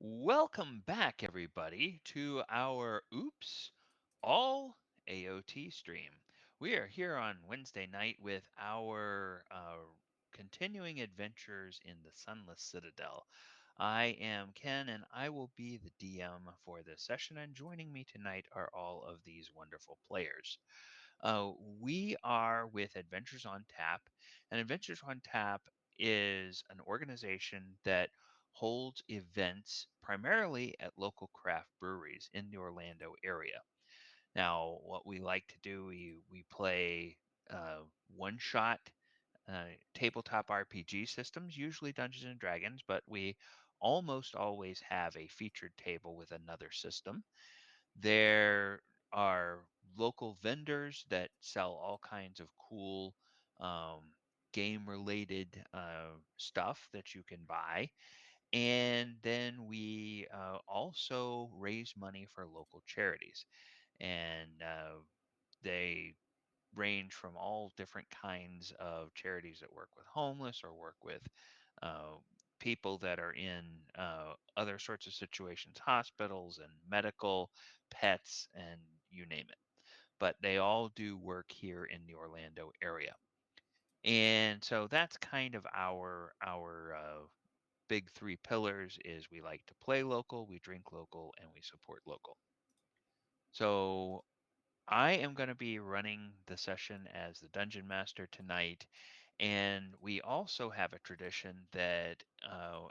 Welcome back, everybody, to our Oops All AoT stream. We are here on Wednesday night with our continuing adventures in the Sunless Citadel. I am Ken, and I will be the DM for this session, and joining me tonight are all of these wonderful players. We are with Adventures on Tap, and Adventures on Tap is an organization that holds events primarily at local craft breweries in the Orlando area. Now, what we like to do, we play one shot tabletop RPG systems, usually Dungeons and Dragons, but we almost always have a featured table with another system. There are local vendors that sell all kinds of cool game related stuff that you can buy. And then we also raise money for local charities. And they range from all different kinds of charities that work with homeless or work with uh, people that are in other sorts of situations, hospitals and medical, pets, and you name it. But they all do work here in the Orlando area, and so that's kind of our big three pillars: is we like to play local, we drink local, and we support local. So I am going to be running the session as the dungeon master tonight. And we also have a tradition that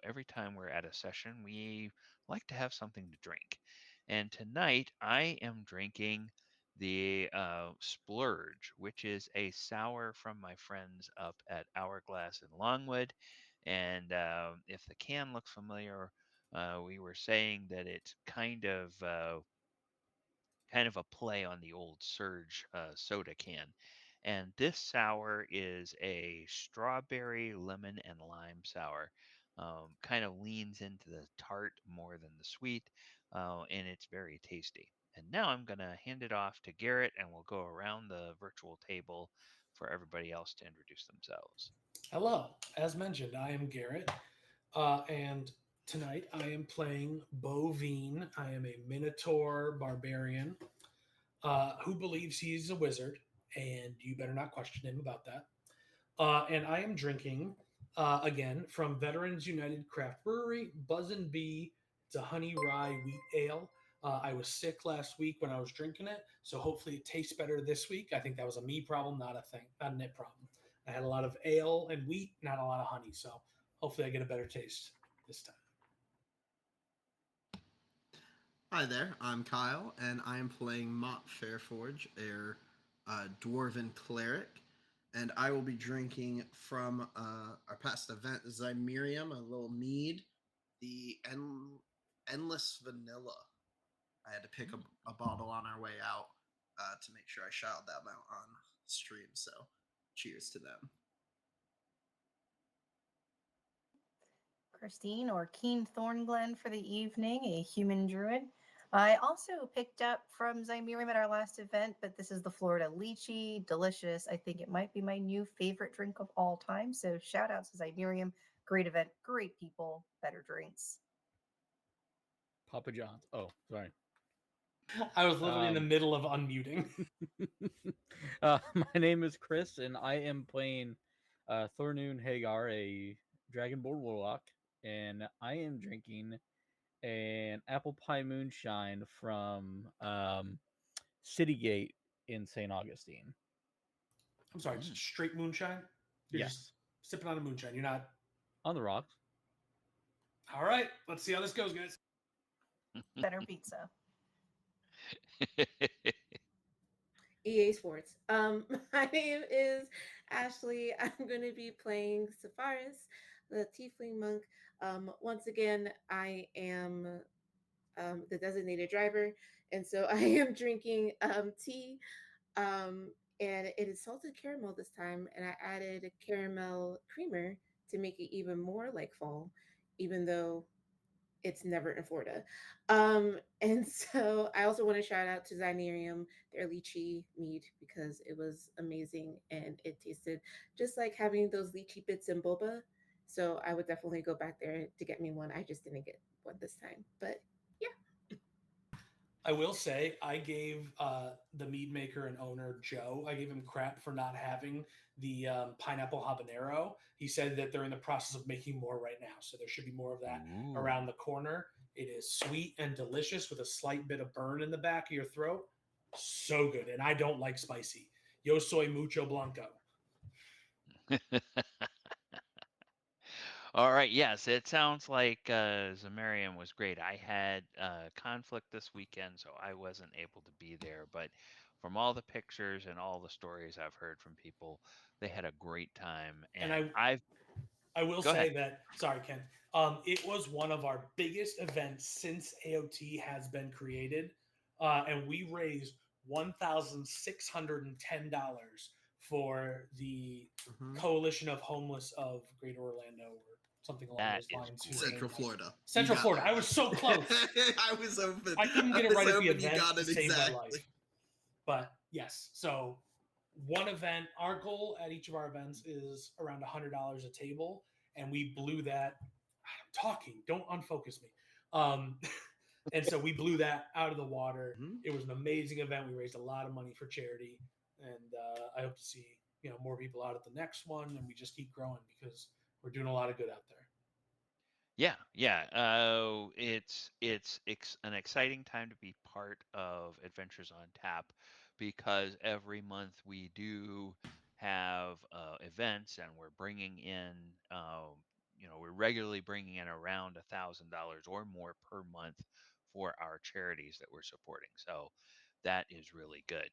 every time we're at a session, we like to have something to drink. And tonight, I am drinking the Splurge, which is a sour from my friends up at Hourglass in Longwood. And if the can looks familiar, we were saying that it's kind of a play on the old Surge soda can. And this sour is a strawberry, lemon, and lime sour. Kind of leans into the tart more than the sweet, and it's very tasty. And now I'm going to hand it off to Garrett, and we'll go around the virtual table for everybody else to introduce themselves. Hello. As mentioned, I am Garrett, and tonight I am playing Bovine. I am a Minotaur barbarian who believes he's a wizard, and you better not question him about that. And I am drinking, again, from Veterans United Craft Brewery, Buzzin' Bee. It's a honey rye wheat ale. I was sick last week when I was drinking it, so hopefully it tastes better this week. I think that was a me problem, not a Nit problem. I had a lot of ale and wheat, not a lot of honey, so hopefully I get a better taste this time. Hi there, I'm Kyle, and I am playing Mott Fairforge, a dwarven cleric, and I will be drinking from our past event, Zymerium, a little mead, the Endless Vanilla. I had to pick a bottle on our way out to make sure I shouted that out on stream, so cheers to them. Christine, or Keen Thornglen for the evening, a human druid. I also picked up from Zymerium at our last event, but this is the Florida Lychee. Delicious. I think it might be my new favorite drink of all time. So shout out to Zymerium. Great event, great people, better drinks. Papa John's. Oh, sorry. I was literally in the middle of unmuting. My name is Chris, and I am playing Thornoon Hagar, a Dragonborn Warlock, and I am drinking an apple pie moonshine from Citygate in St. Augustine. I'm sorry, just straight moonshine? You're just sipping on a moonshine. You're not. On the rocks. All right, let's see how this goes, guys. Better pizza. EA Sports. My name is Ashley. I'm going to be playing Sepharis, the Tiefling monk. Once again, I am the designated driver, and so I am drinking tea, and it is salted caramel this time, and I added caramel creamer to make it even more like fall, even though it's never in Florida. And so I also want to shout out to Zynerium, their lychee mead, because it was amazing and it tasted just like having those lychee bits in boba. So I would definitely go back there to get me one. I just didn't get one this time. But yeah. I will say I gave the mead maker and owner Joe. I gave him crap for not having the pineapple habanero. He said that they're in the process of making more right now, so there should be more of that Ooh. around the corner. It is sweet and delicious with a slight bit of burn in the back of your throat. So good, and I don't like spicy. Yo soy mucho blanco. All right. Yes, it sounds like Zamarian was great. I had conflict this weekend, so I wasn't able to be there. But from all the pictures and all the stories I've heard from people, they had a great time. And And I I've I will go ahead. say that, sorry, Ken, it was one of our biggest events since AOT has been created. And we raised $1,610 for the Mhm. Coalition of Homeless of Greater Orlando or something along That those is lines. Who great. Central came, Florida. You Central got Florida. I that was right. so close. I was hoping. I couldn't I get it was right at the hoping you event got to it save my exactly. life. But yes, so one event, our goal at each of our events is around $100 a table, and we blew that. I'm talking, don't unfocus me. Um, and so we blew that out of the water. Mhm. It was an amazing event. We raised a lot of money for charity, and I hope to see more people out at the next one, and we just keep growing because we're doing a lot of good out there. Yeah, yeah. It's an exciting time to be part of Adventures on Tap because every month we do have events, and we're bringing in, we're regularly bringing in around $1,000 or more per month for our charities that we're supporting. So that is really good.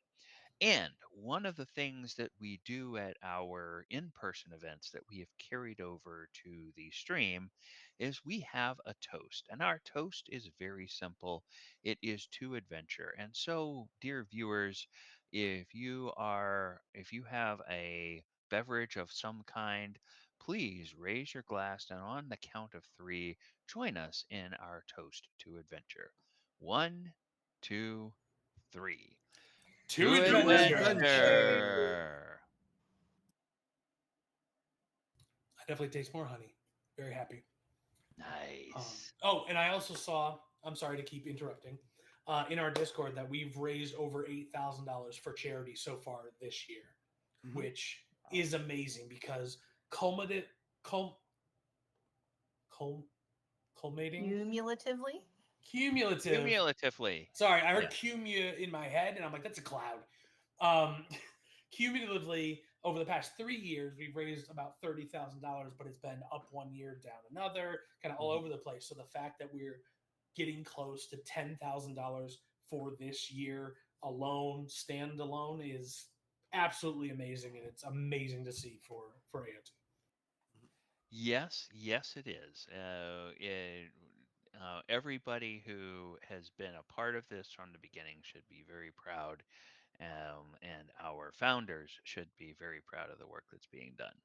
And one of the things that we do at our in person events that we have carried over to the stream is we have a toast. And our toast is very simple it is to adventure. And so, dear viewers, if you have a beverage of some kind, please raise your glass and on the count of three, join us in our toast to adventure. One, two, three. To To To adventure. adventure. adventure. I definitely taste more honey. Very happy. Nice. Oh, and I also saw. I'm sorry to keep interrupting. In our Discord, that we've raised over $8,000 for charity so far this year, Mhm. which is amazing because culminated, cul, cul, culminating, Cumulatively, cumulative. Cumulatively. Sorry, I heard Yeah. cumia in my head, and I'm like, that's a cloud. Um, Cumulatively, over the past 3 years, we've raised about $30,000, but it's been up one year, down another, kind of all Mhm. over the place. So the fact that we're getting close to $10,000 for this year alone, standalone, is absolutely amazing, and it's amazing to see for AOT. Yes, yes, it is. Everybody who has been a part of this from the beginning should be very proud, and our founders should be very proud of the work that's being done.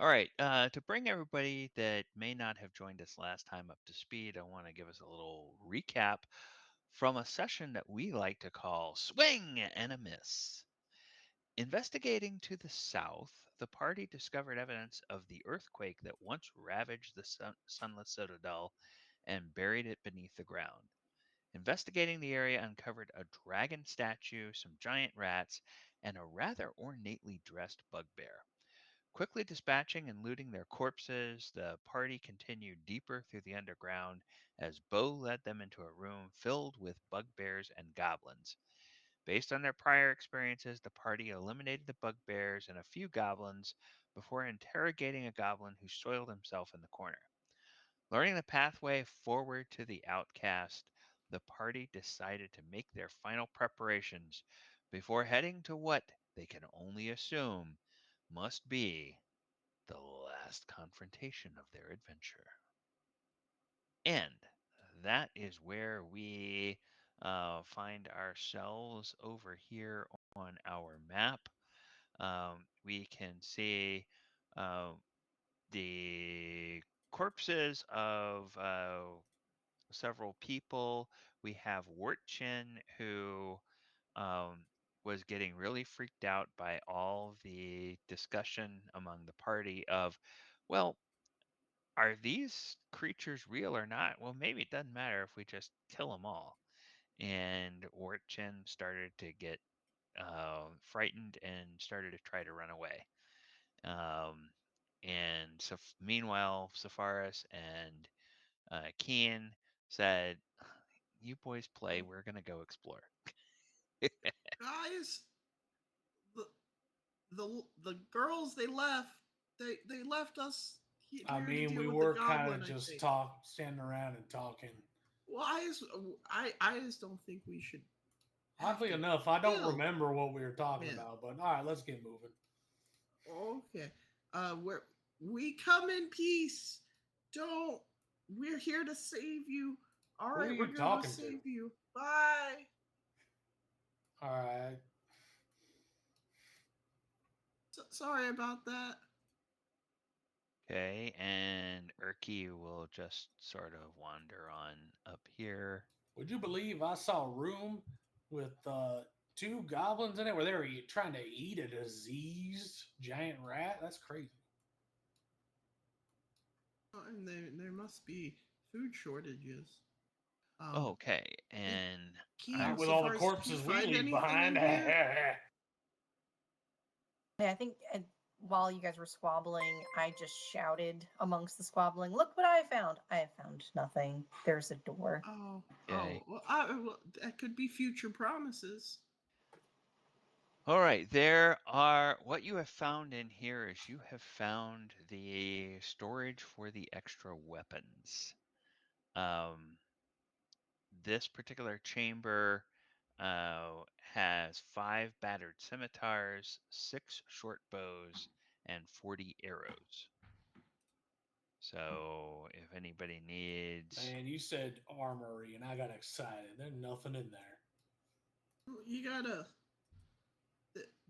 All right, to bring everybody that may not have joined us last time up to speed, I want to give us a little recap from a session that we like to call Swing and a Miss. Investigating to the south, the party discovered evidence of the earthquake that once ravaged the Sunless Citadel and buried it beneath the ground. Investigating the area uncovered a dragon statue, some giant rats, and a rather ornately dressed bugbear. Quickly dispatching and looting their corpses, the party continued deeper through the underground as Bo led them into a room filled with bugbears and goblins. Based on their prior experiences, the party eliminated the bugbears and a few goblins before interrogating a goblin who soiled himself in the corner. Learning the pathway forward to the outcast, the party decided to make their final preparations before heading to what they can only assume must be the last confrontation of their adventure. And that is where we find ourselves over here on our map. We can see uh, the corpses of several people. We have Wartchin, who um, was getting really freaked out by all the discussion among the party of well, are these creatures real or not? Well, maybe it doesn't matter if we just kill them all. And Orchin started to get frightened and started to try to run away. And so, meanwhile, Sepharis and Keen said, "You boys play. We're gonna go explore." Guys, the the girls they left. They left us here I to mean, deal we with the were kind goblin. of I just think. standing around and talking. Well, I just don't think we should have Oddly to enough, I don't kill. remember what we were talking Yeah. about, but all right, let's get moving. Okay. We come in peace. Don't. We're here to save you. All Who are right, we're you gonna talking to? save you. Bye. All right. Sorry about that. Okay, and Erky will just sort of wander on up here. Would you believe I saw a room with two goblins in it where they were trying to eat a diseased giant rat? That's crazy. And there must be food shortages. Okay, and Keen, Not I with so all the far, did you corpses we find leave anything behind. in here? Yeah, I think while you guys were squabbling, I just shouted amongst the squabbling, "Look what I found! I have found nothing. There's a door." Okay. Well, that could be future promises. All right, there are what you have found in here is you have found the storage for the extra weapons. This particular chamber has 5 battered scimitars, 6 short bows, and 40 arrows. So if anybody needs, Man, you said armory, and I got excited. There's nothing in there. You gotta.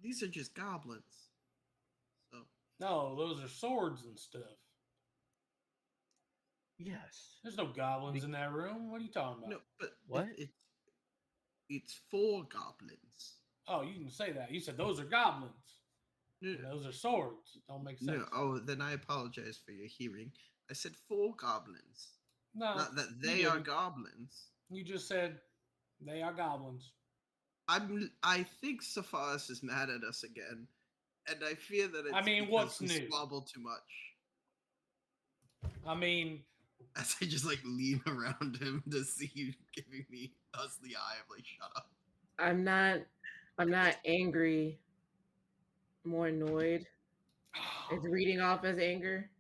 These are just goblins. So No, those are swords and stuff. Yes. There's no goblins in that room. What are you talking about? no, but What? it's for goblins. Oh, you didn't say that. You said those are goblins. No, And those are swords. It don't make sense. no. Oh, then I apologize for your hearing. I said for goblins, No, not that you they are didn't. goblins. You just said they are goblins. I think Sepharis is mad at us again, and I fear that it's I mean, because what's we new? squabble too much. I mean, As I just like lean around him to see you giving us the eye of like, shut up. I'm not angry. More annoyed. It's reading off as anger.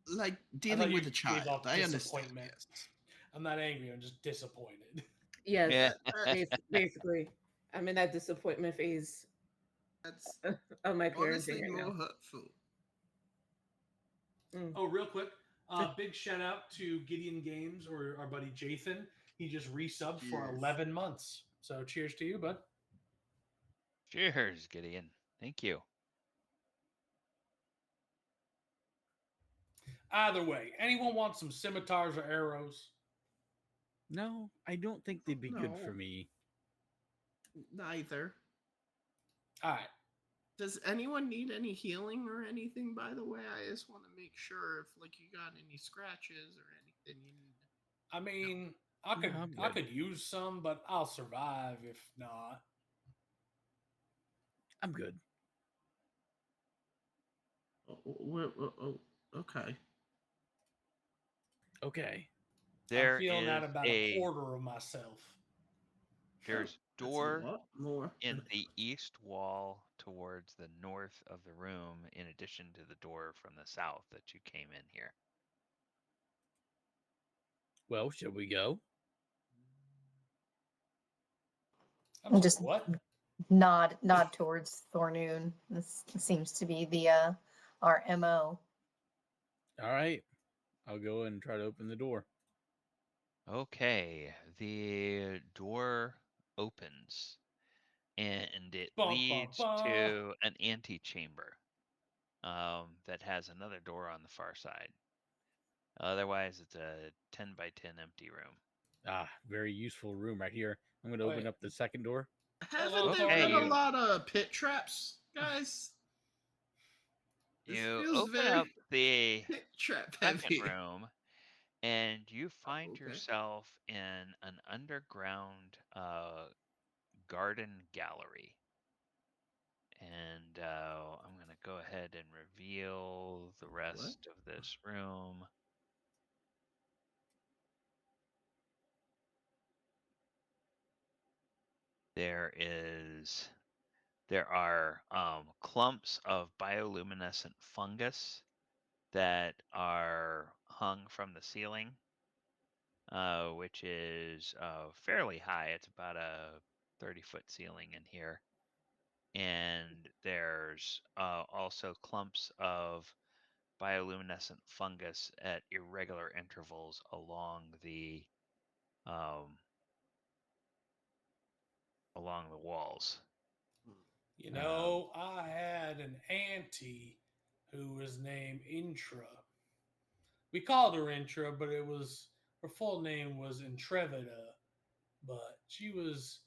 Like I dealing thought with you a gave child. off I understand. disappointment. Yes. I'm not angry. I'm just disappointed. Yes, yeah, basically, I'm in that disappointment phase That's of my honestly parenting right more now. hurtful. Oh, real quick, big shout out to Gideon Games or our buddy Jathan. He just resubbed for Cheers. 11 months. So cheers to you, bud. cheers, Gideon. Thank you. Either way, anyone want some scimitars or arrows? No, I don't think they'd be good for No. me. Neither. All right. Does anyone need any healing or anything, by the way? I just want to make sure if like you got any scratches or anything you need. I mean, I could No, I'm I good. could use some, but I'll survive if not. I'm good. Okay. Okay. I'm There feeling is out about a quarter of myself. there's That's a door lot more. in the east wall towards the north of the room, in addition to the door from the south that you came in here. Well, shall we go? I'm sorry, Just what? nod towards Thornoon. This seems to be the our MO. All right. I'll go and try to open the door. Okay, the door opens and it Bum, bum, leads bum. to an antechamber that has another door on the far side. Otherwise, it's a 10 by 10 empty room. Ah, very useful room right here. I'm going to open Wait. up the second door. Haven't Hello, there Okay, been a Thornoon. you lot of pit traps, guys? This You feels open very up the trap second heavy. room, and you find Okay. yourself in an underground garden gallery. And I'm going to go ahead and reveal the rest of this room. There are clumps of bioluminescent fungus that are hung from the ceiling, which is fairly high. It's about a 30-foot ceiling in here. And there's also clumps of bioluminescent fungus at irregular intervals along the walls. You know, I had an auntie who was named Intra. We called her Intra, but her full name was Intrevida. But she was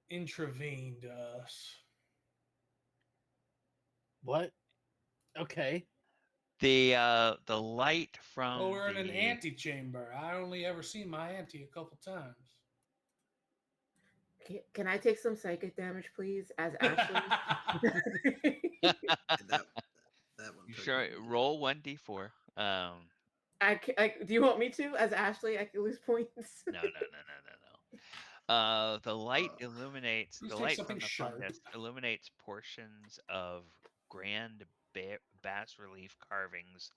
intravened to us. What? Okay. The light from Well, we're in an the antechamber. I only ever seen my auntie a couple times. Can I take some psychic damage, please, as Ashley? That one. You took sure me. roll 1d4. Do you want me to, as Ashley? I can lose points. No. The light illuminates Please the take light something from the sharp. fungus illuminates portions of grand bas relief carvings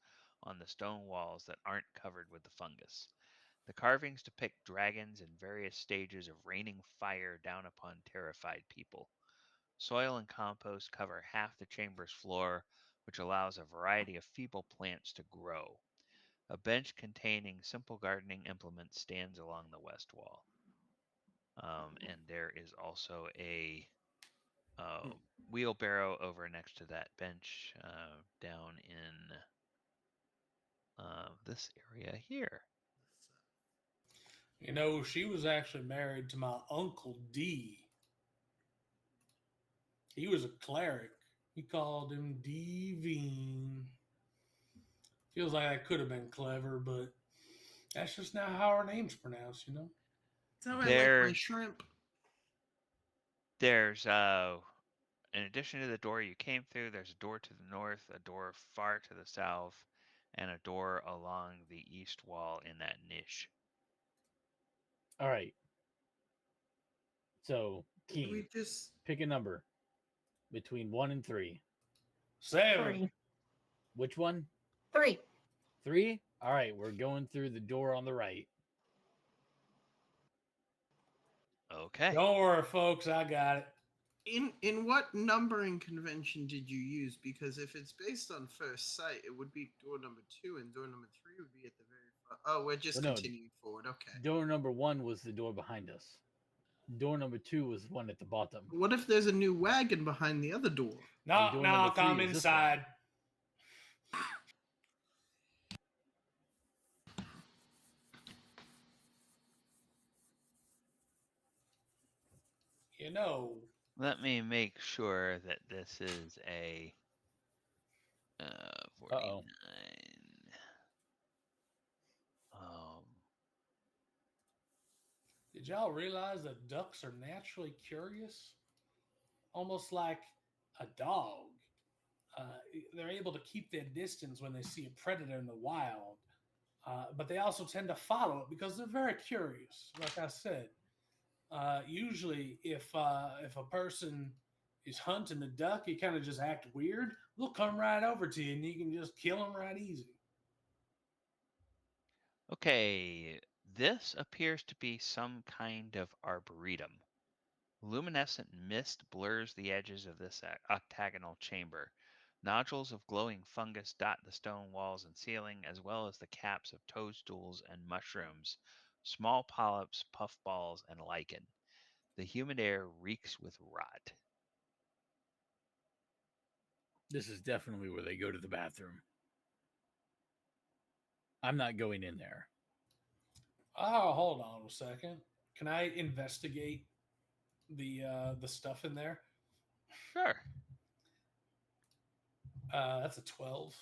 on the stone walls that aren't covered with the fungus. The carvings depict dragons in various stages of raining fire down upon terrified people. Soil and compost cover half the chamber's floor, which allows a variety of feeble plants to grow. A bench containing simple gardening implements stands along the west wall. And there is also a wheelbarrow over next to that bench down in this area here. You know, she was actually married to my Uncle D. He was a cleric. We called him Devine. Feels like I could have been clever, but that's just not how our name's pronounced, you know? That's how I like my There's shrimp. in addition to the door you came through, there's a door to the north, a door far to the south, and a door along the east wall in that niche. All right. So, Keen, We just pick a number between 1 and 3. 7. 3. Which one? 3. 3? All right, we're going through the door on the right. Okay. Don't worry, folks, I got it. in what numbering convention did you use? Because if it's based on first sight, it would be door number 2, and door number 3 would be at the very front. Oh, we're just Well, no. continuing forward. Okay. Door number 1 was the door behind us. Door number 2 was the one at the bottom. What if there's a new wagon behind the other door? Knock, door knock, number 3 I'm is this one. inside. You know, Let me make sure that this is a 49. did y'all realize that ducks are naturally curious? Almost like a dog. They're able to keep their distance when they see a predator in the wild, but they also tend to follow it because they're very curious. Like I said, usually if a person is hunting a duck, you kind of just act weird. They'll come right over to you, and you can just kill them right easy. Okay, this appears to be some kind of arboretum. Luminescent mist blurs the edges of this octagonal chamber. Nodules of glowing fungus dot the stone walls and ceiling, as well as the caps of toadstools and mushrooms, small polyps, puffballs, and lichen. The humid air reeks with rot. This is definitely where they go to the bathroom. I'm not going in there. Oh, hold on a second. Can I investigate the stuff in there? Sure. That's a 12.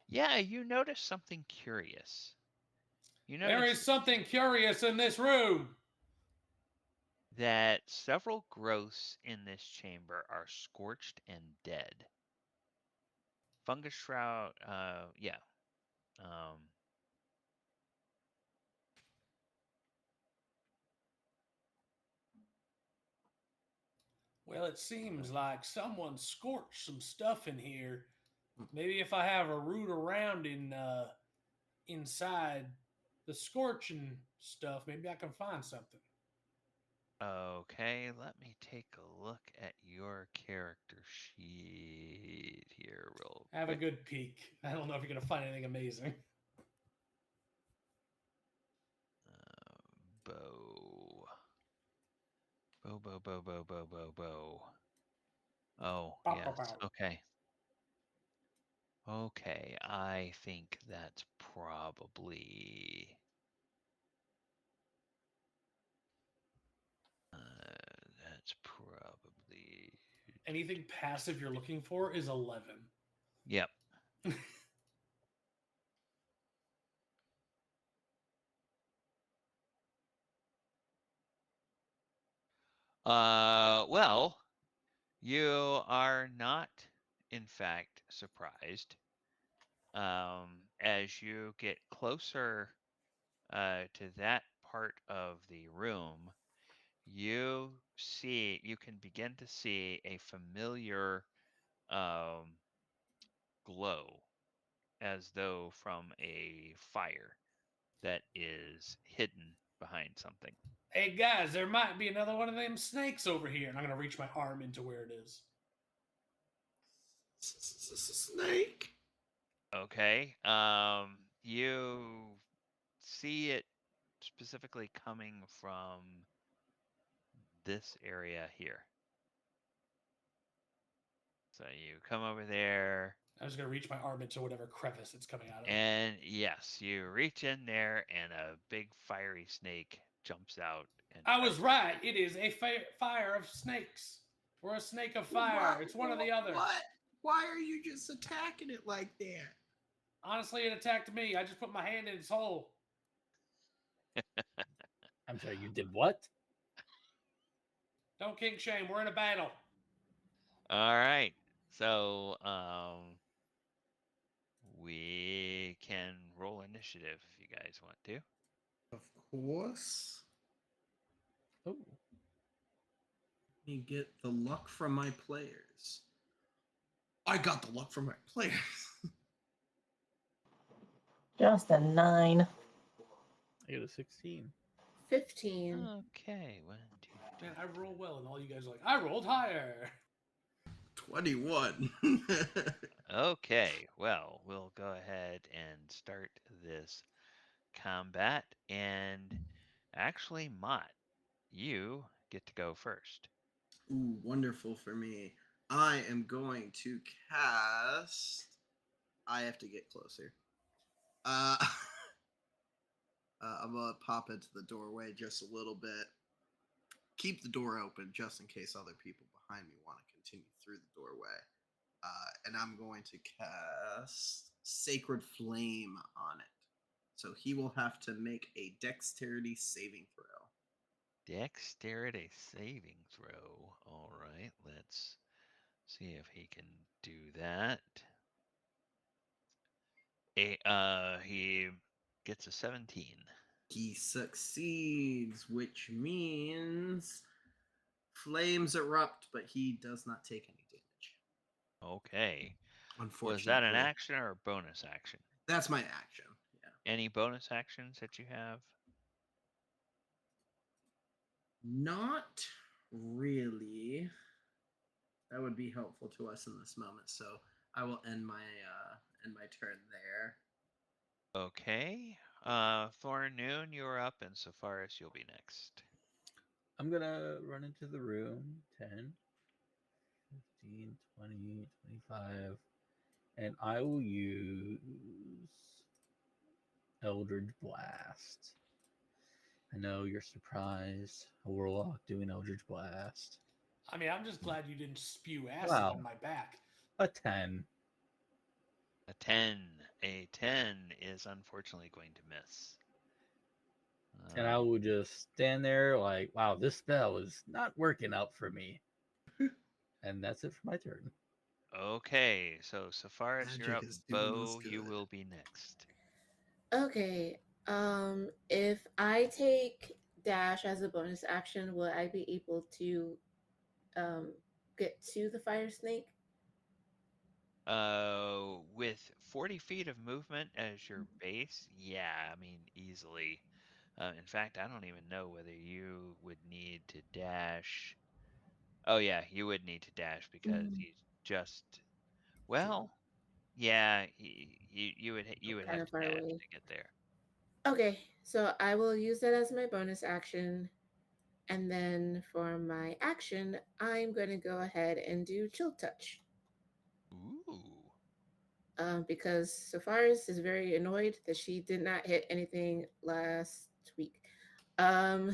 Yeah, you notice something curious. You There notice is something curious in this room. that several growths in this chamber are scorched and dead. Fungus shroud, yeah. Um, Well, it seems like someone scorched some stuff in here. Maybe if I have a root around inside the scorching stuff, maybe I can find something. okay, let me take a look at your character sheet here real Have a quick. good peek. I don't know if you're gonna find anything amazing. Bow. Bow. Oh, Bow, bow, yes. bow. Okay. Okay, I think that's probably that's probably Anything passive you're looking for is 11. yep. Well, you are not, in fact, surprised. As you get closer to that part of the room, you can begin to see a familiar glow as though from a fire that is hidden behind something. Hey guys, there might be another one of them snakes over here, and I'm gonna reach my arm into where it is. Snake. Okay. You see it specifically coming from this area here. So you come over there, I'm just gonna reach my arm into whatever crevice it's coming out of. and yes, you reach in there, and a big fiery snake jumps out. And I was right. It is a fire of snakes, or a snake of fire. It's one or the other. What? Why are you just attacking it like that? Honestly, it attacked me. I just put my hand in its hole. I'm sorry, you did what? Don't kink shame. We're in a battle. All right. So we can roll initiative if you guys want to. Of course. Oh, Let me get the luck from my players. I got the luck from my players. Just a 9. I got a 16. 15. Okay, 1, 2. Man, I roll well, and all you guys are like, I rolled higher. 21. Okay, well, we'll go ahead and start this combat. And actually, Mott, you get to go first. Ooh, wonderful for me. I am going to cast. I have to get closer. I'm gonna pop into the doorway just a little bit. Keep the door open just in case other people behind me want to continue through the doorway. And I'm going to cast Sacred Flame on it. So he will have to make a Dexterity saving throw. Dexterity saving throw. All right, let's see if he can do that. He gets a 17. He succeeds, which means flames erupt, but he does not take any damage. Okay. Unfortunately. Was that an action or a bonus action? That's my action. Yeah. Any bonus actions that you have? Not really. That would be helpful to us in this moment. So I will end my turn there. Okay. Thorn Noon, you're up, and Sepharis, you'll be next. I'm gonna run into the room. 10, 15, 20, 25. And I will use Eldritch Blast. I know you're surprised. A warlock doing Eldritch Blast. I mean, I'm just glad you didn't spew acid Wow. on my back. A 10. A 10. A 10 is unfortunately going to miss. And I will just stand there like, wow, this spell is not working out for me. And that's it for my turn. Okay, so Safaris, you're Magic up. is doing us Bo, you good. will be next. Okay. If I take dash as a bonus action, will I be able to um get to the fire snake? With 40 feet of movement as your base, yeah, I mean, easily. In fact, I don't even know whether you would need to dash. Oh, yeah, you would need to dash because Mm, he's just, well, yeah, you would kind have of to far dash away. to get there. Okay, so I will use that as my bonus action. And then for my action, I'm going to go ahead and do chill touch. Ooh. Because Safaris is very annoyed that she did not hit anything last week. So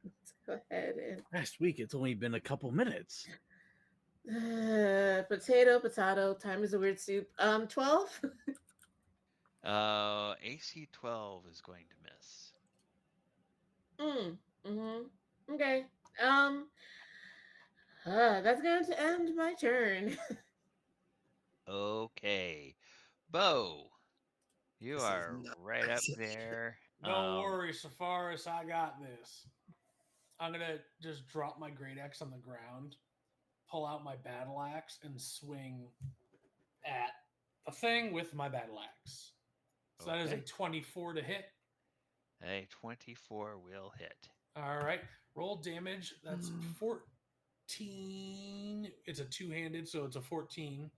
let's go ahead and Last week, it's only been a couple minutes. potato. Time is a weird soup. 12. AC 12 is going to miss. Okay. That's going to end my turn. Okay. Bo, you This is are not right up there. Don't worry, Safaris, I got this. I'm gonna just drop my great axe on the ground, pull out my battle axe, and swing at the thing with my battle axe. So that is a Okay. 24 to hit. A 24 will hit. All right, roll damage. That's Hmm. 14. It's a two-handed, so it's a 14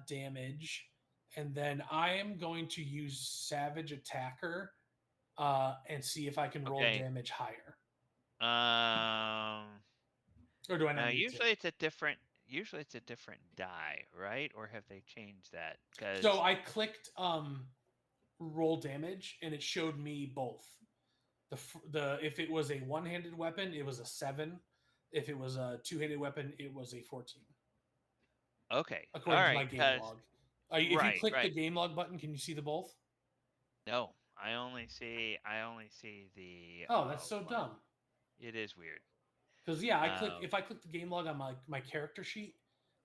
damage. And then I am going to use Savage Attacker and see if I can roll Okay. damage higher. Um, Or do I not need to? usually it's a different die, right? Or have they changed that? So Because I clicked roll damage and it showed me both. The if it was a one-handed weapon, it was a 7. If it was a two-handed weapon, it was a 14. okay, all According to my right, game because log. If you right, click the right. game log button, can you see the both? No, I only see the Oh, that's so one. dumb. It is weird. Because yeah, I click Um, if I click the game log on my character sheet,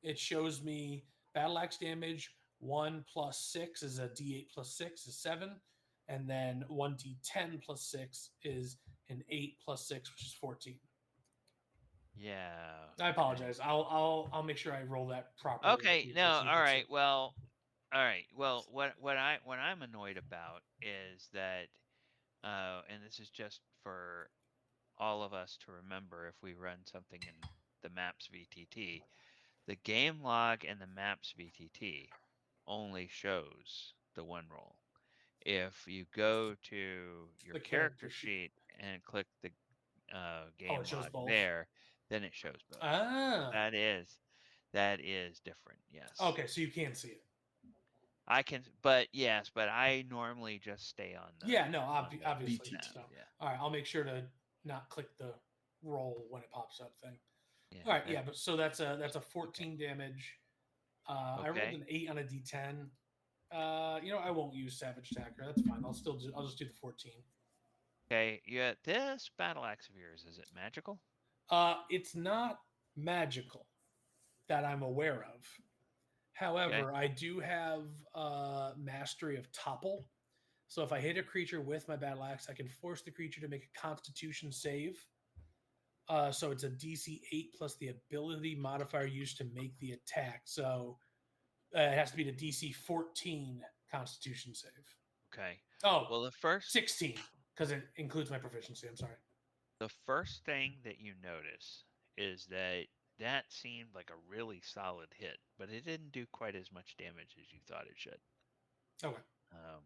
it shows me battle axe damage 1 plus 6 is a D8 plus 6 is 7, and then 1d10 plus 6 is an 8 plus 6, which is 14. yeah. I Okay. apologize. I'll make sure I roll that properly in the Okay. future No. so you All can see. right. Well. All right. Well, what I'm annoyed about is that, and this is just for all of us to remember if we run something in the maps VTT, the game log and the maps VTT only shows the one roll. If you go to your The character character sheet. sheet and click the Oh, game it shows log both. there, then it shows both. So Ah. that is different. Yes, Okay, so you can see it. I can. But yes, but I normally just stay on Yeah, no, the obviously. BTT. So, nav. Yeah, all right, I'll make sure to not click the roll when it pops up thing. yeah. All right, That yeah, but so that's a okay. 14 damage. I rolled Okay. an 8 on a d10. I won't use Savage Attacker. That's fine. I'll just do the 14. Okay. Yeah. This battle axe of yours, is it magical? It's not magical that I'm aware of. Okay. However, I do have mastery of topple. So if I hit a creature with my battle axe, I can force the creature to make a Constitution save. So it's a DC 8 plus the ability modifier used to make the attack. So it has to be the DC 14 Constitution save. Okay. Oh, Well, 16 because it includes my proficiency. I'm sorry. the first thing that you notice is that that seemed like a really solid hit, but it didn't do quite as much damage as you thought it should. Okay. Um,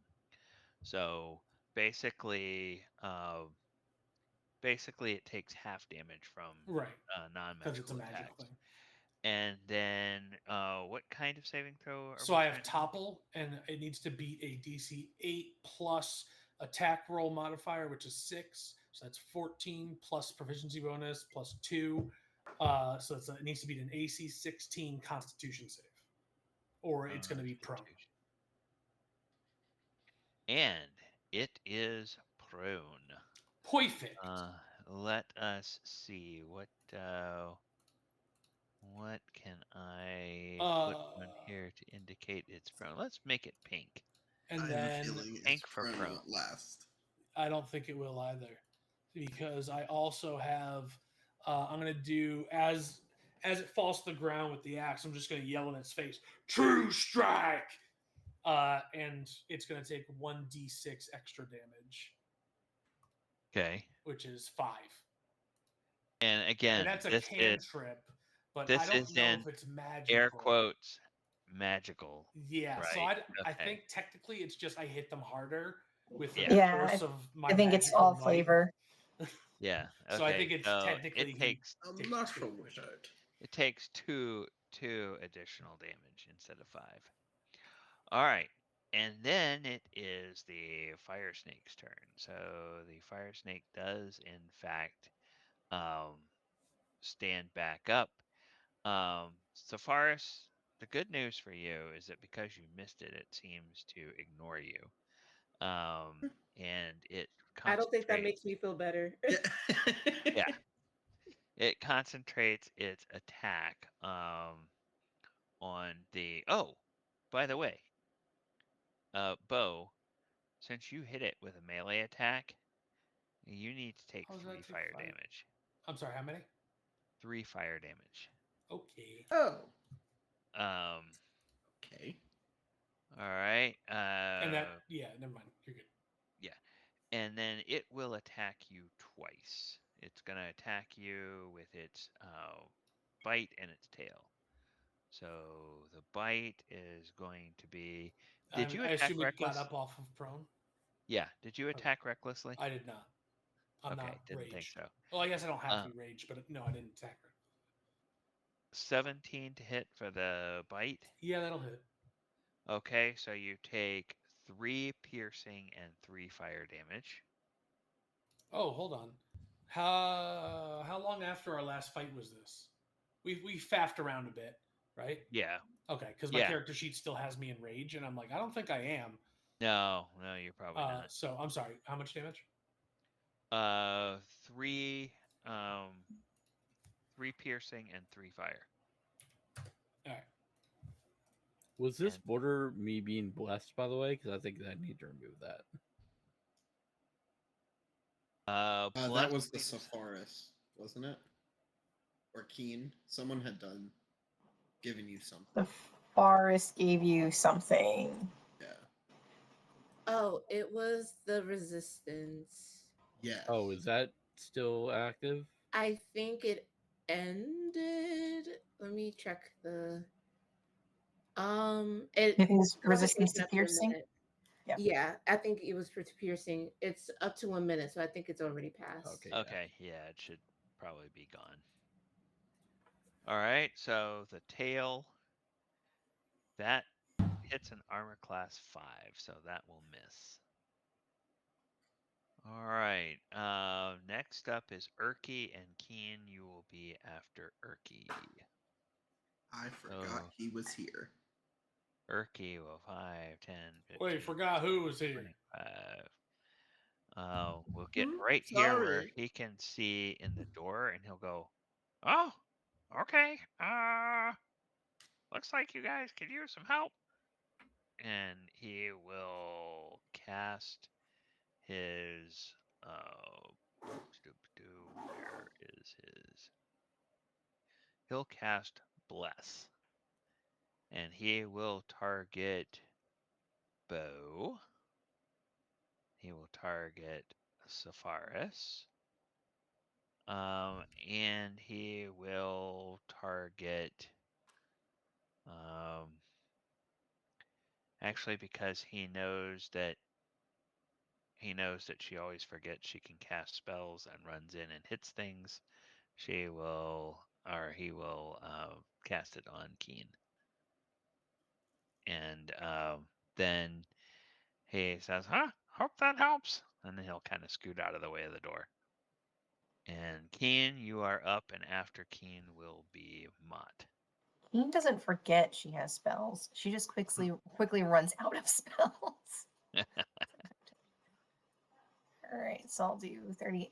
so basically, basically it takes half damage from Right. Because it's a non-magical magical attacks. thing. And then, what kind of saving throw are So we I have trying to make? topple, and it needs to beat a DC 8 plus attack roll modifier, which is 6. So that's 14 plus proficiency bonus plus 2. So it needs to be an AC 16 Constitution save, or it's going to be prone. And it is prone. Perfect. Let us see what can I put on here to indicate it's prone. Let's make it pink. And I have a then feeling its Pink for prone prone. won't last. I don't think it will either, because I also have. I'm going to do as it falls to the ground with the axe. I'm just going to yell in its face, "True strike!" And it's going to take 1d6 extra damage, Okay. which is 5. And again, And that's a this cantrip, but I this don't is know in if it's magical. air quotes magical. Yeah, right? so I Okay. think technically it's just I hit them harder with the Yeah. curse of my I think it's magical all bite. flavor. Yeah. Okay. So I think it's so technically it takes A takes mushroom two. wizard. it takes two additional damage instead of 5. All right. And then it is the fire snake's turn. So the fire snake does in fact stand back up. Sepharis, the good news for you is that because you missed it, it seems to ignore you. And it I don't think that concentrates. makes me feel better. Yeah. It concentrates its attack on the. Oh, by the way, Bo, since you hit it with a melee attack, you need to take How does that 3 take fire 5? damage. I'm sorry, how many? 3 fire damage. Okay. Oh, Um. okay. All right. And that, yeah, never mind. You're good. Yeah. And then it will attack you twice. It's going to attack you with its bite and its tail. So the bite is going to be. Did you I attack assume it got reckless? up off of prone. Yeah. Did you attack recklessly? I did not. I'm Okay, not didn't think raged. so. Well, I guess I don't have to be raged, but no, I didn't attack her. 17 to hit for the bite. Yeah, that'll hit. Okay, so you take 3 piercing and 3 fire damage. Oh, hold on. How long after our last fight was this? We faffed around a bit, right? Yeah. Okay, because my Yeah. character sheet still has me in rage, and I'm like, I don't think I am. No, you're probably not. So I'm sorry. How much damage? 3 3 piercing and 3 fire. All right. Was this And- border me being blessed, by the way? Because I think I need to remove that. That bless was the means- Sepharis, wasn't it? Or Keen? Someone had given you something. The forest gave you something. Yeah. Oh, it was the resistance. Yes. Oh, is that still active? I think it ended. Let me check the. It You think it's it'll be resistance taken to up to a piercing? minute. Yeah. Yeah, I think it was for piercing. It's up to 1 minute, so I think it's already passed. Okay. Okay, yeah, it should probably be gone. All right, so the tail that hits an armor class 5, so that will miss. All right. Next up is Urki and Keen. You will be after Urki. I forgot he was here. Urki will 5, 10, 15. Wait, forgot who was here. 25. We'll get Hmm, right here where sorry. he can see in the door, and he'll go, "Oh, okay. Looks like you guys could use some help." And he will cast his where is his? He'll cast Bless. And he will target Bo. He will target Sepharis. And he will target actually because he knows that she always forgets she can cast spells and runs in and hits things. He will cast it on Keen. And then he says, "Huh? Hope that helps." And then he'll kind of scoot out of the way of the door. And Keen, you are up, and after Keen will be Mott. Keen doesn't forget she has spells. She just quickly runs out of spells. All right, so I'll do 30.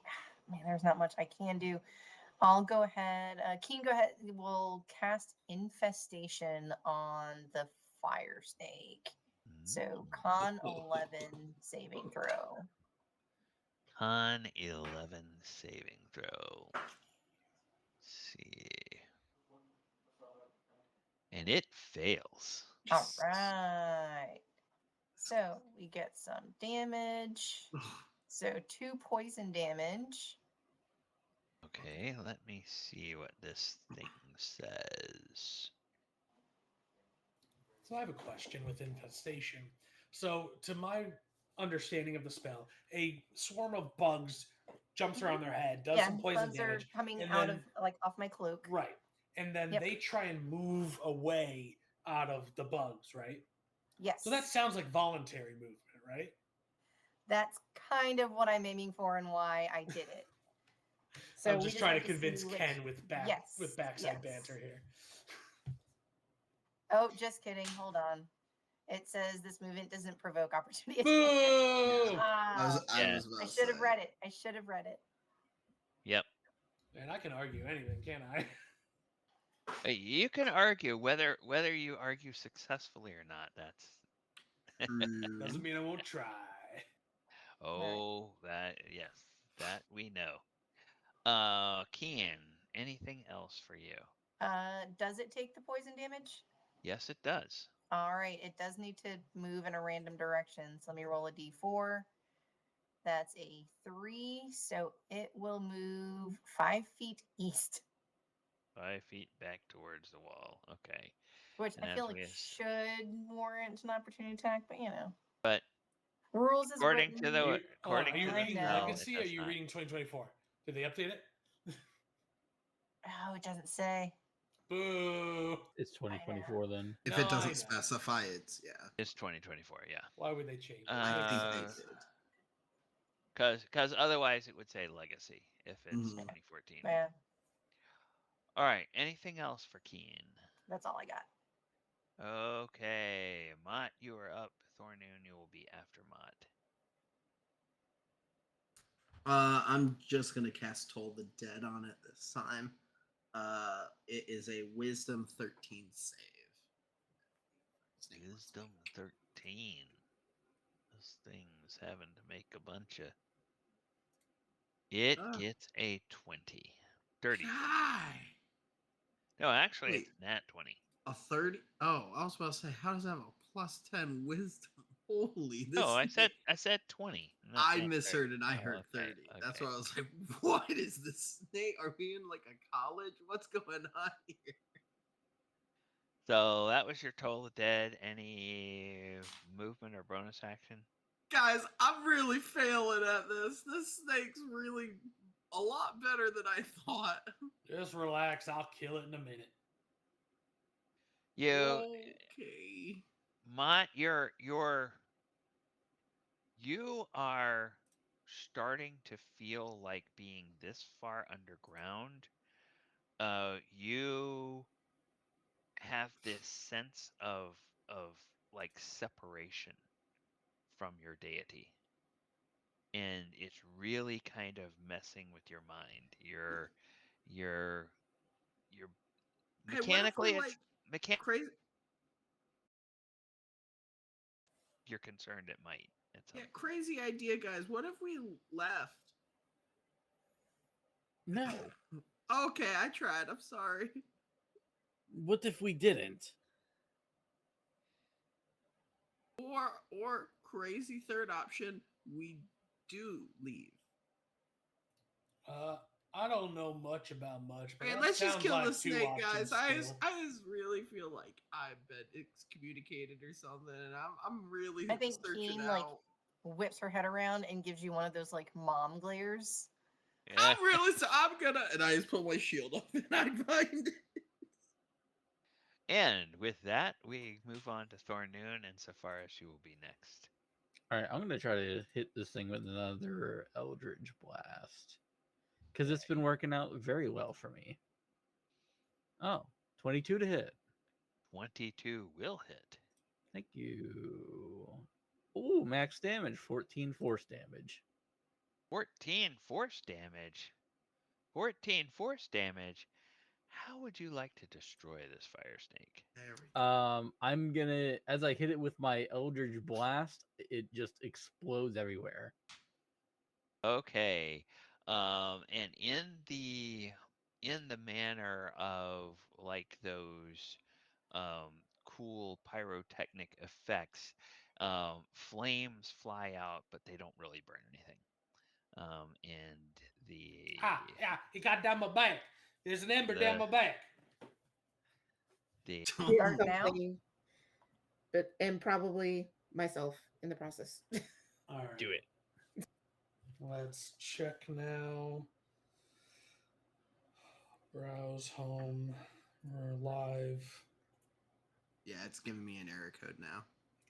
Man, there's not much I can do. I'll go ahead. Keen, go ahead. We'll cast Infestation on the fire snake. So Con 11 saving throw. Con 11 saving throw. Let's see. And it fails. All right. So we get some damage. So 2 poison damage. Okay, let me see what this thing says. So I have a question with infestation. So, to my understanding of the spell, a swarm of bugs jumps around their head, does some poison bugs damage, are coming and out then of off my cloak. right, and then Yep. they try and move away out of the bugs, right? Yes. So that sounds like voluntary movement, right? That's kind of what I'm aiming for and why I did it. So I'm we just trying to have convince see which- Ken with backside yes. banter here. Oh, just kidding. Hold on. It says this movement doesn't provoke opportunity. Boo! Ah, I Yeah. was about I to should have say. read it. I should have read it. Yep. Man, I can argue anything, can't I? You can argue whether you argue successfully or not. That's True. Doesn't mean I won't try. oh, that yes, that we know. Kian, anything else for you? Does it take the poison damage? Yes, it does. All right, it does need to move in a random direction. So let me roll a d4. That's a 3, so it will move 5 feet east, 5 feet back towards the wall. Okay. which And I as feel like we should warrant an opportunity attack, but but rules is according written. to the Are you the reading spell, it Legacy or are does you not. reading 2024? Did they update it? Oh, it doesn't say. Boo! It's 2024 then. If No, it I doesn't know. specify, it's It's 2024, yeah. Why would they change it? I think Uh, they did. Because otherwise it would say legacy if it's Mhm. 2014. Yeah, All right. Anything else for Keen? that's all I got. Okay, Mott, you are up. Thornoon, you will be after Mott. I'm just gonna cast Toll the Dead on it this time. It is a Wisdom 13 save. Wisdom 13. This thing's having to make a bunch of. It Ah. gets a 20. Dirty. God. No, actually, Wait. it's nat 20. A 30? Oh, I was about to say, how does that have a plus 10 Wisdom? Holy, this. No, I said 20. I not misheard and I Oh, heard okay, 30. That's okay. why I was like, what is this snake? Are we in like a college? What's going on here? So that was your Toll the Dead. Any movement or bonus action? Guys, I'm really failing at this. This snake's really a lot better than I thought. Just relax. I'll kill it in a minute. Okay. Mott, you are starting to feel like being this far underground. You have this sense of like separation from your deity, and it's really kind of messing with your mind. You're Hey, what if we mechanically like it's crazy? you're concerned it might at some Yeah, point. crazy idea, guys. What if we left? No. Okay, I tried. I'm sorry. What if we didn't? Or crazy third option, we do leave. I don't know much about much, but Okay, that let's just sounds kill like the 2 snake, options guys. I still. just really feel like I've been excommunicated or something, and I'm really I think searching Keen out. whips her head around and gives you one of those like mom glares. Yeah. I'm gonna, and I just pull my shield up and I bind it. And with that, we move on to Thornoon, and Sepharis, you will be next. All right, I'm gonna try to hit this thing with another Eldritch Blast because it's been working out very well for me. Oh, 22 to hit. 22 will hit. Thank you. Ooh, max damage, 14 force damage. 14 force damage. 14 force damage. How would you like to destroy this fire snake? There we go. I'm gonna, as I hit it with my Eldritch Blast, it just explodes everywhere. Okay. And in the manner of like those cool pyrotechnic effects, flames fly out, but they don't really burn anything. And Yeah, he got down my back. There's an ember down the my back. the Start now. Something, but and probably myself in the process. All right. Do it. Let's check now. Browse home. We're live. Yeah, it's giving me an error code now.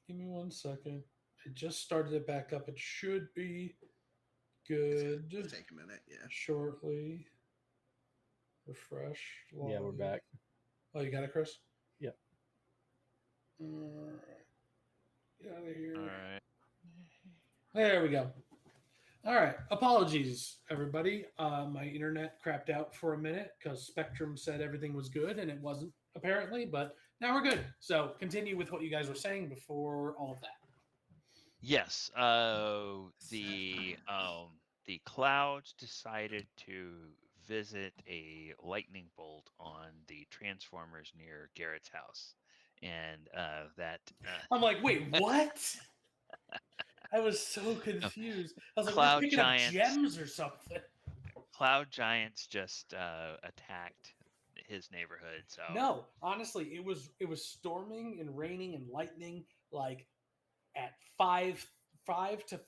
Give me 1 second. I just started it back up. It should be good Just take a minute. Yeah. shortly. Refresh. Yeah, we're log. back. Oh, you got it, Chris? Yep. Alright. Get out of here. all right. There we go. All right. Apologies, everybody. My internet crapped out for a minute because Spectrum said everything was good and it wasn't, apparently, but now we're good. So continue with what you guys were saying before all of that. Yes. The clouds decided to visit a lightning bolt on the transformers near Garrett's house, and that I'm like, wait, what? I was so confused. I was like, we're Cloud picking giants. up gems or something. cloud giants just attacked his neighborhood. So No, honestly, it was storming and raining and lightning like at five to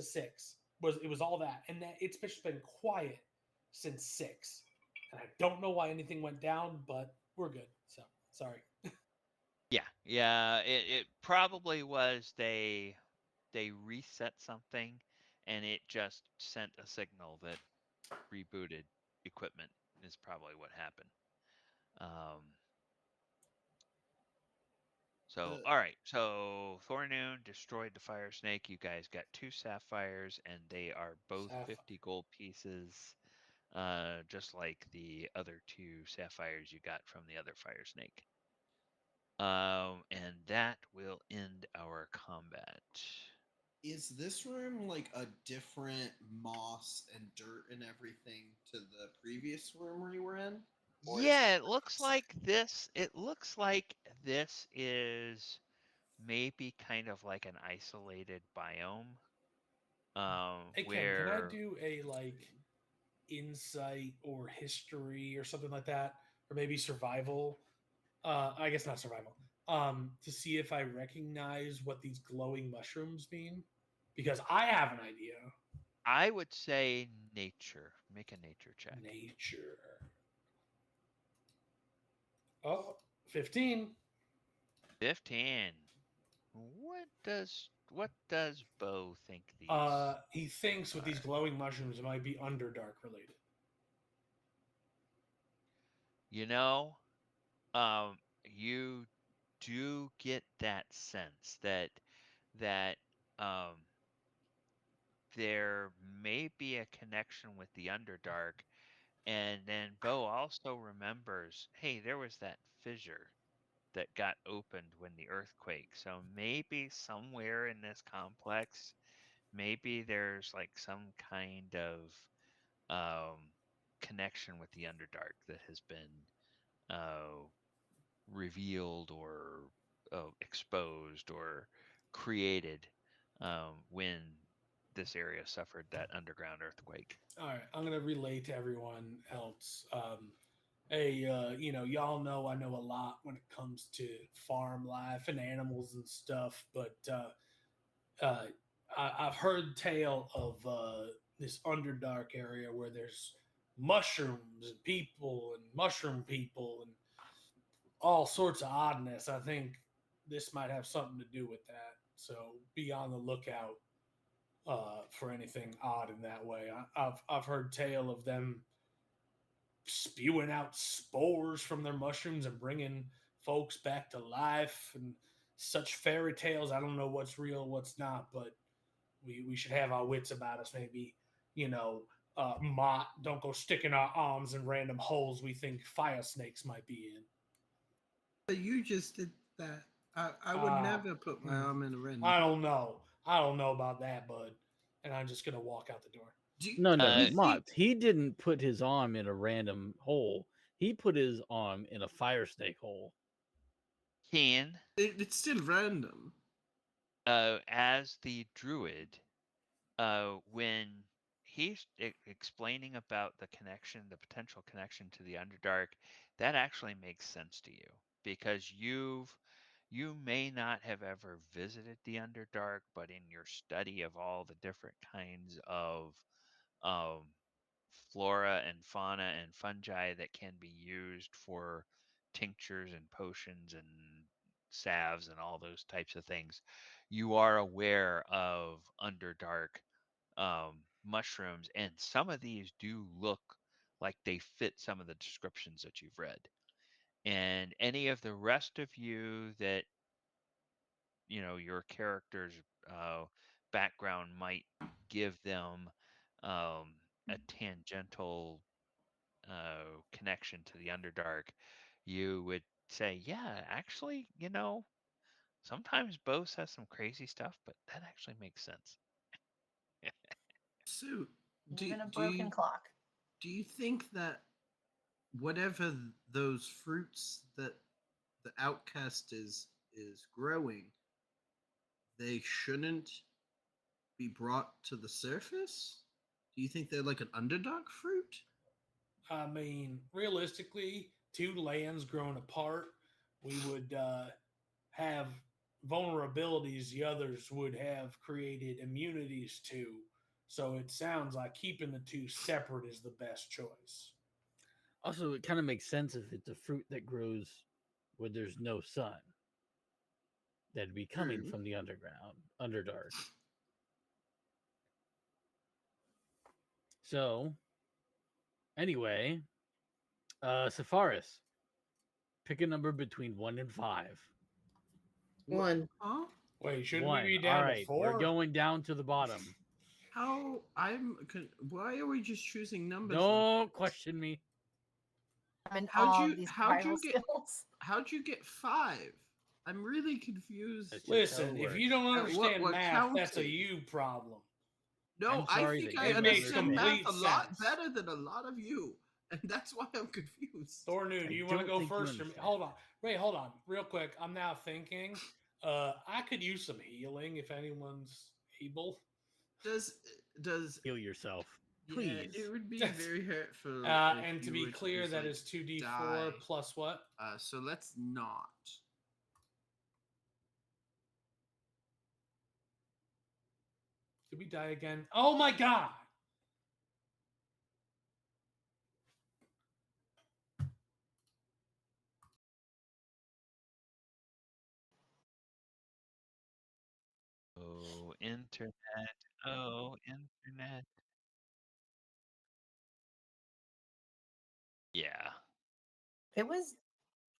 6 was it was all that, and that it's just been quiet since 6, and I don't know why anything went down, but we're good. So sorry. yeah, it probably was they reset something, and it just sent a signal that rebooted equipment is probably what happened. Um, so all right, so Thornoon destroyed the fire snake. You guys got 2 sapphires, and they are both Sapphire. 50 gold pieces, just like the other 2 sapphires you got from the other fire snake. And that will end our combat. Is this room like a different moss and dirt and everything to the previous room we were in? Or is Yeah, it it looks the same? like this. It looks like this is maybe kind of like an isolated biome. Hey Ken, can I Where do a like insight or history or something like that, or maybe survival? I guess not survival. To see if I recognize what these glowing mushrooms mean, because I have an idea. I would say nature. Make a nature check. Nature. Oh, 15. 15. What does Bo think these He thinks with these are? glowing mushrooms it might be Underdark related. You know, you do get that sense that um there may be a connection with the Underdark. And then Bo also remembers, hey, there was that fissure that got opened when the earthquake. So maybe somewhere in this complex, maybe there's like some kind of um, connection with the Underdark that has been uh, revealed or exposed or created when this area suffered that underground earthquake. All right, I'm gonna relay to everyone else. Hey, y'all know I know a lot when it comes to farm life and animals and stuff, but I've heard tale of this Underdark area where there's mushrooms and people and mushroom people and all sorts of oddness. I think this might have something to do with that. So be on the lookout for anything odd in that way. I've heard tale of them spewing out spores from their mushrooms and bringing folks back to life and such fairy tales. I don't know what's real, what's not, but we should have our wits about us. Maybe you know, Mott, don't go sticking our arms in random holes we think fire snakes might be in. But you just did that. I would Uh, never put my hmm. arm in a random. I don't know. I don't know about that, bud. And I'm just gonna walk out the door. No, Do no, you Uh, think Mott. He didn't put his arm in a random hole. He put his arm in a fire snake hole. Keen, it's still random? as the druid, when he's explaining about the connection, the potential connection to the Underdark, that actually makes sense to you because you may not have ever visited the Underdark, but in your study of all the different kinds of um, flora and fauna and fungi that can be used for tinctures and potions and salves and all those types of things, you are aware of Underdark mushrooms, and some of these do look like they fit some of the descriptions that you've read. And any of the rest of you that your character's uh, background might give them a tangential connection to the Underdark, you would say, yeah, actually, sometimes Bo says some crazy stuff, but that actually makes sense. So, do Even a do you broken clock. do you think that whatever those fruits that the outcast is growing, they shouldn't be brought to the surface? Do you think they're like an underdog fruit? I mean, realistically, two lands growing apart, we would have vulnerabilities the others would have created immunities to. So it sounds like keeping the two separate is the best choice. Also, it kind of makes sense if it's a fruit that grows where there's no sun. That'd be coming True. from the underground, Underdark. So, anyway, Sepharis, pick a number between 1 and 5. One. Huh? Wait, shouldn't we 1. be All down to right, we're four? going down to the bottom. How why are we just choosing numbers? Don't question me. I'm in How'd awe you of these how'd survival you get skills. how'd you get 5? I'm really confused. That's just how Listen, it if works. you don't What understand math, that's a counted? you problem. No, I'm I sorry think that I you It don't makes understand understand. math complete a lot sense. better than a lot of you, and that's why I'm confused. Thornoon, I you want to don't go think you first? Or me? understand. Hold on. Wait, hold on. Real quick. I'm now thinking I could use some healing if anyone's able. Does does Heal yourself, Yeah, please. it would be very hurtful if And to you be were to clear, just that like is 2d4 die. plus what? So let's not. Did we die again? Oh my god! Oh, internet. Oh, internet. Yeah. It was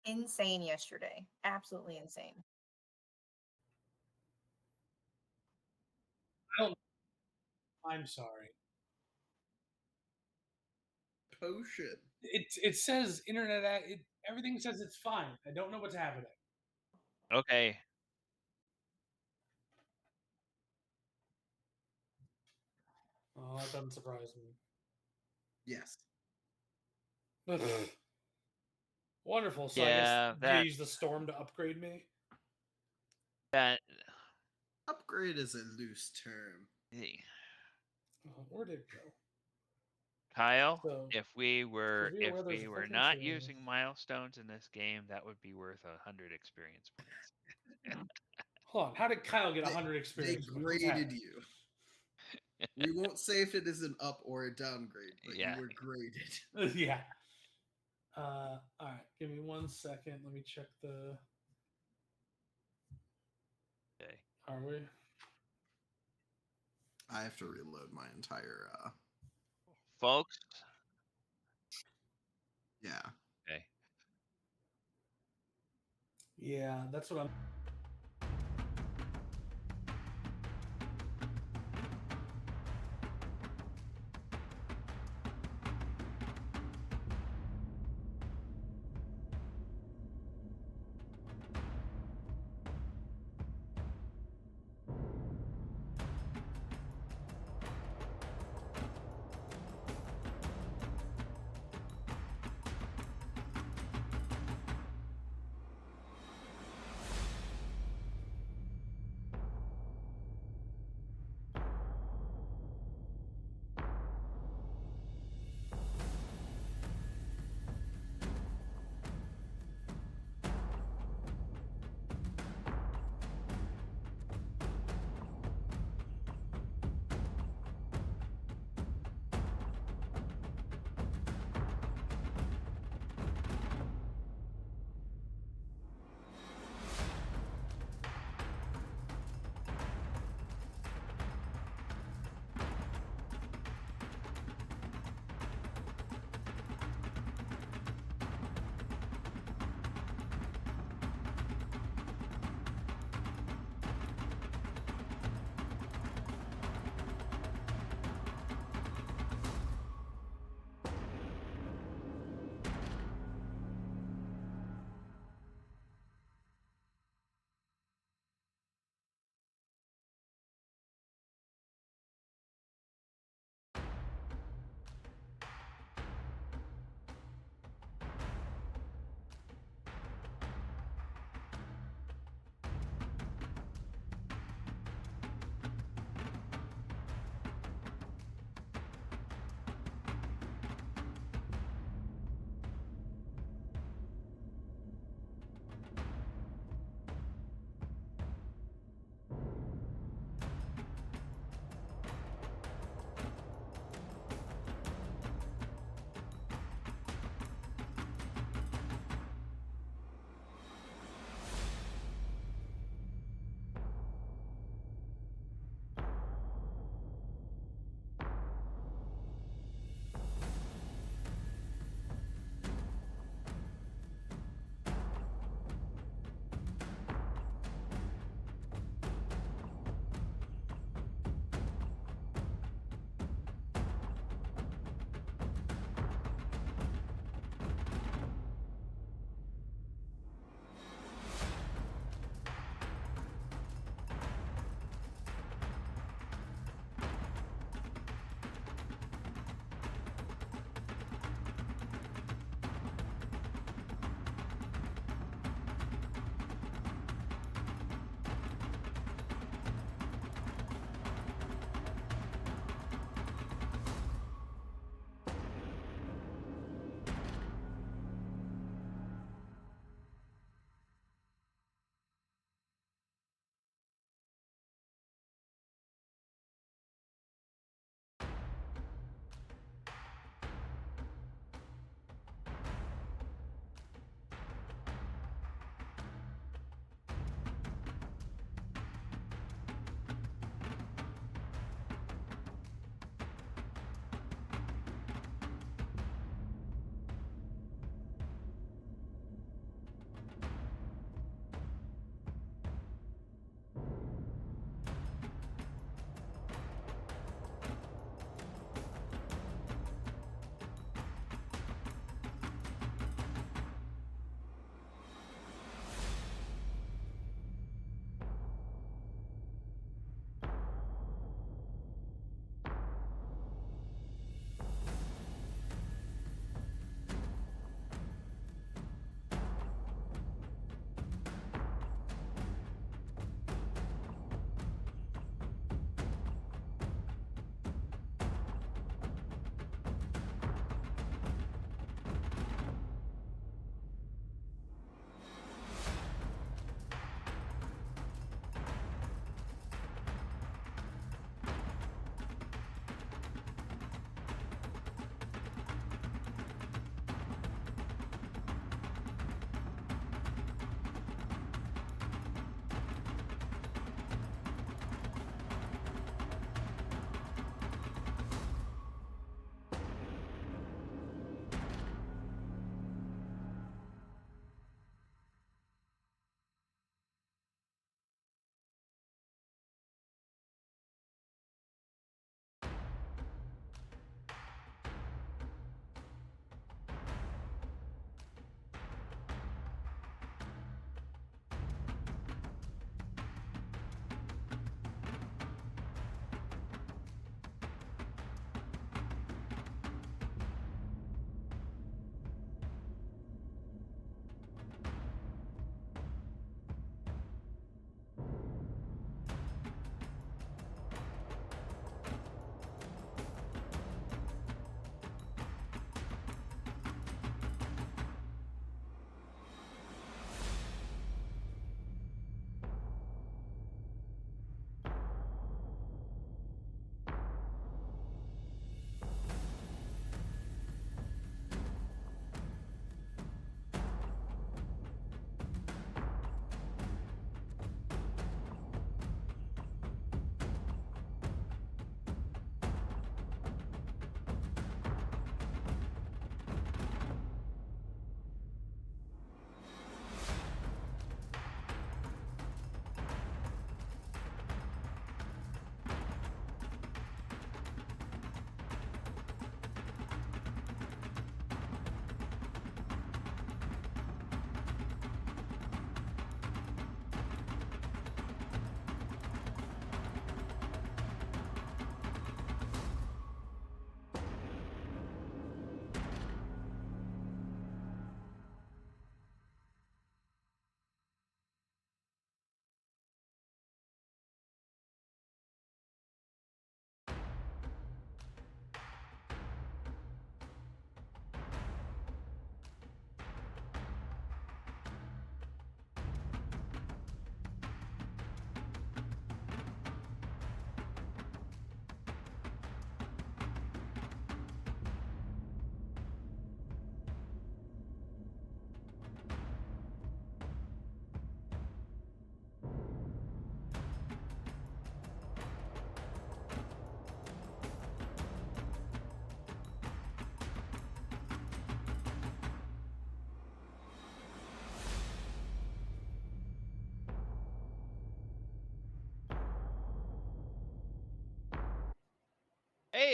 insane yesterday. Absolutely insane. I don't. I'm sorry. Potion. It says internet. Everything says it's fine. I don't know what's happening. Okay. Oh, that doesn't surprise Yes. me. Wonderful. So I guess Yeah, use the storm to upgrade me. that Upgrade is a loose term. eh, Where did it go? Kyle, So if we just were be if aware there's a we were fucking not tree. using milestones in this game, that would be worth 100 experience points. Hold on. How did Kyle get They, 100 they experience points? What's graded happening? you. We won't say if it is an up or a downgrade, but you Yeah. were graded. Yeah. All right. Give me 1 second. Let me check the. Okay. Are we? I have to reload my entire. Folks. Yeah. Okay. Yeah, that's what I'm.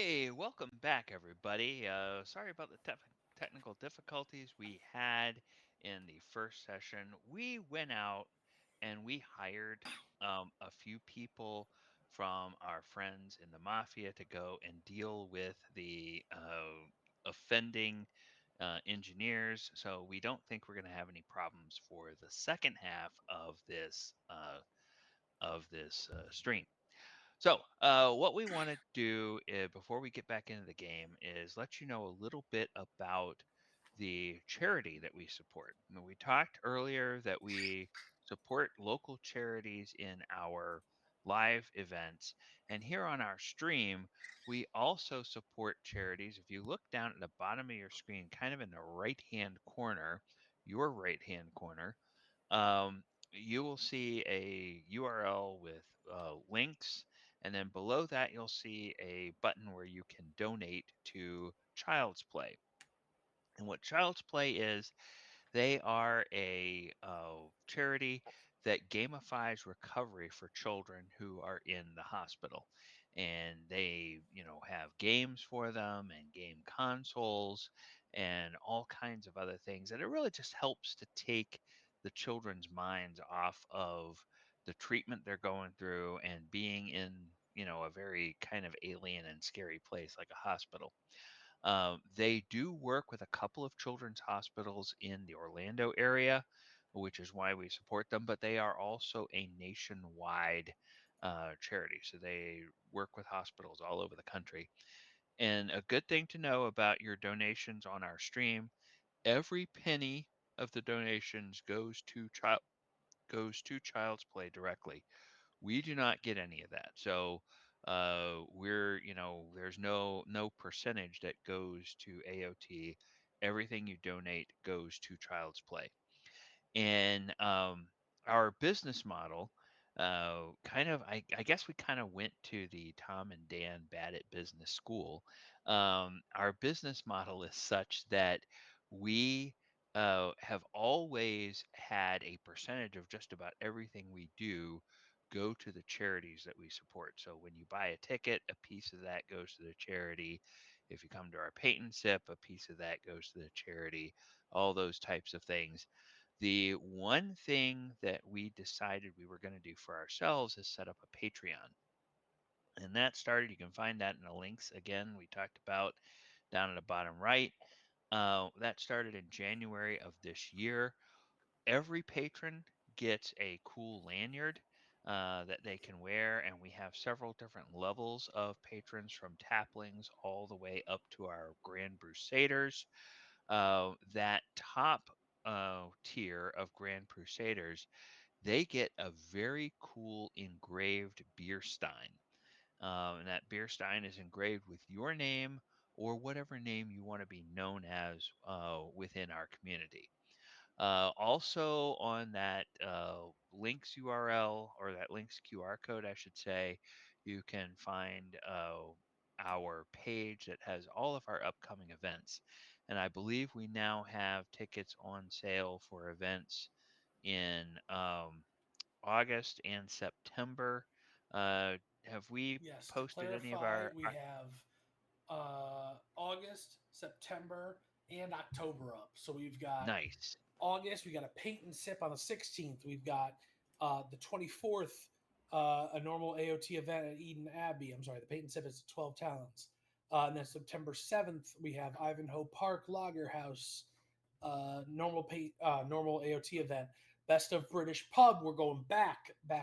Hey, welcome back, everybody. Sorry about the technical difficulties we had in the first session. We went out and we hired a few people from our friends in the mafia to go and deal with the offending engineers. So we don't think we're going to have any problems for the second half of this stream. So, what we want to do before we get back into the game is let you know a little bit about the charity that we support. Now, we talked earlier that we support local charities in our live events. And here on our stream, we also support charities. If you look down at the bottom of your screen, kind of in the right hand corner, your right hand corner, um, you will see a URL with links, and then below that, you'll see a button where you can donate to Child's Play. And what Child's Play is, they are a charity that gamifies recovery for children who are in the hospital. And they, have games for them and game consoles and all kinds of other things. And it really just helps to take the children's minds off of the treatment they're going through and being in, a very kind of alien and scary place like a hospital. They do work with a couple of children's hospitals in the Orlando area, which is why we support them, but they are also a nationwide charity. So they work with hospitals all over the country. And a good thing to know about your donations on our stream, every penny of the donations goes to Child's Play directly. We do not get any of that. So there's no percentage that goes to AOT. Everything you donate goes to Child's Play. And our business model, I guess we kind of went to the Tom and Dan Bad at Business school. Our business model is such that we have always had a percentage of just about everything we do go to the charities that we support. So when you buy a ticket, a piece of that goes to the charity. If you come to our paint and sip, a piece of that goes to the charity, all those types of things. The one thing that we decided we were going to do for ourselves is set up a Patreon. And that started, you can find that in the links again, we talked about down at the bottom right. That started in January of this year. Every patron gets a cool lanyard that they can wear, and we have several different levels of patrons from taplings all the way up to our Grand Crusaders. That top tier of Grand Crusaders, they get a very cool engraved beer stein. And that beer stein is engraved with your name or whatever name you want to be known as within our community. Also on that links URL, or that links QR code, I should say, you can find our page that has all of our upcoming events. And I believe we now have tickets on sale for events in August and September. Have we Yes, to posted any of clarify, we our have August, September, and October up. So we've got nice? August, we got a paint and sip on the 16th. We've got the 24th, a normal AOT event at Eden Abbey. I'm sorry, the paint and sip is 12 talents. And then September 7th, we have Ivanhoe Park Lager House, normal AOT event. Best of British Pub. We're going back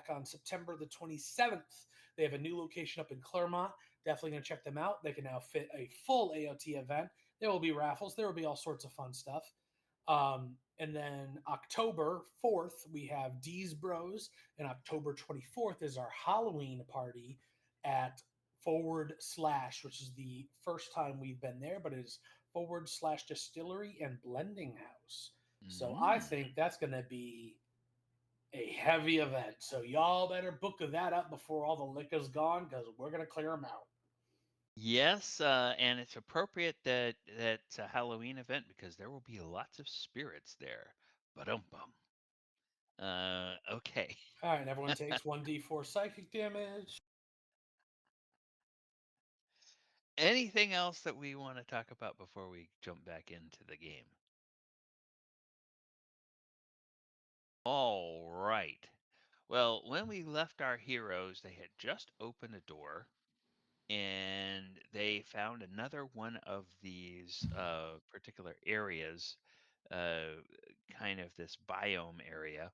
on September the 27th. They have a new location up in Claremont. Definitely going to check them out. They can now fit a full AOT event. There will be raffles. There will be all sorts of fun stuff. And then October 4th, we have D's Bros. And October 24th is our Halloween party at forward slash, which is the first time we've been there, but it is forward slash distillery and blending house. So I Mm. think that's going to be a heavy event. So y'all better book that up before all the liquor's gone because we're going to clear them out. Yes, and it's appropriate that that's a Halloween event because there will be lots of spirits there. Ba-dum-bum. Okay. All right, everyone takes 1d4 psychic damage. Anything else that we want to talk about before we jump back into the game? All right. Well, when we left our heroes, they had just opened a door and they found another one of these particular areas, kind of this biome area.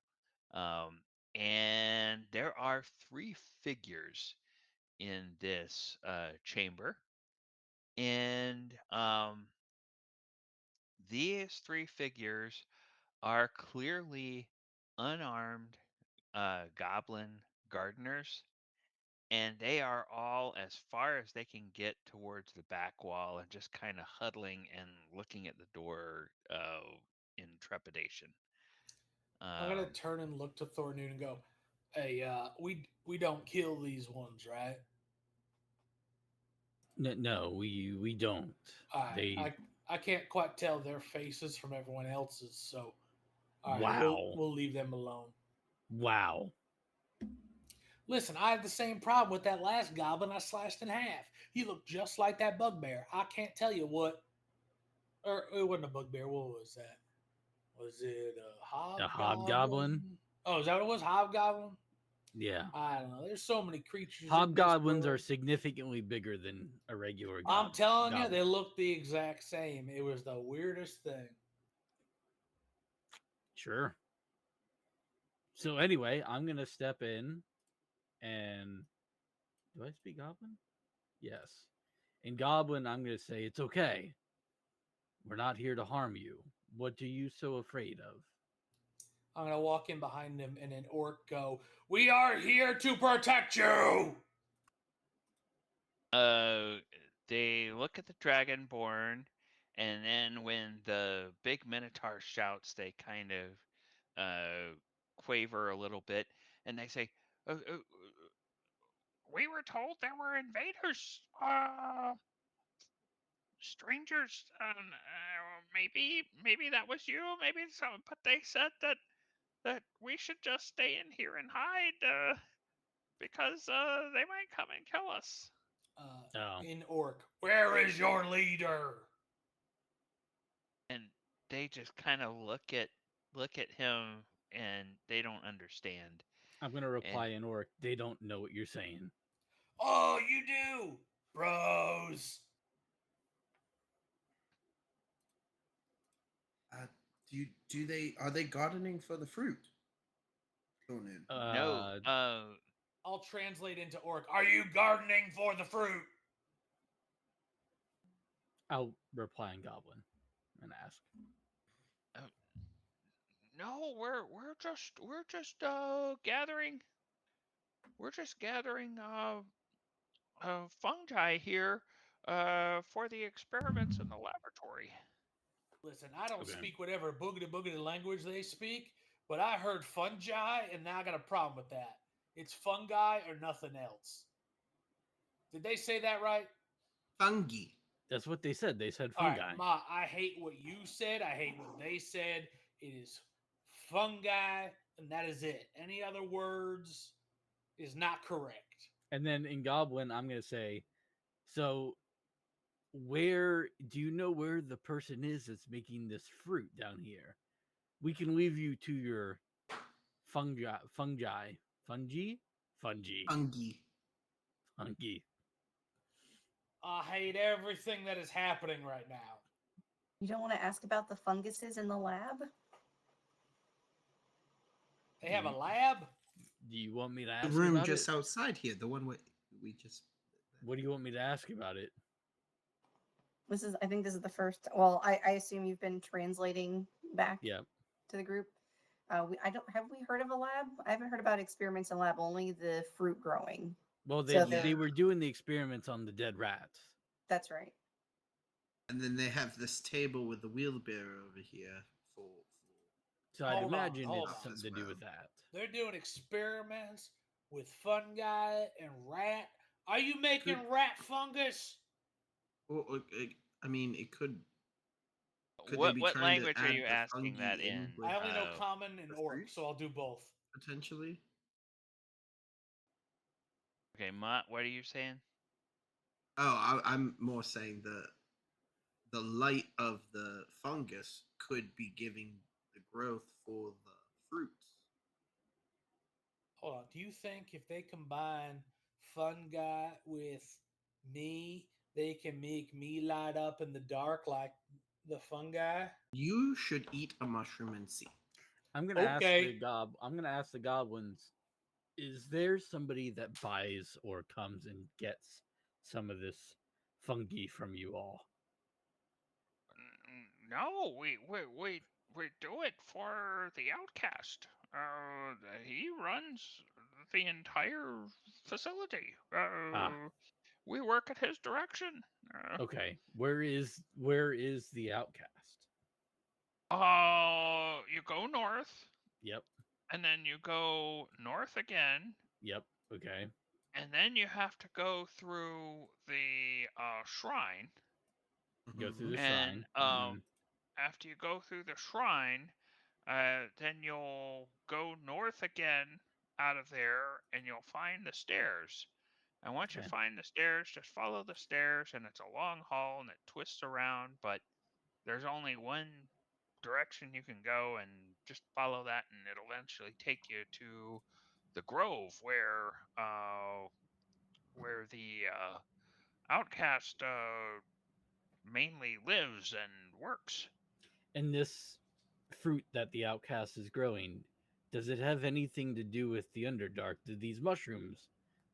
And there are 3 figures in this chamber. And these 3 figures are clearly unarmed goblin gardeners, and they are all as far as they can get towards the back wall and just kind of huddling and looking at the door in trepidation. I'm gonna Um, turn and look to Thornoon and go, "Hey, we don't kill these ones, right?" No, we don't. All right, They I can't quite tell their faces from everyone else's, so all right, wow. we'll leave them alone. Wow. Listen, I have the same problem with that last goblin I slashed in half. He looked just like that bugbear. I can't tell you what, or it wasn't a bugbear. What was that? Was it a A hobgoblin? hobgoblin? Oh, is that what it was? Hobgoblin? Yeah. I don't know. There's so many creatures in this Hobgoblins are world. significantly bigger than a regular I'm telling you, goblin. they look the exact same. It was the weirdest thing. Sure. So anyway, I'm gonna step in and do I speak goblin? Yes. In goblin, I'm gonna say it's okay. We're not here to harm you. What are you so afraid of? I'm gonna walk in behind him and an orc go, "We are here to protect you!" uh, they look at the dragonborn, and then when the big minotaur shouts, they kind of quaver a little bit, and they say, "We were told there were invaders. Strangers. Maybe that was you. Maybe so. But they said that we should just stay in here and hide because they might come and kill us." Oh, In orc, "Where is your leader?" And they just kind of look at him, and they don't understand. I'm gonna reply And in orc. They don't know what you're saying. "Oh, you do, bros." Do they are they gardening for the fruit? Conan. no, I'll translate into orc. "Are you gardening for the fruit?" I'll reply in goblin and ask. uh, no, we're just gathering. We're just gathering fungi here for the experiments in the laboratory. Listen, I don't Okay. speak whatever boogity boogity language they speak, but I heard fungi, and now I got a problem with that. It's fungi or nothing else. Did they say that right? Fungi. That's what they said. They said All right, fungi. Ma, I hate what you said. I hate what they said. It is fungi, and that is it. Any other words is not correct. And then in goblin, I'm gonna say, so where do you know where the person is that's making this fruit down here? We can leave you to your fungi, fungi, fungi, fungi, Fungi. fungi. I hate everything that is happening right now. You don't want to ask about the funguses in the lab? They have a lab? Do you want me to The ask room about just it? outside here, the one we just. What do you want me to ask about it? I think this is the first. Well, I assume you've been translating back Yeah. to the group. Have we heard of a lab? I haven't heard about experiments in lab, only the fruit growing. Well, So they were doing the experiments on the dead rats. that's right. And then they have this table with the wheelbarrow over here for. So I'd Hold on, imagine hold it's on. something to do with that. They're doing experiments with fungi and rat. Are you making rat fungus? I mean, it could. Could they What be what trying to language are add you the asking fungi that in in? with I only know common and the orc, fruit so I'll do both. potentially? Okay, Mott, what are you saying? I'm more saying the light of the fungus could be giving the growth for the fruits. Hold on. Do you think if they combine fungi with me, they can make me light up in the dark like the fungi? You should eat a mushroom and see. Okay. I'm gonna ask the goblins, is there somebody that buys or comes and gets some of this fungi from you all? No, we do it for the outcast. He runs the entire facility. Ah, We work at his direction. Uh, okay. Where is the outcast? you go north, Yep. and then you go north again, Yep. Okay. and then you have to go through the shrine. Go through the Mhm. shrine. And Hmm. after you go through the shrine, then you'll go north again out of there, and you'll find the stairs. And once you Okay. find the stairs, just follow the stairs, and it's a long hall and it twists around, but there's only one direction you can go, and just follow that, and it'll eventually take you to the grove where the outcast mainly lives and works. And this fruit that the outcast is growing, does it have anything to do with the Underdark? Do these mushrooms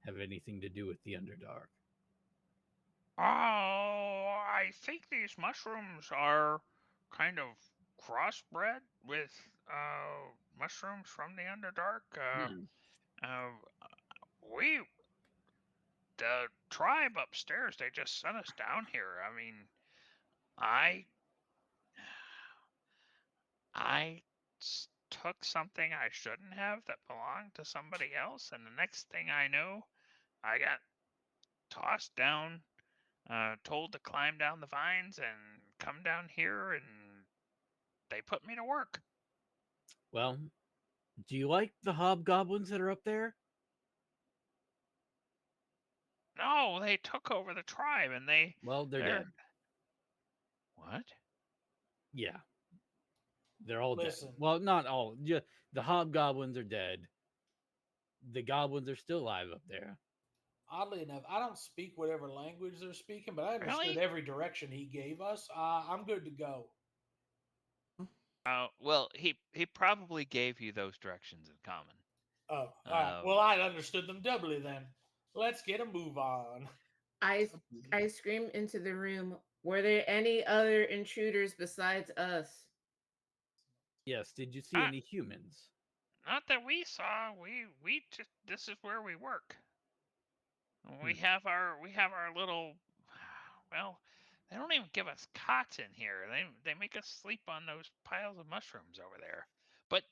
have anything to do with the Underdark? Oh, I think these mushrooms are kind of crossbred with mushrooms from the Underdark. Hmm. Uh, we, the tribe upstairs, they just sent us down here. I mean, I, I took something I shouldn't have that belonged to somebody else, and the next thing I know, I got tossed down, told to climb down the vines and come down here, and they put me to work. Well, do you like the hobgoblins that are up there? No, they took over the tribe, and Well, they're they're dead. what? Yeah, they're all dead. Listen, Well, not all. Yeah, the hobgoblins are dead. The goblins are still alive up there. oddly enough, I don't speak whatever language they're speaking, but I understood Really? every direction he gave us. I'm good to go. Well, he probably gave you those directions in common. Oh, all right. Um, Well, I understood them doubly then. Let's get a move on. I I screamed into the room. Were there any other intruders besides us? Yes, did you see not any humans? not that we saw. We just this is where we work. Hmm. We have our little. Well, they don't even give us cots in here. They make us sleep on those piles of mushrooms over there. But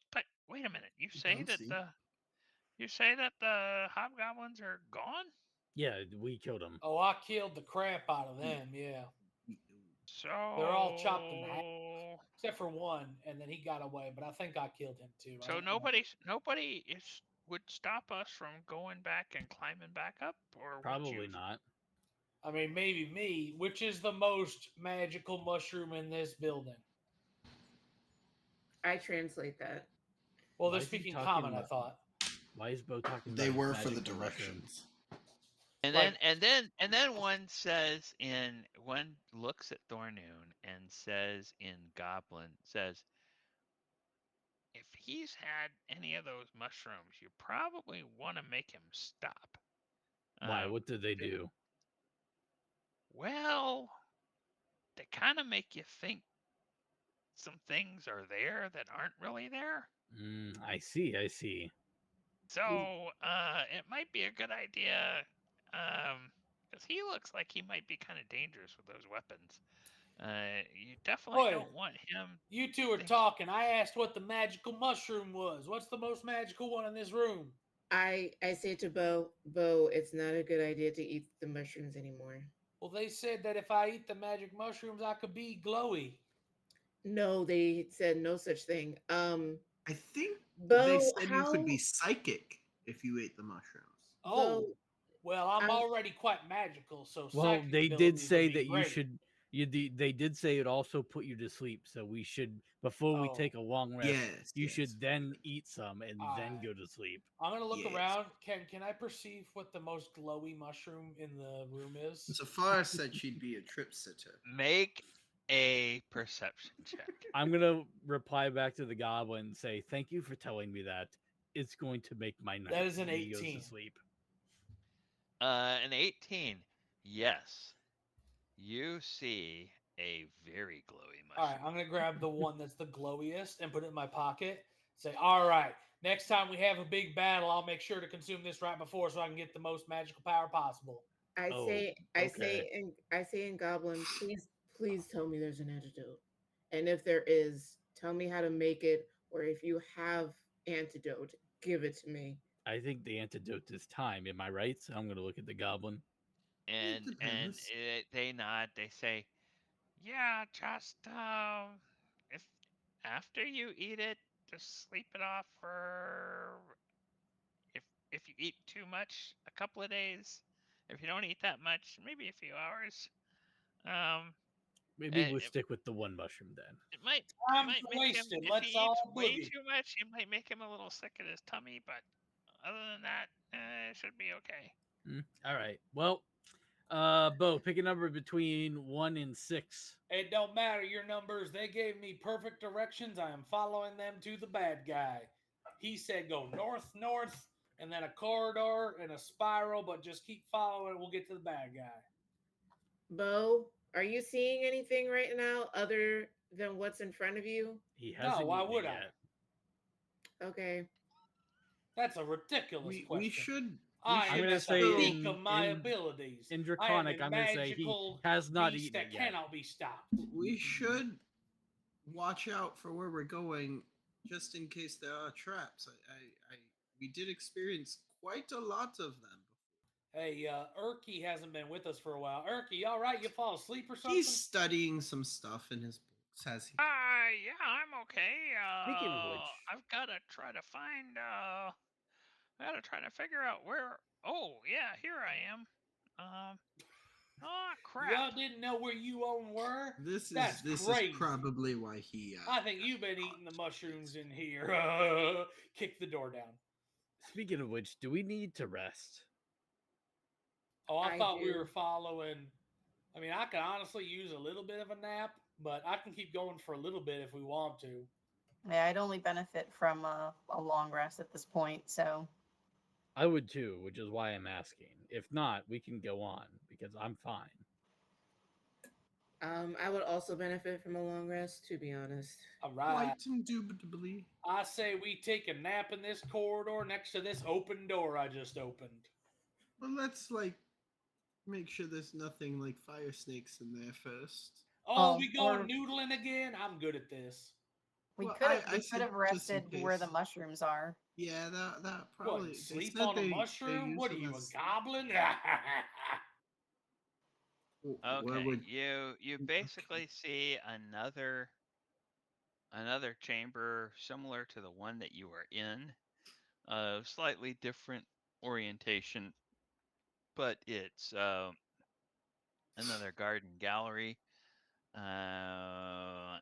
wait a minute. Bouncy. You say that the hobgoblins are gone? Yeah, we killed them. Oh, I killed the crap out of We, them. Yeah, we, they're all chopped in half, So except for one, and then he got away. But I think I killed him too. I so don't remember. nobody is would stop us from going back and climbing back up, or would you? Probably not. I mean, maybe me. Which is the most magical mushroom in this building? I translate that. Well, they're Why is he speaking talking common. I about? thought. Why is Bo talking they about his were for the magical mushroom? directions. Like, One looks at Thornoon and says in Goblin says, if he's had any of those mushrooms, you probably want to make him stop. Why? Um, What did they th- do? well, they kind of make you think some things are there that aren't really there. I see. I see. So it might be a good idea, because he looks like he might be kind of dangerous with those weapons. You definitely boy, don't want him you two are think. talking. I asked what the magical mushroom was. What's the most magical one in this room? I say to Bo, it's not a good idea to eat the mushrooms anymore. Well, they said that if I eat the magic mushrooms, I could be glowy. No, they said no such thing. I think they Bo, said you could be how psychic if you ate the mushrooms. Bo, Oh, Well, I'm I'm already quite magical, so Well, psychic they did abilities would say be that you great. should. They did say it also put you to sleep. So we should, before we Oh, take a long rest, Yes, you yes, should then eat some and then alright. go to sleep. I'm gonna look yes. around. Can I perceive what the most glowy mushroom in the room is? So far said she'd be a trip sitter. Make a perception check. I'm gonna reply back to the goblin and say, "Thank you for telling me that. It's going to make my night." That is an when he goes to 18. sleep. An 18. Yes, you see a very glowy All right, mushroom. I'm gonna grab the one that's the glowiest and put it in my pocket. Say, all right, next time we have a big battle, I'll make sure to consume this right before so I can get the most magical power possible. I Oh, say okay. I say in Goblin, please tell me there's an antidote. And if there is, tell me how to make it, or if you have antidote, give it to me. I think the antidote is time. Am I right? So I'm gonna look at the goblin. It And depends. they nod. They say, "Yeah, just if after you eat it, just sleep it off for if you eat too much, a couple of days. If you don't eat that much, maybe a few hours. Um, Maybe it, we'll it, stick with the one mushroom then. it might Time's make him wasted. if Let's he eats all way boogie. too much, it might make him a little sick in his tummy. But other than that, it should be okay." All right. Well, Bo, pick a number between 1 and 6. It don't matter your numbers. They gave me perfect directions. I am following them to the bad guy. He said go north, north, and then a corridor and a spiral, but just keep following. We'll get to the bad guy. Bo, are you seeing anything right now other than what's in front of you? He No, hasn't why eaten it would I? yet. Okay. That's a ridiculous We question. should. I I'm am gonna at the say peak of my abilities. in I am Draconic, a I'm gonna say he magical has not beast eaten it that yet. cannot be stopped. We should watch out for where we're going, just in case there are traps. We did experience quite a lot of them before. Hey, Erky hasn't been with us for a while. Erky, all right? You fall asleep or something? He's studying some stuff in his books, has he? Yeah, I'm okay. Speaking of which, I've got to try to find. I got to try to figure out where. Oh, yeah, here I am. Um. Oh crap. Y'all didn't know where you own were? This That's is crazy. probably why he. I think you've been eating the mushrooms in here. Kick the door down. speaking of which, do we need to rest? Oh, I I thought we do. were following. I mean, I could honestly use a little bit of a nap, but I can keep going for a little bit if we want to. Yeah, I'd only benefit from a long rest at this point. So I would too, which is why I'm asking. If not, we can go on because I'm fine. I would also benefit from a long rest, to be honest. All right. Quite indubitably. I say we take a nap in this corridor next to this open door I just opened. Well, let's make sure there's nothing like fire snakes in there first. Oh, Oh, we going or- noodling again? I'm good at this. we Well, could have I we could said have just in rested where the case. mushrooms are. Yeah, that probably. What, They sleep said on a they mushroom? use What are them you, a as. goblin? Where Okay, would you basically see another chamber similar to the one that you were in, slightly different orientation, but it's another garden gallery,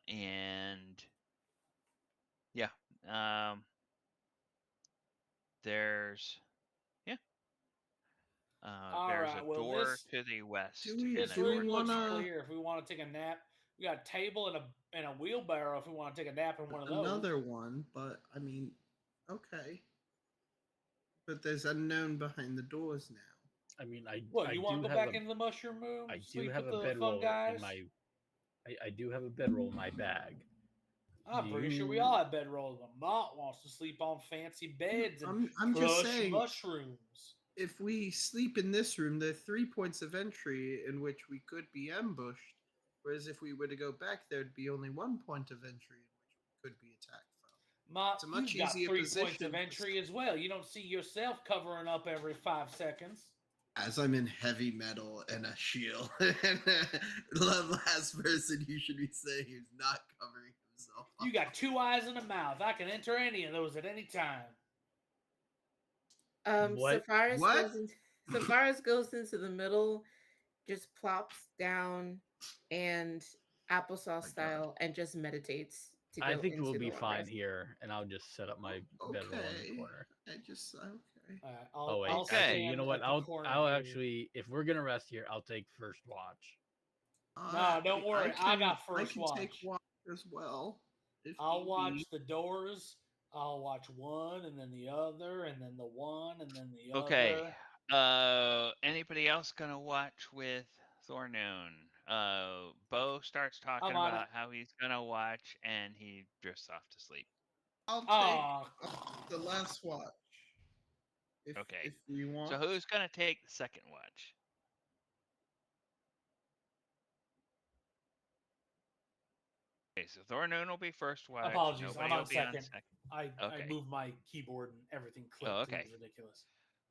and yeah, there's yeah, All there's a right, well, door to the west do we and this a do we door room to the looks north. wanna clear if we want to take a nap. We got a table and a wheelbarrow if we want to take a nap in one of those. another one? But I mean, okay. But there's unknown behind the doors now. I mean, What, I you want do to go have back a into the mushroom room? I do Sleep have with a the fun bedroll guys? in my I do have a bedroll in my bag. I'm Do pretty sure we you- all have bedrolls. The Mott wants to sleep on fancy beds and I'm just plush saying, mushrooms. if we sleep in this room, there are 3 points of entry in which we could be ambushed. Whereas if we were to go back, there'd be only 1 point of entry in which we could be attacked from. Mott, It's a much you've got easier 3 points position of for entry as well. You don't see yourself covering up every 5 seconds. As I'm in heavy metal and a shield, and the last person you should be saying who's not covering himself. You got 2 eyes and a mouth. I can enter any of those at any time. What? Sephiroth What? wasn't Safaris goes into the middle, just plops down, and applesauce God. style, and just meditates to I go think into we'll the be long fine rest. here, and I'll just set up my bedroll in the Okay. corner. I just okay. Oh wait, I'll Okay. actually, you stand know what? at the corner I'll here. actually, if we're gonna rest here, I'll take first watch. No, don't worry. I got I first can take watch. watch as well. If I'll need watch be. the doors. I'll watch one and then the other and then the one and then the Okay. other. Anybody else gonna watch with Thornoon? Bo starts talking I'm on it. about how he's gonna watch, and he drifts off to sleep. I'll take Oh, the last watch. Okay. If we want. So who's gonna take the second watch? Okay, so Thornoon will be first watch. apologies. Nobody I'm will on be on second. second. I Okay. moved my keyboard and everything clicked. Oh, It okay. was ridiculous.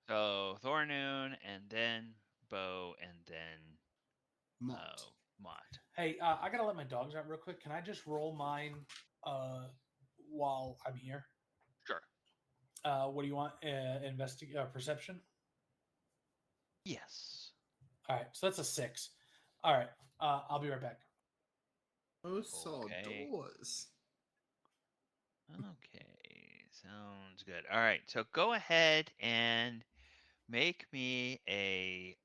So Thornoon, and then Bo, and then Mott. Mott. Hey, I gotta let my dogs out real quick. Can I just roll mine while I'm here? Sure. What do you want? Perception. Yes. All right, so that's a 6. All right, I'll be right back. Oh, saw Okay. doors. Okay, sounds good. All right, so go ahead and make me a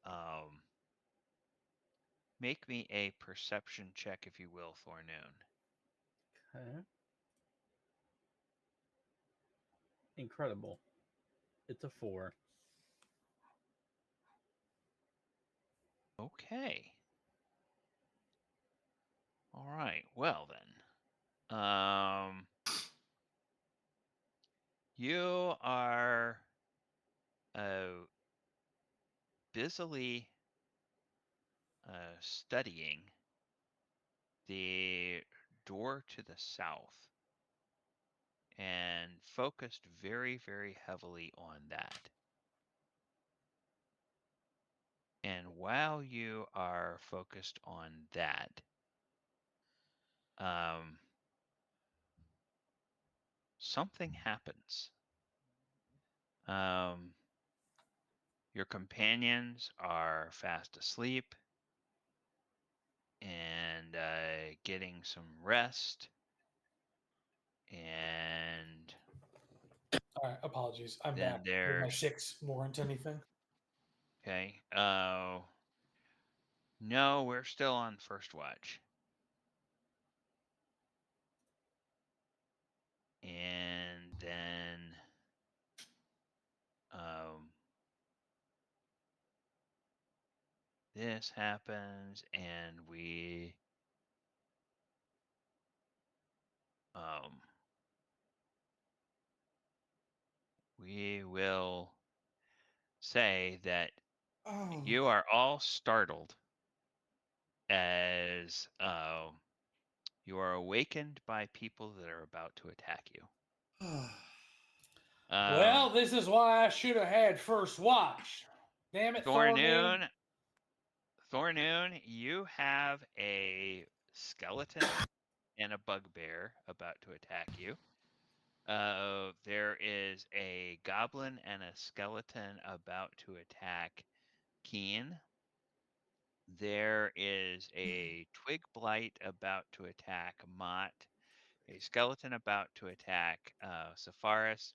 perception check, if you will, Thornoon. Okay. Incredible. It's a 4. Okay. All right. Well then, you are busily studying the door to the south and focused very, very heavily on that. And while you are focused on that, something happens. Your companions are fast asleep and getting some rest. And All right, apologies. I'm then back. Did my there's 6 warrant anything? okay. No, we're still on first watch. And then this happens, and we will say that Oh. you are all startled as you are awakened by people that are about to attack you. Well, this is why I should have had first watch. Damn it, Thornoon. Thornoon, you have a skeleton and a bugbear about to attack you. There is a goblin and a skeleton about to attack Keen. There is a twig blight about to attack Mott, a skeleton about to attack Sepharis,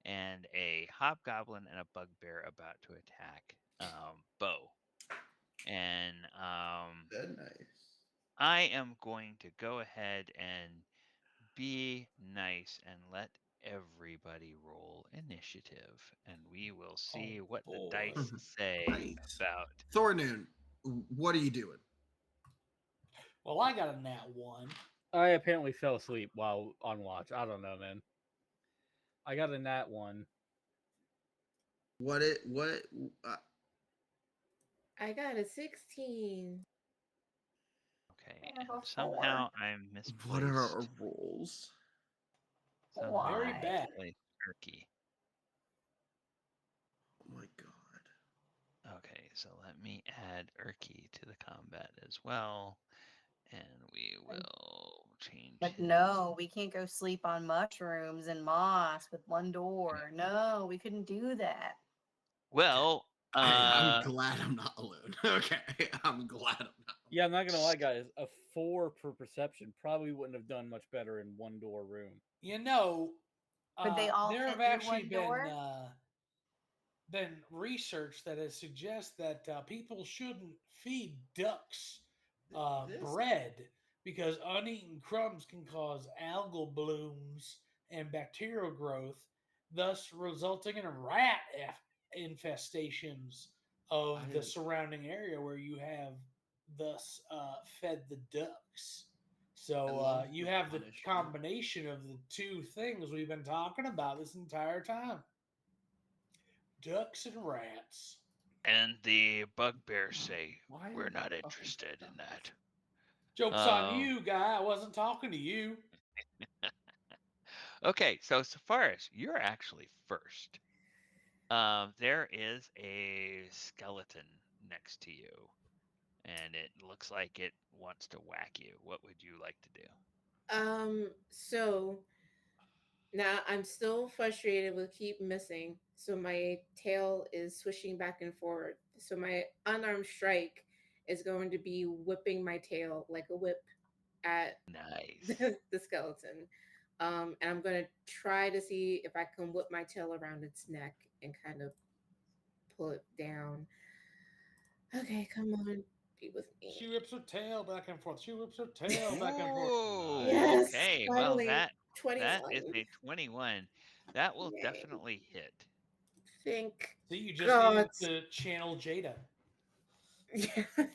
and a hobgoblin and a bugbear about to attack Bo. And That nice. I am going to go ahead and be nice and let everybody roll initiative, and we will see what the boy. dice say Nice. about. Thornoon, what are you doing? Well, I got a nat 1. I apparently fell asleep while on watch. I don't know, man. I got a nat 1. What it? What? I got a 16. Okay, I have and a 4. somehow I'm What are our misplaced. rolls? Somehow Very I bad. misplaced Turkey. Oh my god. Okay, so let me add Urki to the combat as well, and we will change But his. no, we can't go sleep on mushrooms and moss with one door. No, we couldn't do that. Well, I'm Uh, glad I'm not alone. Okay, I'm glad I'm not. Yeah, I'm not gonna lie, guys. A 4 per perception probably wouldn't have done much better in one door room. You know, Would they all there fit have through actually one door? been research that has suggested that people shouldn't feed ducks This bread because uneaten crumbs can cause algal blooms and bacterial growth, thus resulting in infestations I of the didn't. surrounding area where you have thus fed the ducks. I So love you the have the punishment. combination of the two things we've been talking about this entire time: ducks and rats. and the bugbears say, Why we're are not fucking interested in ducks? that. Joke's on Um, you, guy. I wasn't talking to you. okay, so Safaris, you're actually first. There is a skeleton next to you, and it looks like it wants to whack you. What would you like to do? So now I'm still frustrated with keep missing. So my tail is swishing back and forward. So my unarmed strike is going to be whipping my tail like a whip at Nice. the skeleton. And I'm going to try to see if I can whip my tail around its neck and kind of pull it down. Okay, come on, be with me. She whips her tail back and forth. She whips her tail back and forth. Ooh, Nice. Yes, okay. Well, finally, that 21. is a 21. That will Yay. definitely hit. Thank See, you just God. needed to channel Jada. Yeah. Go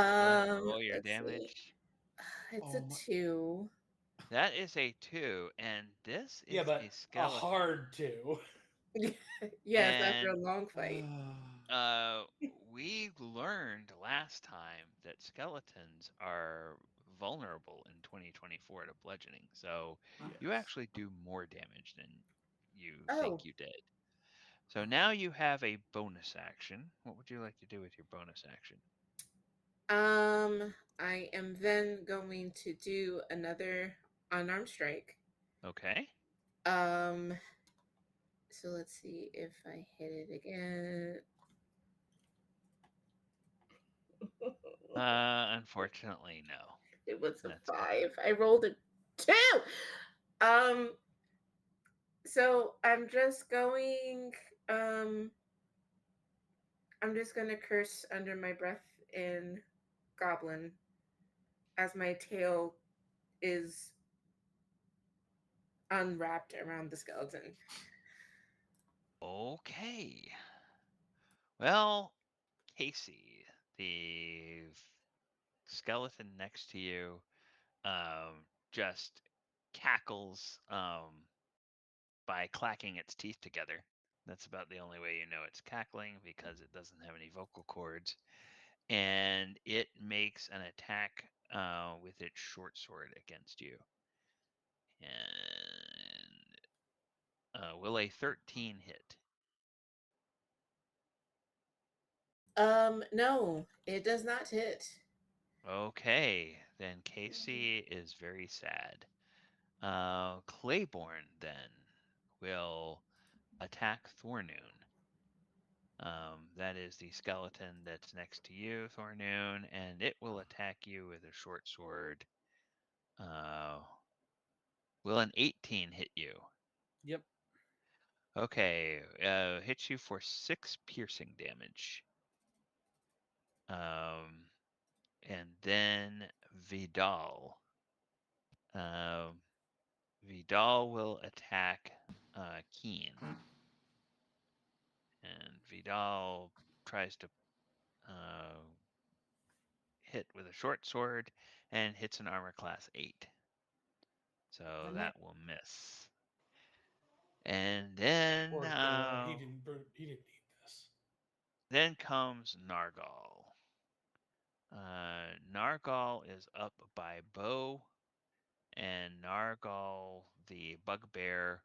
ahead and roll your Let's see. damage. It's a Oh my. 2. That is a 2, and this Yeah, is a but a skeleton. hard two. Yes, after a And long fight. uh, we learned last time that skeletons are vulnerable in 2024 to bludgeoning. So you Yes. actually do more damage than you Oh, think you did. So now you have a bonus action. What would you like to do with your bonus action? I am then going to do another unarmed strike. Okay. Um, so let's see if I hit it again. Unfortunately, no. It was a That's gonna. 5. I rolled a 2. Um, so um I'm just gonna curse under my breath in Goblin as my tail is unwrapped around the skeleton. Okay. Well, Casey, the skeleton next to you, just cackles by clacking its teeth together. That's about the only way you know it's cackling because it doesn't have any vocal cords. And it makes an attack with its short sword against you. And will a 13 hit? No, it does not hit. Okay, then Casey is very sad. Claiborne then will attack Thornoon. That is the skeleton that's next to you, Thornoon, and it will attack you with a short sword. Uh, will an 18 hit you? Yep. Okay, hits you for 6 piercing damage. Um, and then Vidal. Um, Vidal will attack Keen, and Vidal tries to uh, hit with a short sword and hits an armor class 8. So Never mind. that will miss. And then Poor guy. He didn't. He didn't need this. then comes Nargal. Nargal is up by Bo, and Nargal, the bugbear,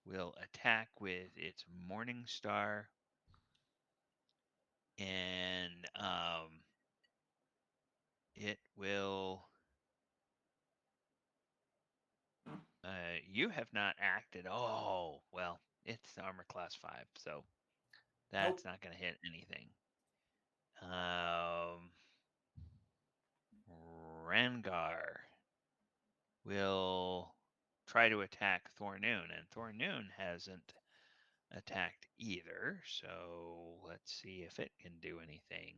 will attack with its Morning Star, and it will. You have not acted. Oh, well, it's armor class 5, so That's Nope. not going to hit anything. Rengar will try to attack Thornoon, and Thornoon hasn't attacked either, so let's see if it can do anything.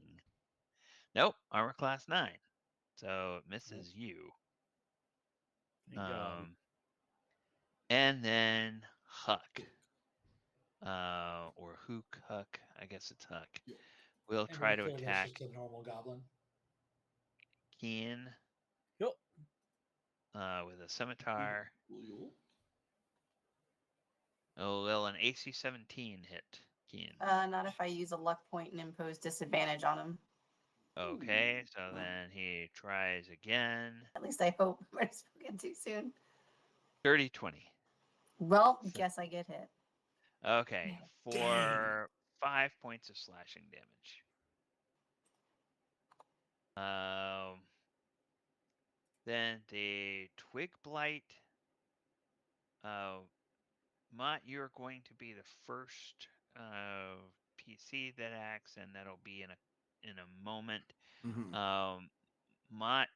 Nope, armor class 9, so it misses you. Thank God. And then Huck, or Hook, Huck, I guess it's Huck, will And try be to clear, that's attack just a normal goblin. Keen Yep. with a scimitar. Cool. Oh, will an AC 17 hit Keen? Not if I use a luck point and impose disadvantage on him. Okay, so then he tries again. At least I hope. I've spoken too soon. 30-20. Well, guess I get hit. Okay, Dang. for 5 points of slashing damage. Then the Twig Blight. Mott, you're going to be the first PC that acts, and that'll be in a moment. Mm-hmm. Mott,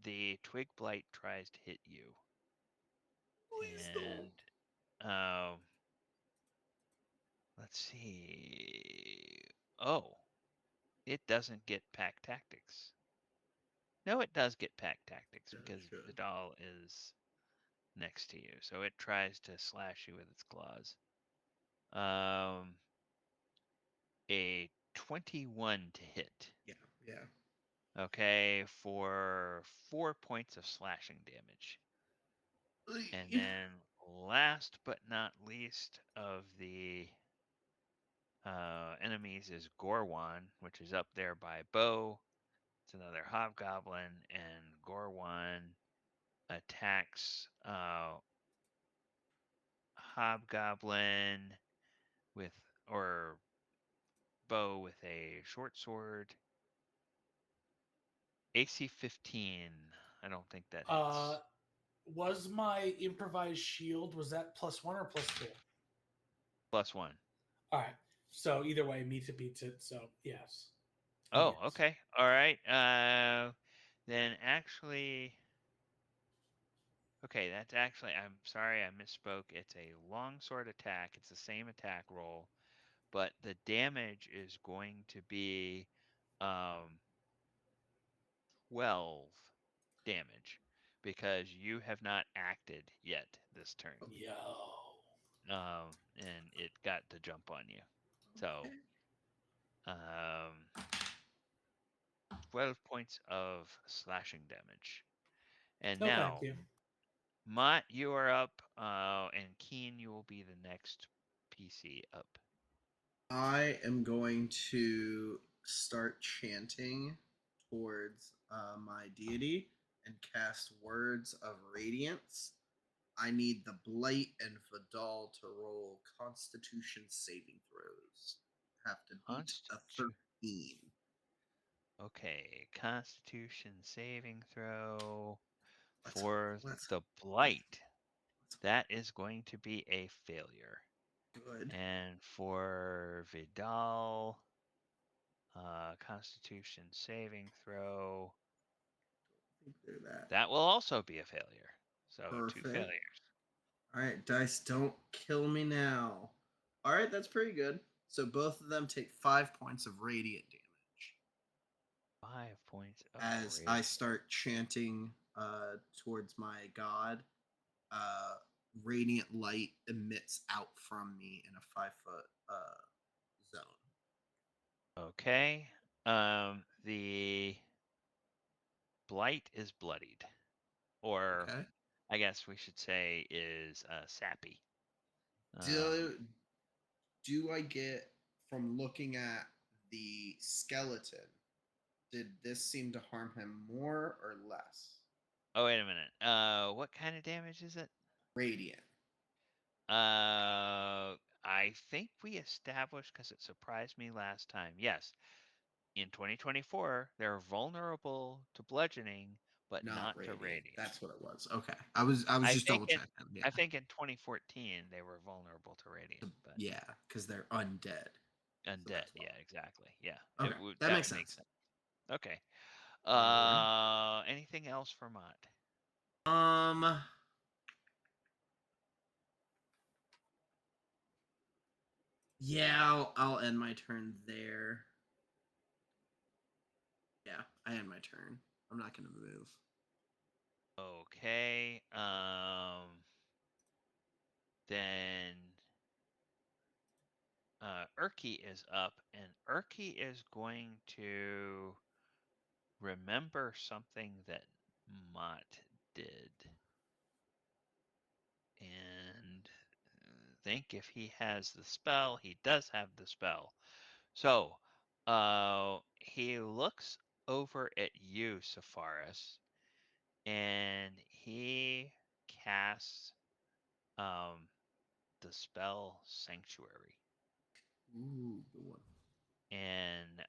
the Twig Blight tries to hit you. And let's see. Oh, it doesn't get pack tactics. No, it does get pack tactics Yeah, it because should. Vidal is next to you. So it tries to slash you with its claws. A 21 to hit. Yeah. Okay, for 4 points of slashing damage. And then last but not least of the enemies is Gorwan, which is up there by Bo. It's another hobgoblin, and Gorwan attacks hobgoblin with or Bo with a short sword. AC 15. I don't think that hits. Was my improvised shield, was that +1 or +2? +1. All right. So either way, meets it beats it. So yes. Oh, Yes. okay. All right. Then actually, okay, that's actually, I'm sorry, I misspoke. It's a longsword attack. It's the same attack roll, but the damage is going to be 12 damage because you have not acted yet this turn. Yo. And it got the jump on you. So, 12 points of slashing damage. And No, thank now, you. Mott, you are up, and Keen, you will be the next PC up. I am going to start chanting towards my deity and cast Words of Radiance. I need the Blight and Vidal to roll Constitution saving throws. Have to beat a Constitution. 13. Okay, Constitution saving throw Let's for let's the Blight. That is going to be a failure. good. And for Vidal, Constitution saving throw, Think through that. that will also be a failure. So 2 Perfect. failures. All right, dice, don't kill me now. All right, that's pretty good. So both of them take 5 points of radiant damage 5 points of as I radiant. start chanting towards my god. Radiant light emits out from me in a 5 foot zone. Okay. The Blight is bloodied, or Okay. I guess we should say is sappy. Do I get from looking at the skeleton? Did this seem to harm him more or less? Oh, wait a minute. What kind of damage is it? Radiant. I think we established because it surprised me last time. Yes, in 2024, they're vulnerable to bludgeoning, but Not not to radiant. radiant. That's what it was. Okay. I was I just think double in checking. Yeah. I think in 2014 they were vulnerable to radiant, but Yeah, because they're undead. Undead. that's why. Yeah, exactly. Yeah, Okay, that that makes would make sense. sense. Okay. Alrighty. Anything else for Mott? Um. Yeah, I'll end my turn there. Yeah, I end my turn. I'm not gonna move. Okay. Then Urki is up, and Urki is going to remember something that Mott did, and think if he has the spell. He does have the spell. So, he looks over at you, Sepharis, and he casts the spell Sanctuary. Ooh, good one. And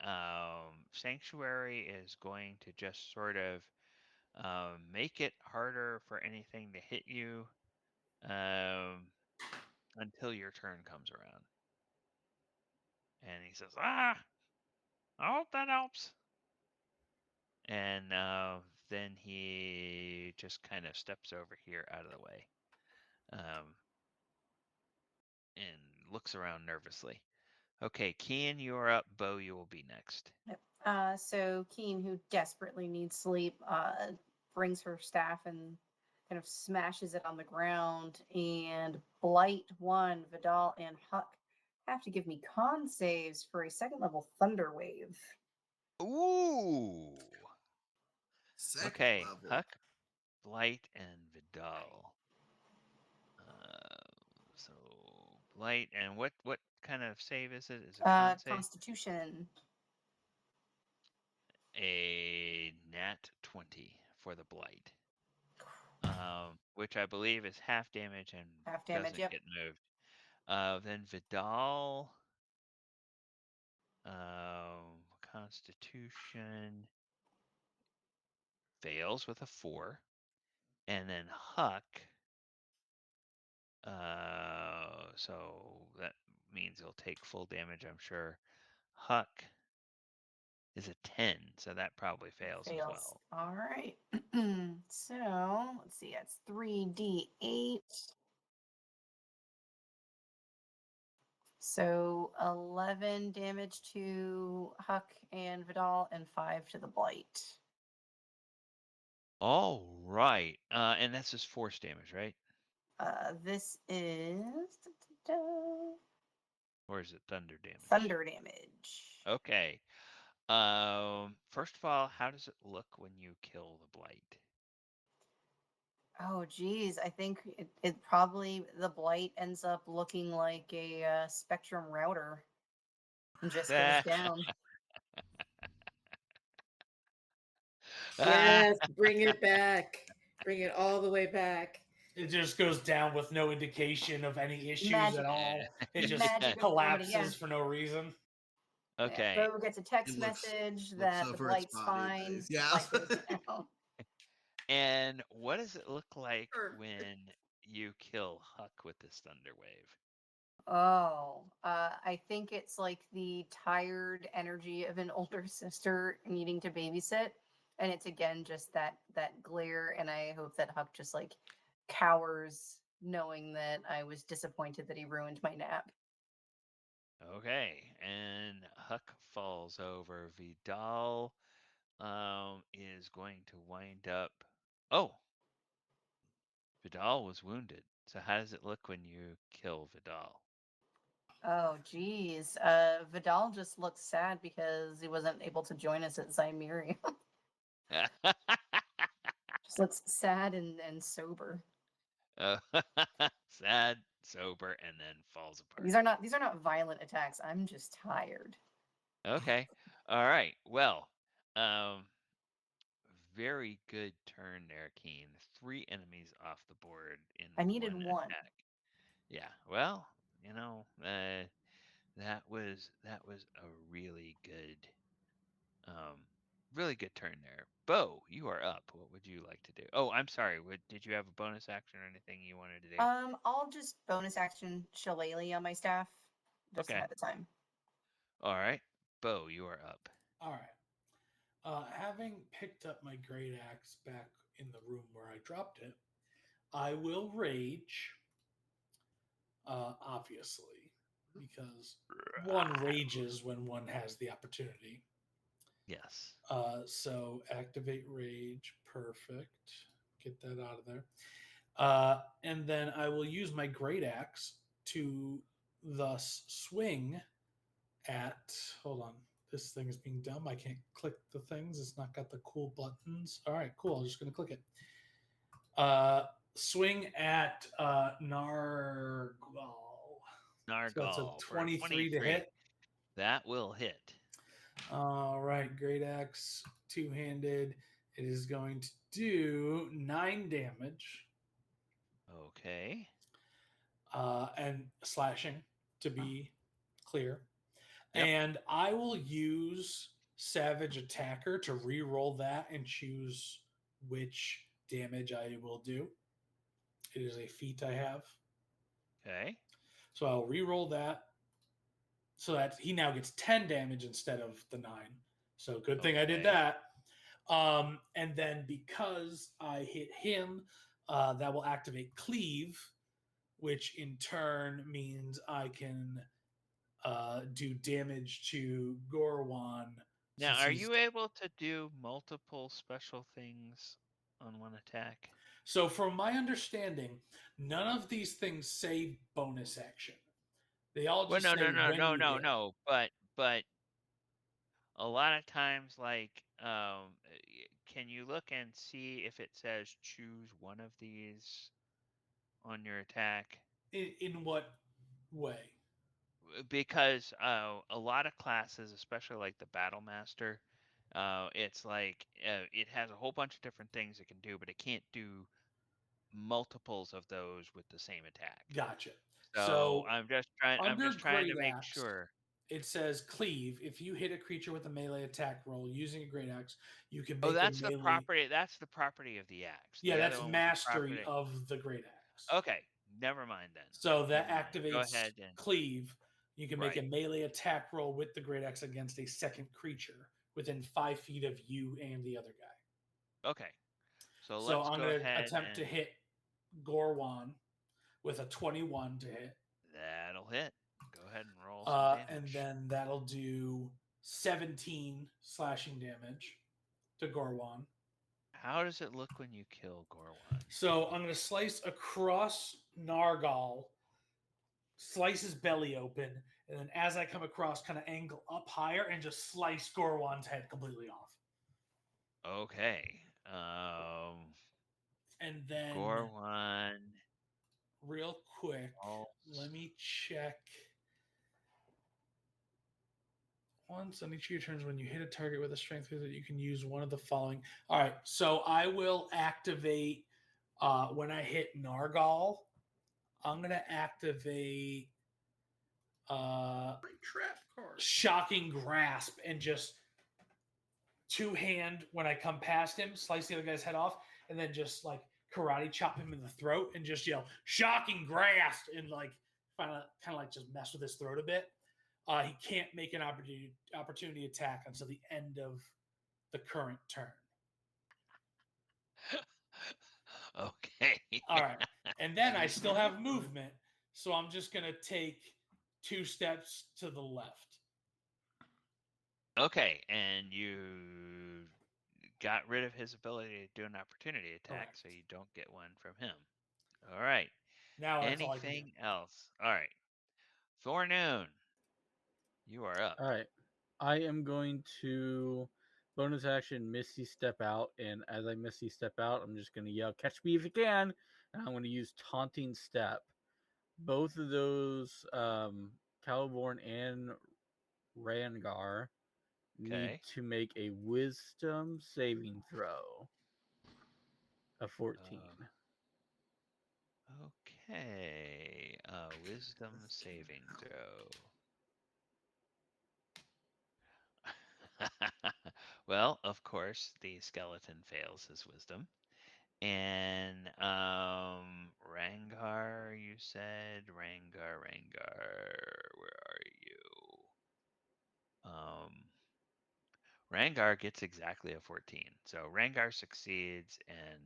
Sanctuary is going to just sort of make it harder for anything to hit you um, until your turn comes around. And he says, "Ah, I hope that helps." And then he just kind of steps over here out of the way um, and looks around nervously. Okay, Kian, you are up. Bo, you will be next. Yep. So Keen, who desperately needs sleep, brings her staff and kind of smashes it on the ground. And Blight, One, Vidal, and Huck have to give me con saves for a second level Thunder Wave. Ooh. Second Okay, level. Huck, Blight, and Vidal. So Blight, and what kind of save is it? Is it con save? Constitution. A nat 20 for the Blight, which I believe is half damage and Half damage, doesn't yep. get moved. Then Vidal, Constitution fails with a 4, and then Huck. So that means he'll take full damage, I'm sure. Huck is a 10, so that probably fails as Fails. well. All right. So let's see. That's 3d8. So 11 damage to Huck and Vidal, and 5 to the Blight. All right. And that's just force damage, right? This is Or is it thunder damage? thunder damage. Okay. First of all, how does it look when you kill the Blight? Oh, geez. I think it probably, the Blight ends up looking like a Spectrum router and just goes down. Yes, bring it back. Bring it all the way back. It just goes down with no indication of any issues Magic. at all. It just Magic of vomiting, collapses yeah. for no reason. Yeah, Okay. Bo gets a text It looks message looks that the over its Blight's body. fine. Nice. The Yeah. Blight goes down. And what does it look like Sure. when you kill Huck with this thunder wave? Oh, I think it's like the tired energy of an older sister needing to babysit, and it's again just that glare. And I hope that Huck just like cowers, knowing that I was disappointed that he ruined my nap. Okay. And Huck falls over. Vidal is going to wind up. Oh, Vidal was wounded. So how does it look when you kill Vidal? Oh, geez. Vidal just looks sad because he wasn't able to join us at Zymiri. Just looks sad and sober. Uh, sad, sober, and then falls apart. These are not violent attacks. I'm just tired. Okay. All right. Well, um, very good turn there, Keen. 3 enemies off the board in I needed 1 one. attack. Yeah. Well, that was a um, really good turn there. Bo, you are up. What would you like to do? Oh, I'm sorry. Did you have a bonus action or anything you wanted to do? I'll just bonus action Shillelagh on my staff just Okay. ahead of time. All right, Bo, you are up. All right. Having picked up my great axe back in the room where I dropped it, I will rage, obviously, because one rages when one has the opportunity. Yes. So activate rage. Perfect. Get that out of there. And then I will use my great axe to thus swing at. Hold on. This thing is being dumb. I can't click the things. It's not got the cool buttons. All right, cool. I'm just going to click it. Swing at Nargal. So that's a Nargal for 23 to 23. hit. That will hit. All right, great axe, two-handed. It is going to do 9 damage Okay. and slashing, to be clear. Yep. And I will use Savage Attacker to re-roll that and choose which damage I will do. It is a feat I have. Okay. So I'll re-roll that so that he now gets 10 damage instead of the 9. So good thing I did Okay. that. And then because I hit him, that will activate Cleave, which in turn means I can do damage to Gorwan. Now, Since are he's you able to do multiple special things on one attack? so, from my understanding, none of these things say bonus action. They all Well, just no, say no, no, when no, you no, hit. no. But a lot of times, like, can you look and see if it says choose one of these on your attack? In what way? Because a lot of classes, especially like the Battle Master, it's like it has a whole bunch of different things it can do, but it can't do multiples of those with the same attack. Gotcha. So So I'm under just trying to Great make Axe, sure. it says cleave. If you hit a creature with a melee attack roll using a Great Axe, you can Oh, make a melee. that's the property of the axe. Yeah, The other that's one was a mastery property. of the Great Axe. Okay, never mind then. So that Never mind. Go activates ahead and cleave. You can make a right. melee attack roll with the Great Axe against a second creature within 5 feet of you and the other guy. Okay. So So let's I'm go going to ahead attempt to and hit Gorwan with a 21 to hit. that'll hit. Go ahead and roll some And damage. then that'll do 17 slashing damage to Gorwan. How does it look when you kill Gorwan? So I'm going to slice across Nargal, slice his belly open, and then as I come across, kind of angle up higher and just slice Gorwan's head completely off. Okay. And then, Gorwan. real quick, Falls. let me check. Once on each of your turns, when you hit a target with a strength visit, you can use one of the following. All right, so I will activate when I hit Nargal. I'm going to activate Trap card. Shocking Grasp and just two-hand when I come past him, slice the other guy's head off, and then just like karate chop him in the throat and just yell Shocking Grasp and like kind of like just mess with his throat a bit. He can't make an opportunity attack until the end of the current turn. Okay. All right. And then I still have movement, so I'm just going to take 2 steps to the left. Okay, and you got rid of his ability to do an opportunity attack, Correct. so you don't get one from him. All right. Now that's all I can do. Anything else? All right. Thornoon, you are up. All right. I am going to bonus action Misty Step out, and as I Misty Step out, I'm just going to yell, "Catch me if you can!" And I'm going to use Taunting Step. Both of those, Caliborn and Rangar, need Okay. to make a Wisdom saving throw of 14. Okay. Wisdom saving throw. Well, of course, the skeleton fails his wisdom. And Rangar, you said Rangar, where are you? Rangar gets exactly a 14. So Rangar succeeds and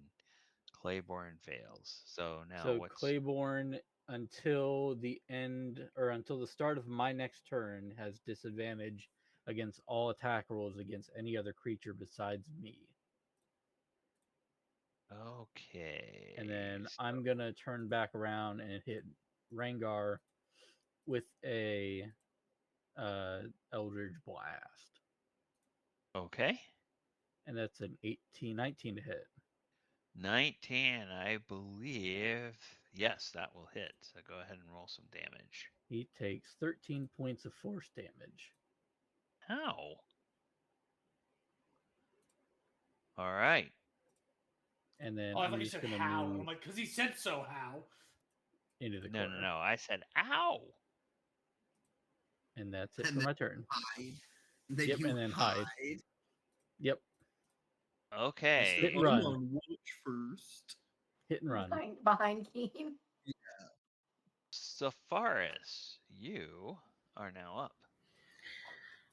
Claiborne fails. So now So what's Claiborne, until the end or until the start of my next turn, has disadvantage against all attack rolls against any other creature besides me. okay? And then So, I'm gonna turn back around and hit Rangar with a Eldritch Blast, okay. and that's an 19 to hit. 19, I believe. Yes, that will hit. So go ahead and roll some damage. He takes 13 points of force damage. How? All right. And then Oh, I I'm thought you just said gonna how. And I'm move like, because he said so, how? into the No, no, corner, no. I said, ow. and that's it And for then my turn. hide. Then Yep, you and then hide. Yep, Okay. hit and I'm run, on watch first. hit and run. behind Keen. Sepharis, you are now up.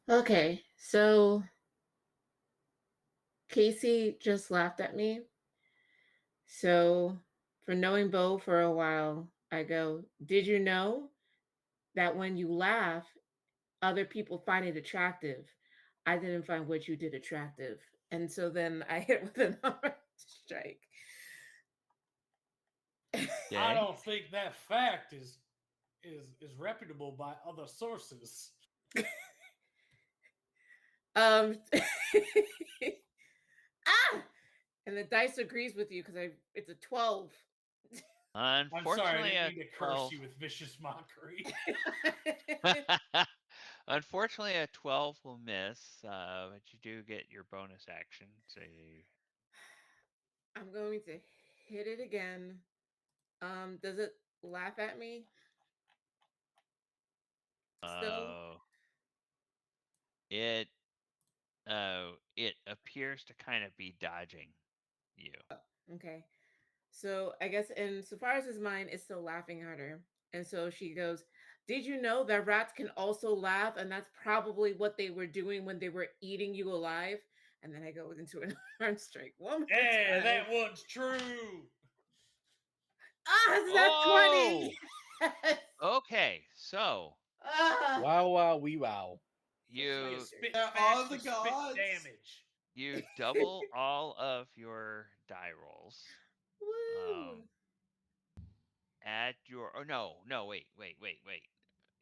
Okay, so Casey just laughed at me. So, for knowing Bo for a while, I go, did you know that when you laugh, other people find it attractive? I didn't find what you did attractive. And so then I hit with another strike. I Okay. don't think that fact is reputable by other sources. um ah! And the dice agrees with you because it's a 12. I'm sorry, I Unfortunately, didn't a mean to curse 12. you with vicious mockery. Unfortunately, a 12 will miss, but you do get your bonus action. So you, I'm going to hit it again. Does it laugh at me still? uh, it it appears to kind of be dodging you. Okay. So I guess in so far as his mind is still laughing at her. And so she goes, did you know that rats can also laugh? And that's probably what they were doing when they were eating you alive. And then I go into an arm strike one more Yeah, time. that one's true. Ah, it's not Oh, 20. Yes. okay. So Ah. Wow, wow, wee wow. So you you spit There are fast, the you spit gods. damage. you double all of your die rolls. Woo. Add your oh no wait.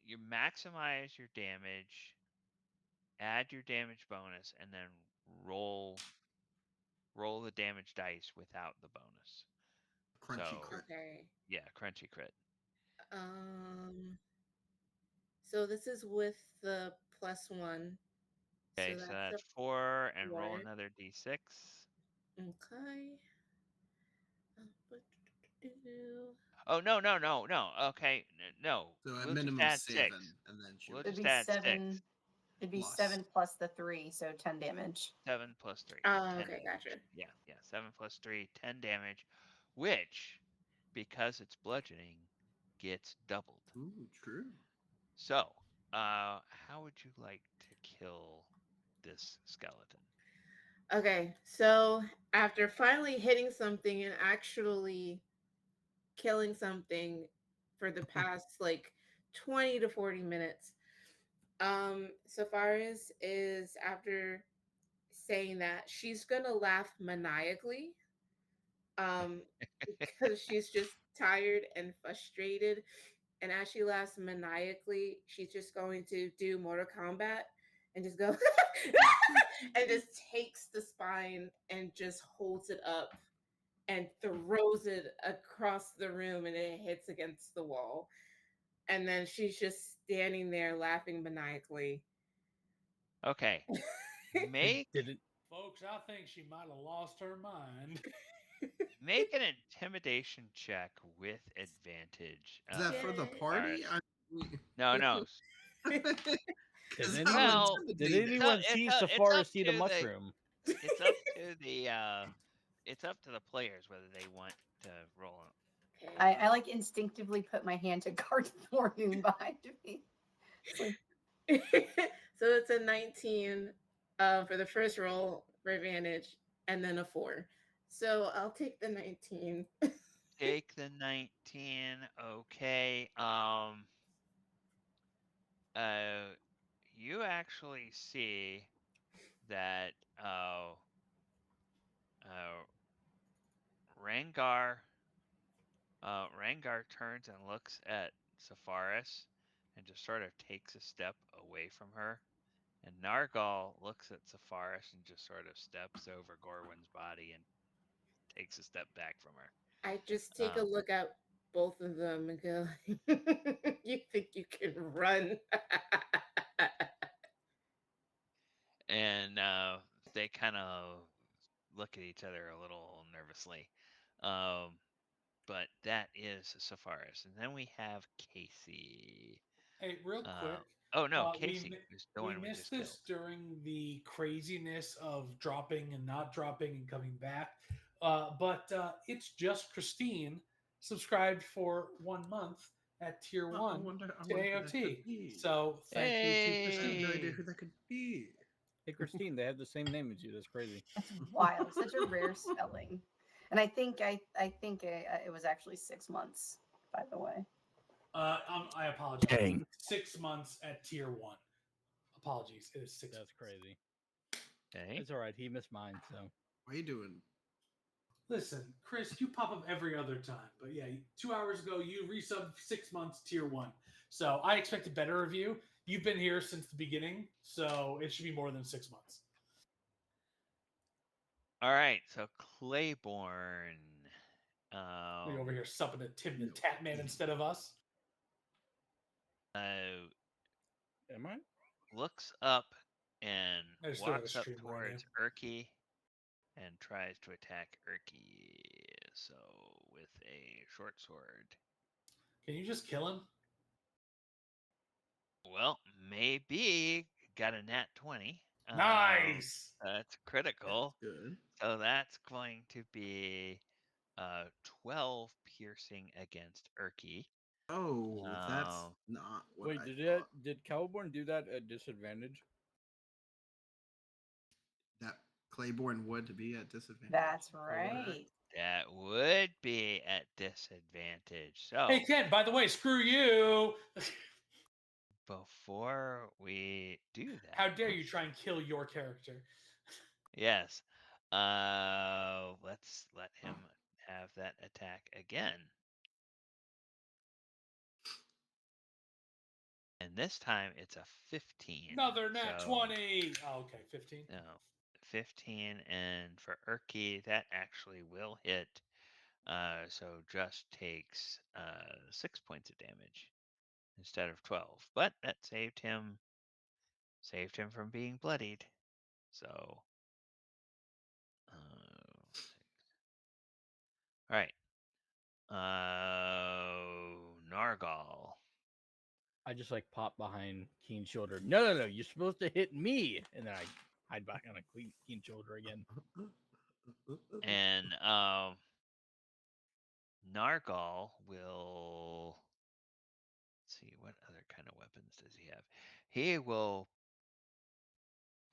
You maximize your damage, add your damage bonus, and then roll roll the damage dice without the bonus. Crunchy So crit. Okay. yeah, crunchy crit. Um, so this is with the +1. So Okay, so that's a that's 4, and roll 4. another d6. Okay. Oh no. Okay, no. So at We'll just minimum add 7, 6. and then she We'll would It'd just be add 6. 7. It'd be plus. 7 plus the 3, so 10 damage. 7 plus 3, Oh, 10 okay, damage. gotcha. Yeah. 7 plus 3, 10 damage, which, because it's bludgeoning, gets doubled. Ooh, true. So, how would you like to kill this skeleton? Okay, so after finally hitting something and actually killing something for the past like 20 to 40 minutes, Safaris is after saying that she's gonna laugh maniacally, um, because she's just tired and frustrated. And as she laughs maniacally, she's just going to do Mortal Kombat and just go and just takes the spine and just holds it up and throws it across the room and it hits against the wall. And then she's just standing there laughing maniacally. Okay, make Did it? Folks, I think she might have lost her mind. make an intimidation check with advantage. Is that for the party? Varus. No. Because Did I'm anyone? Well, Did intimidated. anyone see Safari see the to the mushroom? it's up to the it's up to the players whether they want to roll it. I like instinctively put my hand to guard Thornoon behind me. It's like, So it's a 19 for the first roll for advantage, and then a 4. So I'll take the 19. Take the 19. Okay. You actually see that Rangar Rangar turns and looks at Sepharis and just sort of takes a step away from her. And Nargal looks at Sepharis and just sort of steps over Gorwin's body and takes a step back from her. I just take a look at both of them and go, "You think you can run?" And they kind of look at each other a little nervously. But that is Sepharis. And then we have Casey. Hey, real quick. Oh no, Uh, Casey we is the we one we missed just killed. this during the craziness of dropping and not dropping and coming back. But it's just Christine subscribed for 1 month at tier Oh, 1 I wonder to who that AoT. could be. So thank you to I have Christine. no idea Hey! who that could be. Hey, Christine, they have the same name as you. That's crazy. That's wild. Such a rare spelling. And I think it was actually 6 months, by the way. I apologize. Dang. 6 months at tier 1. Apologies. It is 6 That's months. crazy. Hey. It's all right. He missed mine, so. What are you doing? Listen, Chris, you pop up every other time. But yeah, 2 hours ago, you resubbed 6 months tier 1. So I expected better of you. You've been here since the beginning, so it should be more than 6 months. All right, so Claiborne. We over here supping to Tim the no. Tap Man instead of us. Am I? Looks up and I just threw out a walks up streamline towards Erky and tries to attack Erky. So with a short sword. Can you just kill him? Well, maybe got a nat 20. Nice. That's critical. That's good. So that's going to be 12 piercing against Erky. Oh, that's not what Wait, I thought. did Caliborn do that at disadvantage? That Claiborne would be at disadvantage. That's right. That would be at disadvantage. So Hey, Ken, by the way, screw you. before we do that, How dare you try and kill your character? yes, let's let him have that attack again. And this time it's a 15. Another nat so, 20. Oh, okay, 15. No, 15, and for Erky, that actually will hit. So just takes 6 points of damage instead of 12. But that saved him from being bloodied. So, all right. Nargal. I just like pop behind Keen's shoulder. No, you're supposed to hit me, and then I hide back on a Keen's shoulder again. And Nargal will. Let's see, what other kind of weapons does he have? He will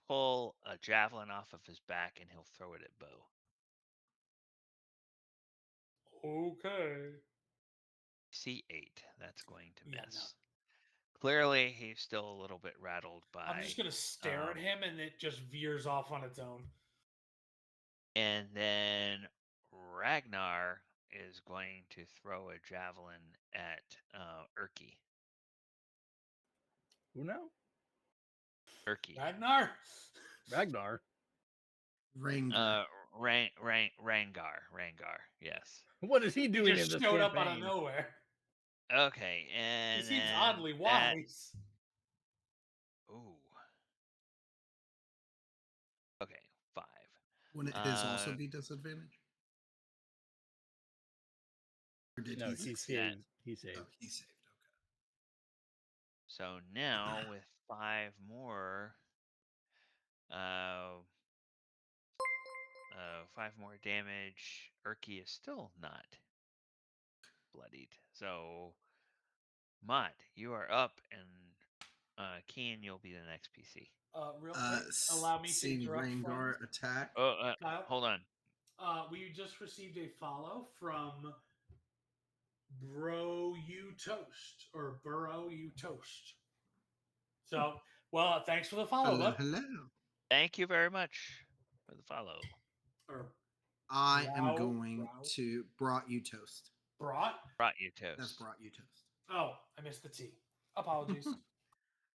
pull a javelin off of his back and he'll throw it at Bo. Okay. C8. That's going to Yeah, miss. no. Clearly, he's still a little bit rattled by. I'm just going to stare at him and it just veers off on its own. And then Ragnar is going to throw a javelin at Erky. Who now? Erky. Ragnar? Ragnar. Ranger. Rangar. Yes. What is he He doing in just this showed campaign? up out of nowhere. Okay, and He seems then oddly wise. Ooh. Okay, 5. Wouldn't his also be disadvantage? Or did No, he he succeed? saved. He saved. Oh, he saved. So now with 5 more, 5 more damage, Erky is still not bloodied. So, Mott, you are up, and Keen, you'll be the next PC. Real quick, allow me to Seeing interrupt, friends. Rengar attack. Oh, Kyle, hold on. we just received a follow from Bro You Toast or Burrow You Toast. So, well, thanks for the follow, Hello, bud. hello. Thank you very much for the follow. Or I am Brow- going Brow- to brought you toast. brought. Brought you That's toast. brought you toast. Oh, I missed the T. Apologies.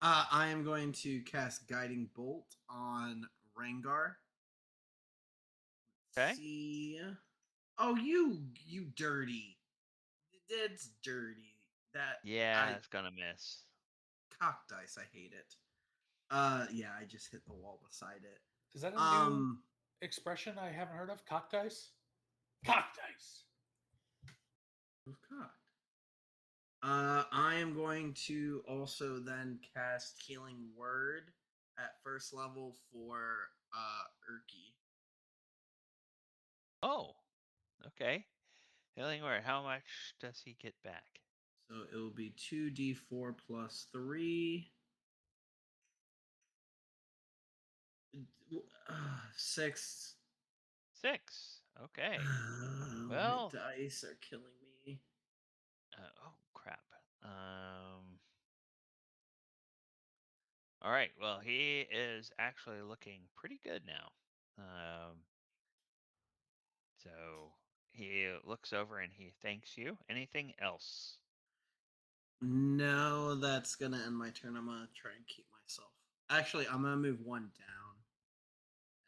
I am going to cast Guiding Bolt on Rengar. Okay. See. Oh, you dirty. That's dirty. That Yeah, I it's gonna miss. cock dice. I hate it. Yeah, I just hit the wall beside it. Is that a new expression I haven't heard of? Cock dice? Cock dice. Who's cocked? I am going to also then cast Healing Word at first level for Urki. Oh, okay. Healing word. How much does he get back? So it will be 2d4 plus 3. 6. 6. Okay. My Well, dice are killing me. oh crap. All right. Well, he is actually looking pretty good now. So he looks over and he thanks you. Anything else? No, that's gonna end my turn. I'm gonna try and keep myself. Actually, I'm gonna move one down,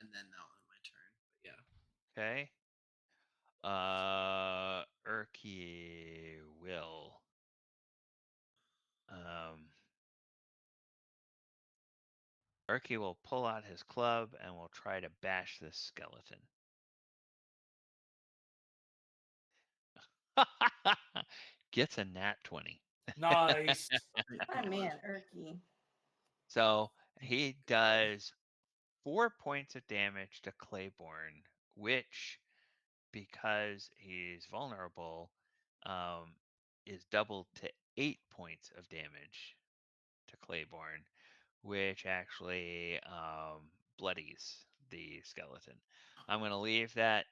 and then that'll end my turn. But yeah. Okay. Urki will. Urki will pull out his club and will try to bash this skeleton. Gets a nat 20. Nice. Oh man, Erky. So he does 4 points of damage to Claiborne, which, because he's vulnerable, is doubled to 8 points of damage to Claiborne, which actually bloodies the skeleton. I'm going to leave that.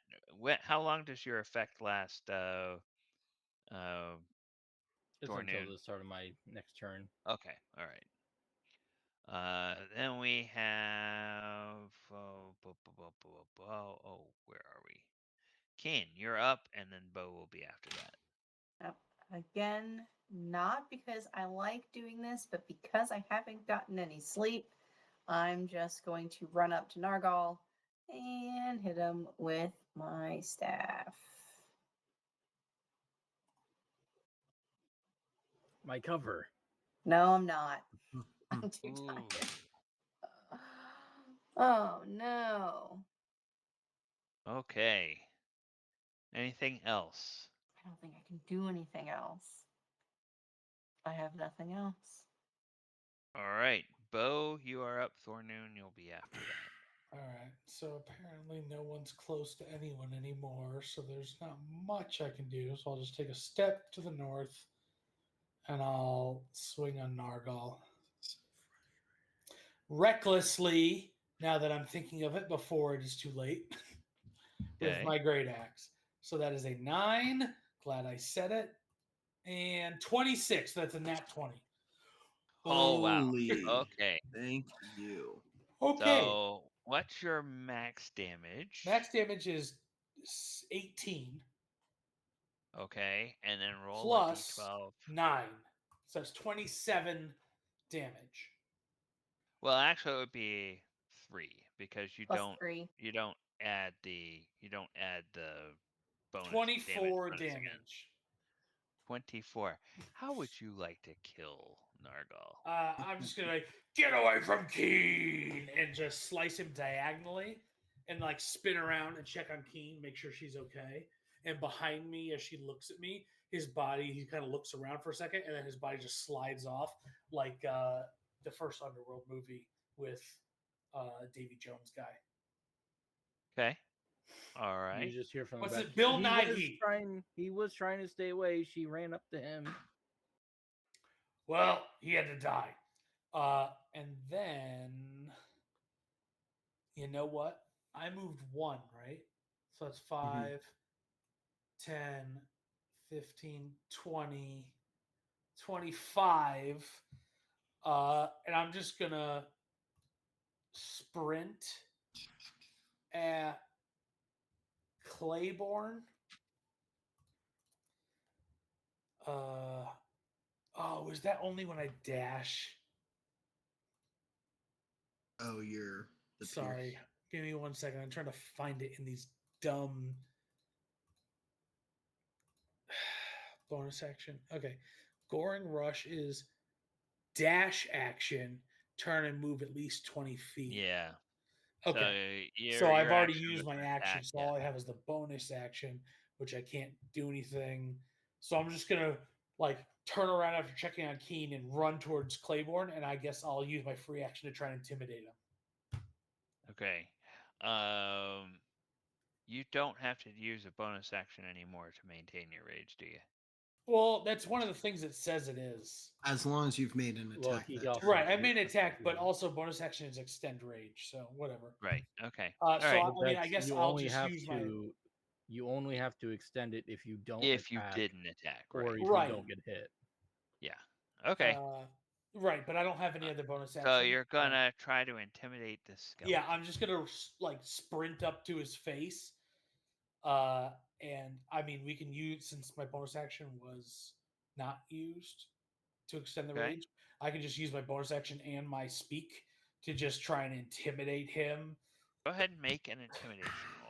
How long does your effect last, It's until Thornoon? the start of my next turn. Okay, all right. Then we have where are we? Keen, you're up, and then Bo will be after that. Again, not because I like doing this, but because I haven't gotten any sleep, I'm just going to run up to Nargal and hit him with my staff. My cover. No, I'm not. I'm too Ooh. tired. Oh no. Okay. Anything else? I don't think I can do anything else. I have nothing else. All right, Bo, you are up. Thornoon, you'll be after that. All right. So apparently no one's close to anyone anymore, so there's not much I can do. So I'll just take a step to the north and I'll swing on Nargal. Recklessly, now that I'm thinking of it before it is too late, with Okay. my great axe. So that is a 9. Glad I said it. And 26. That's a nat 20. Oh wow. Holy. Okay. Thank you. Okay. So what's your max damage? Max damage is 18 Okay, and then roll plus a d12. 9. So that's 27 damage. Well, actually, it would be 3 because you Plus don't 3. add the bonus 24 bonus again. damage. 24. How would you like to kill Nargal? I'm just gonna get away from Keen and just slice him diagonally and like spin around and check on Keen, make sure she's okay. And behind me, as she looks at me, his body, he kind of looks around for a second and then his body just slides off like the first Underworld movie with Davy Jones guy. Okay. All You right. just hear from What's the back. it, Bill Nighy? He was trying to stay away. She ran up to him. Well, he had to die. And then, you know what? I moved one, right? So that's 5, 10, 15, 20, 25. And I'm just going to sprint at Claiborne. Oh, is that only when I dash? Oh, you're the Sorry. Pierce. Give me 1 second. I'm trying to find it in these dumb bonus action. Okay. Goring Rush is dash action, turn and move at least 20 feet. Yeah. Okay. Your So I've already action used was my an action, attack. so Yeah. all I have is the bonus action, which I can't do anything. So I'm just gonna like turn around after checking on Keen and run towards Claiborne, and I guess I'll use my free action to try and intimidate him. Okay. Um, you don't have to use a bonus action anymore to maintain your rage, do you? Well, that's one of the things it says it is. As long as you've made an Well, attack he that also turn. Right, I he- made an attack, but yeah. also bonus action is extend rage, so whatever. Right. Okay. So All right. But I mean, I that's guess you I'll only just have use my to you only have to extend it if you don't If you attack didn't attack, or right? if you right, don't get hit. Yeah. Okay. uh, right, but I don't have any other bonus So action. you're gonna try to intimidate the Yeah, skeleton. I'm just gonna like sprint up to his face. Uh, and I mean, we can use since my bonus action was not used to extend the Okay. rage. I can just use my bonus action and my speak to just try and intimidate him. Go ahead and make an intimidation roll.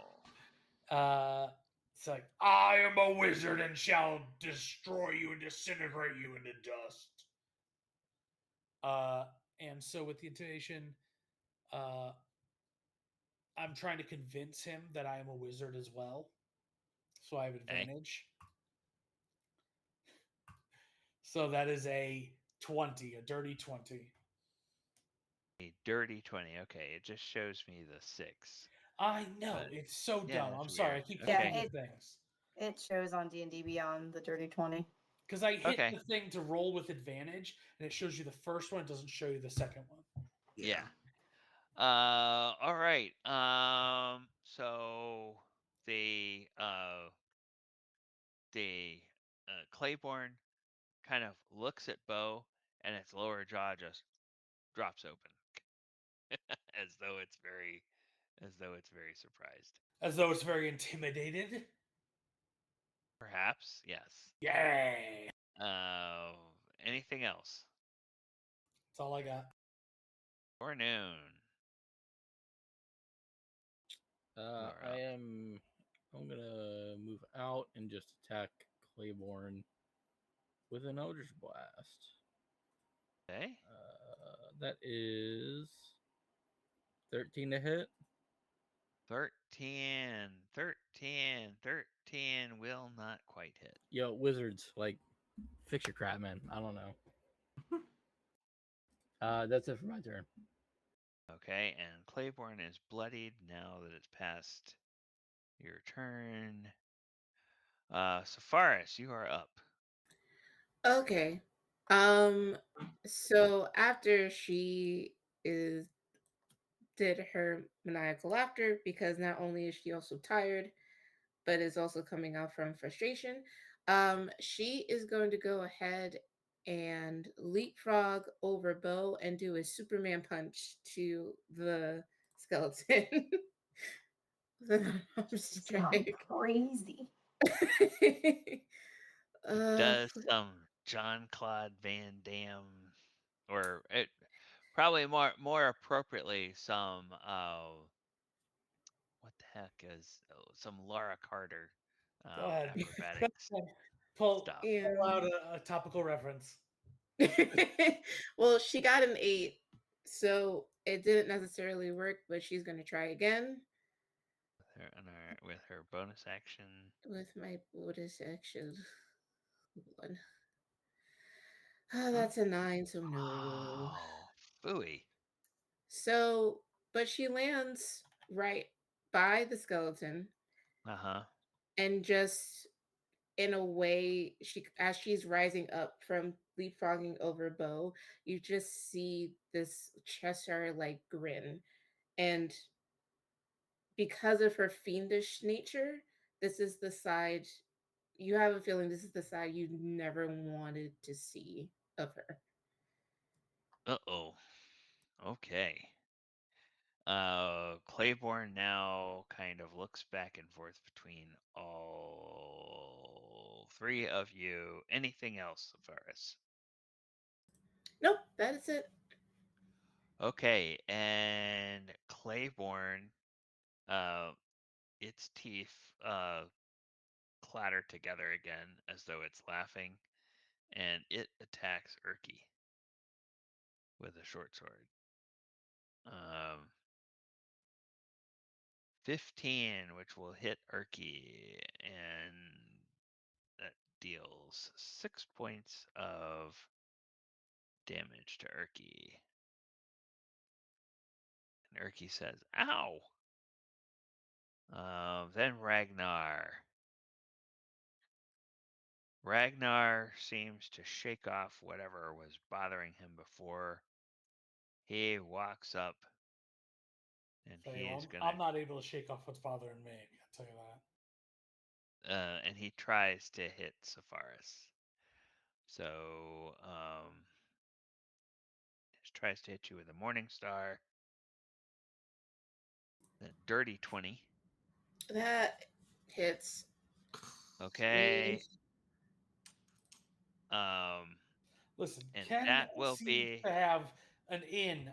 It's like I am a wizard and shall destroy you and disintegrate you into dust. Uh, and so with the intimidation, uh, I'm trying to convince him that I am a wizard as well, so I have Okay. advantage. So that is a 20, a dirty 20. A dirty 20. Okay. It just shows me the 6. I know, But it's so yeah, dumb. that's I'm sorry, I weird. keep Yeah, clicking Okay. the it things. it shows on D&D Beyond the dirty 20. Because I hit Okay. the thing to roll with advantage, and it shows you the first one, it doesn't show you the second one. Yeah. All right. So the uh the Claiborne kind of looks at Bo, and its lower jaw just drops open, as though it's very surprised. As though it's very intimidated. Perhaps, yes. Yay! Uh, Anything else? That's all I got. Or noon. You are up. I'm gonna move out and just attack Claiborne with an Eldritch Blast. Okay. That is 13 to hit. 13 will not quite hit. Yo, wizards, like, fix your crap, man. I don't know. That's it for my turn. Okay, and Claiborne is bloodied now that it's past your turn. Safaris, you are up. Okay. So after she is did her maniacal laughter, because not only is she also tired, but is also coming out from frustration, she is going to go ahead and leapfrog over Bo and do a Superman punch to the skeleton. The arm Sound strike. crazy. uh, Does some John Claude Van Damme, or it probably more appropriately some what the heck is some Laura Carter Go ahead. acrobatics Pull, stuff. yeah. pull out a topical reference. Well, she got an 8, so it didn't necessarily work, but she's going to try again With her bonus action. with my bonus action. One. Oh, that's a 9, so no. Oh, phooey. So, but she lands right by the skeleton Uh huh. and just in a way, she as she's rising up from leapfrogging over Bo, you just see this Cheshire like grin. And because of her fiendish nature, this is the side you have a feeling this is the side you never wanted to see of her. Uh-oh. Okay. Claiborne now kind of looks back and forth between all three of you. Anything else, Varus? Nope, that is it. Okay, and Claiborne, uh, its teeth clatter together again as though it's laughing, and it attacks Erky with a short sword. 15, which will hit Erky, and that deals 6 points of damage to Erky. And Erky says, "Ow!" Then Ragnar. Ragnar seems to shake off whatever was bothering him before. He walks up and So, he is I'm gonna not able to shake off what's bothering me. I'll tell you that. and he tries to hit Sepharis. So he tries to hit you with a Morning Star. That dirty 20. That hits. Okay. Listen, And Ken that will seems be to have an in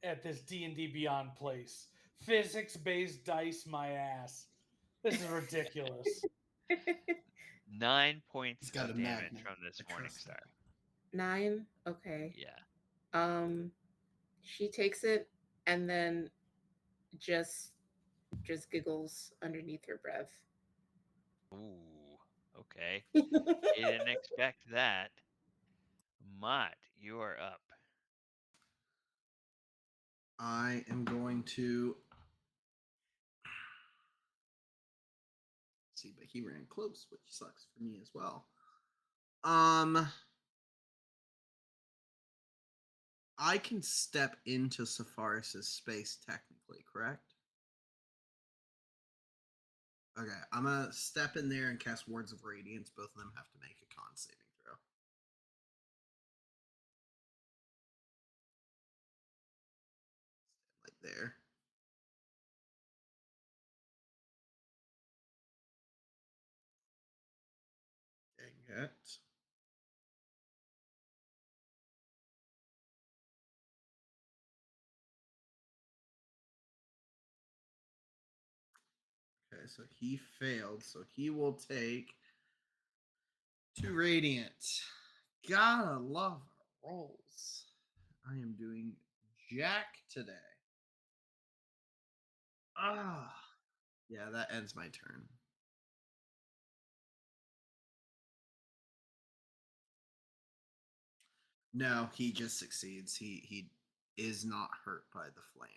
at this D&D Beyond place. Physics-based dice, my ass. This is ridiculous. 9 points He's got a of damage magnet. from this I Morning trust him. Star. 9. Okay. Yeah. Um, she takes it and then just just giggles underneath her breath. Ooh. Okay. You didn't expect that. Mott, you are up. I am going to see, but he ran close, which sucks for me as well. I can step into Sepharis' space technically, correct? Okay, I'm gonna step in there and cast Words of Radiance. Both of them have to make a con saving throw. Like there. Dang it. Okay, so he failed, so he will take 2 radiant. Gotta love our rolls. I am doing Jack today. Ah, yeah, that ends my turn. No, he just succeeds. He is not hurt by the flame.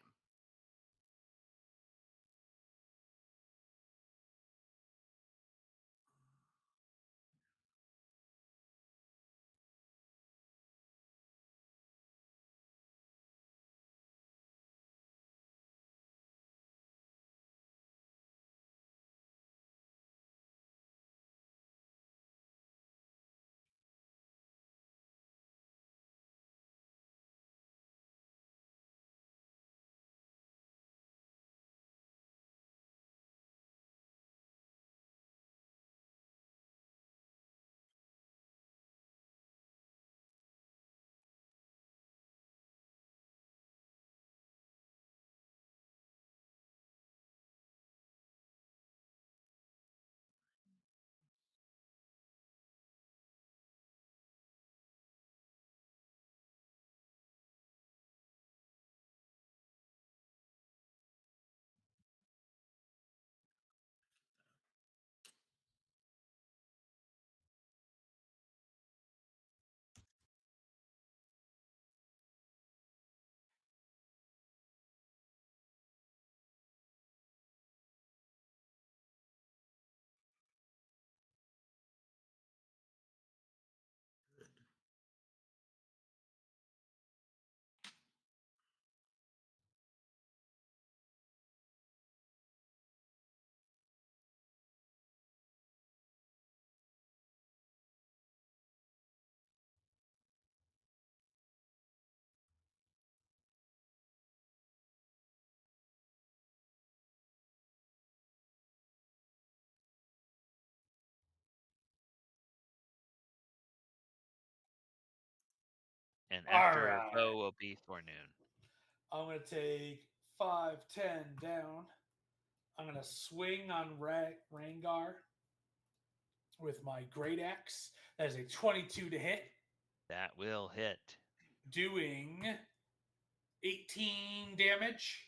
and All after right. Bo will be Thornoon. I'm going to take 5, 10 down. I'm going to swing on Rangar with my Great Axe. That is a 22 to hit, That will hit. doing 18 damage.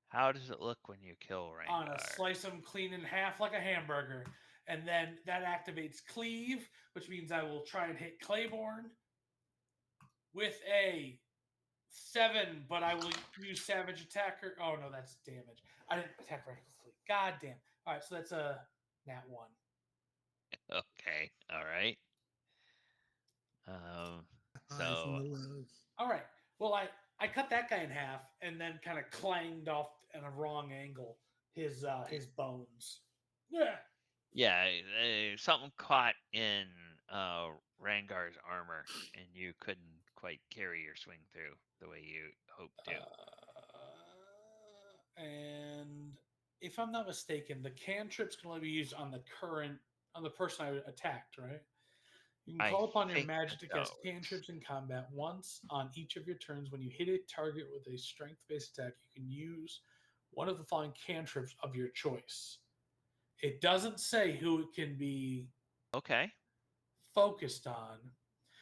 How does it look when you kill I'm going to Rangar? slice him clean in half like a hamburger. And then that activates Cleave, which means I will try and hit Claiborne with a 7, but I will use Savage Attacker. Oh, no, that's damage. I didn't attack recklessly. God damn. All right, so that's a nat 1. Okay, all right. Um, Highs and the so lows. All right. Well, I cut that guy in half and then kind of clanged off at a wrong angle his bones. Yeah. yeah, something caught in Rangar's armor, and you couldn't quite carry your swing through the way you hoped to. And if I'm not mistaken, the cantrips can only be used on the person I attacked, right? You can I call upon your think magic to cast so. cantrips in combat once on each of your turns. When you hit a target with a strength-based attack, you can use one of the following cantrips of your choice. It doesn't say who it can be Okay. focused on,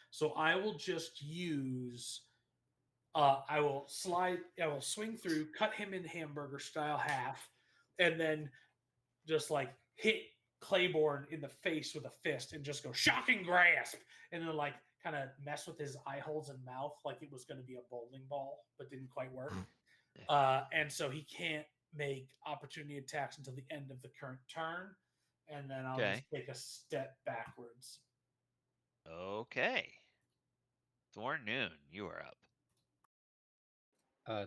so I will just use. I will swing through, cut him in hamburger style half, and then just like hit Claiborne in the face with a fist and just go shocking grasp, and then like kind of mess with his eye holes and mouth like it was going to be a bowling ball, but didn't quite work. And so he can't make opportunity attacks until the end of the current turn, and then I'll Okay. just take a step backwards. Okay. Thornoon, you are up.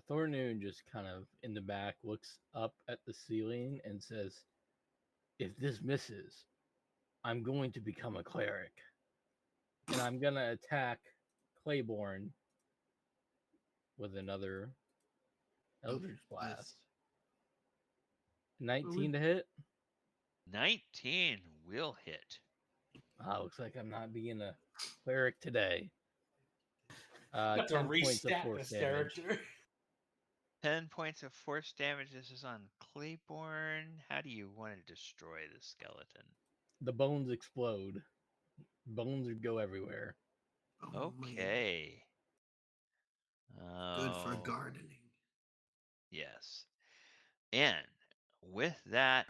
Thornoon just kind of in the back looks up at the ceiling and says, "If this misses, I'm going to become a cleric, and I'm gonna attack Claiborne with another Eldritch Blast. 19 to hit. 19 will hit. Looks like I'm not being a cleric today. Got to 10 points of restat force this damage. character. 10 points of force damage. This is on Claiborne. How do you want to destroy the skeleton? The bones explode. Bones go everywhere. Oh, man. Okay. Good for Oh, gardening. yes. And with that,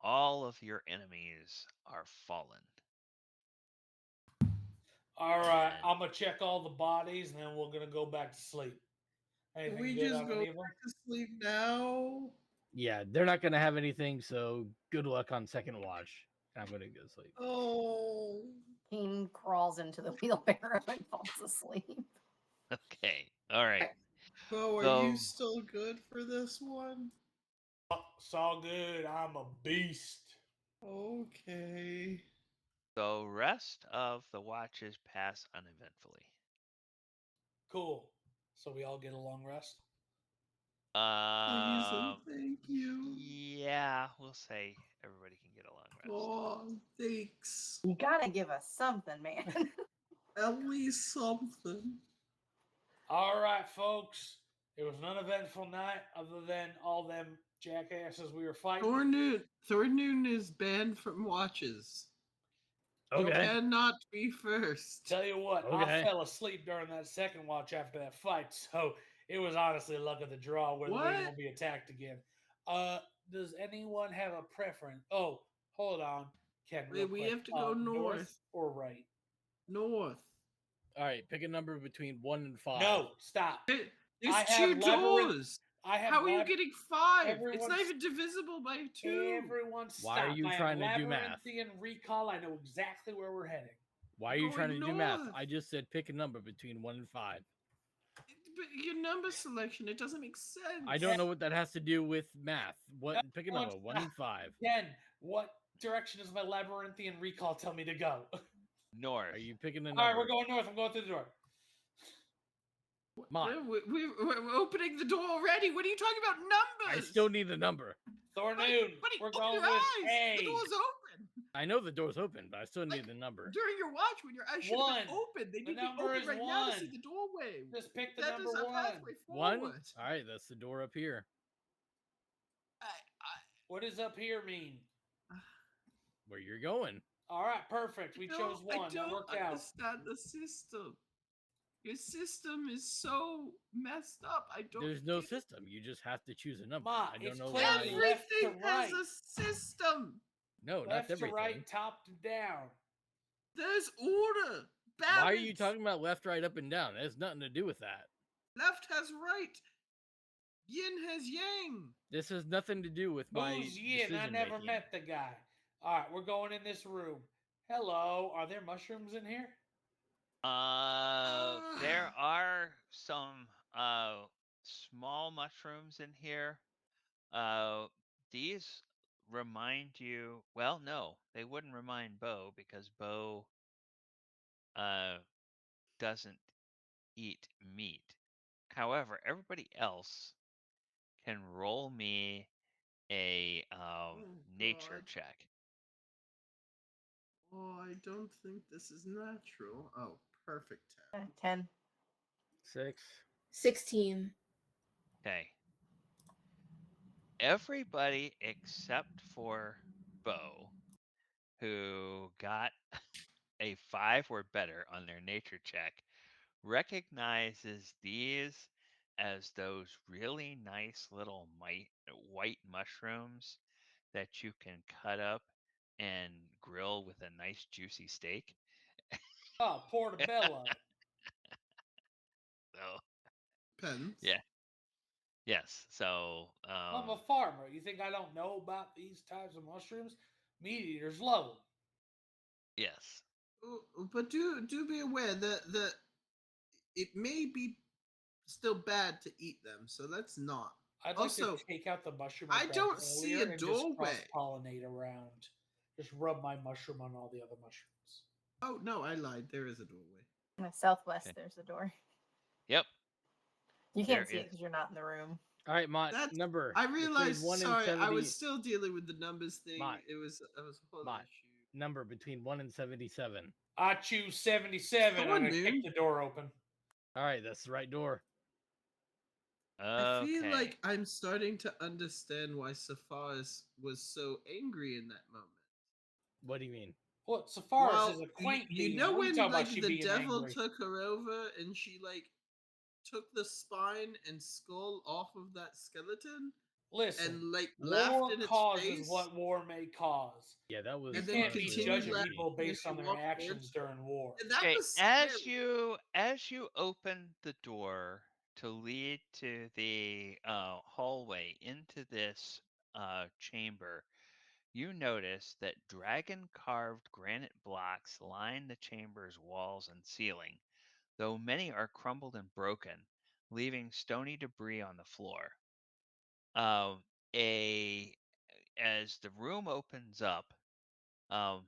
all of your enemies are fallen. All right, And I'm gonna check all the bodies, and then we're gonna go back to sleep. Anything we good just on go any of them? back to sleep now? Yeah, they're not going to have anything, so good luck on second watch. I'm going to go sleep. Oh. Keen crawls into the wheelbarrow and falls asleep. okay. All right. Bo, are So you still good for this one? It's all good. I'm a beast. Okay. so rest of the watches pass uneventfully. Cool. So we all get a long rest. Please and Um thank you. yeah, we'll say everybody can get a long rest. Oh, thanks. You gotta give us something, man. At least something. All right, folks. It was an uneventful night, other than all them jackasses we were fighting. Thornoon is banned from watches. Okay. You cannot be first. Tell you what, I Okay. fell asleep during that second watch after that fight, so it was honestly luck of the draw whether we What? won't be attacked again. Does anyone have a preference? Oh, hold on, Ken. Real We quick. have to go north. or right? North. All right, pick a number between 1 and 5. No, stop. There's I have 2 labyrinth- doors. I have. How are you lab- getting 5? It's everyone's- not even divisible by 2. Everyone, stop. Why are you I trying have to do math? labyrinthian recall. I know exactly where we're heading. Why are you trying to Going do math? north. I just said pick a number between 1 and 5. But your number selection, it doesn't make sense. I don't know what that has to do with math. What? Pick a Everyone number, 1 and 5. Ken, what direction does my labyrinthian recall tell me to go? North. Are you picking a All number? right, we're going north. I'm going through the door. Mine. We're opening the door already. What are you talking about? I Numbers. still need a number. Thornoon, Buddy, we're open going your with eyes. A. The door's open. I know the door's open, but I still need Like, the number. During your watch, when your eyes should have been One. open, they The need to be number open is right now to see one. the doorway. Just pick the That number is a one. pathway One? forward. All right, that's the door up here. What does up here mean? Where you're going. All right, perfect. We chose one. I That don't worked out. understand the system. Your system is so messed up. I don't. There's no get it. system. You just have to choose a number. Ma, I don't it's know clearly why. left to Everything has right. a system. No, not Left to everything. right, top to down. There's order. Why are you Balance. talking about left, right, up, and down? That has nothing to do with that. Left has right. Yin has yang. This has nothing to do with my Who's Yin? I decision never making. met the guy. All right, we're going in this room. Hello, are there mushrooms in here? There are some small mushrooms in here. These remind you. Well, no, they wouldn't remind Bo because Bo doesn't eat meat. However, everybody else can roll me a nature God. check. Oh, I don't think this is natural. Oh, perfect 10. 10. 6. 16. Okay. Everybody except for Bo, who got a 5 or better on their nature check, recognizes these as those really nice little white mushrooms that you can cut up and grill with a nice juicy steak. Oh, portobello. So Pens. yeah, yes. So I'm a farmer. You think I don't know about these types of mushrooms? Meat eaters love them. yes. But do be aware that it may be still bad to eat them, so that's not. I'd like Also, to take out the mushroom I grabbed don't see earlier a and doorway. just cross-pollinate around. Just rub my mushroom on all the other mushrooms. Oh no, I lied. There is a doorway. In the southwest, Okay. there's the door. Yep. You There can't see it is. because you're not in the room. All right, Mont. That's Number. I between realized. 1 and Sorry, 70. I was still dealing with the numbers thing. Mont. It was a whole Mont. issue. Number between 1 and 77. I choose 77. I'm Come on, going to kick Moon. the door open. All right, that's the right door. I feel Okay. like I'm starting to understand why Safaris was so angry in that moment. What do you mean? What? Safaris Well, is a quaint you being. know What are you when talking like about she the being devil angry? took her over and she like took the spine and skull off of that skeleton Listen, and like war laughed in its causes face what war may cause. Yeah, that was. You and then can't be honestly continued judging laughing people as based she on their walked actions towards during war. and that Okay. was scary. As you open the door to lead to the hallway into this chamber, you notice that dragon carved granite blocks line the chamber's walls and ceiling, though many are crumbled and broken, leaving stony debris on the floor. Um, a As the room opens up, um,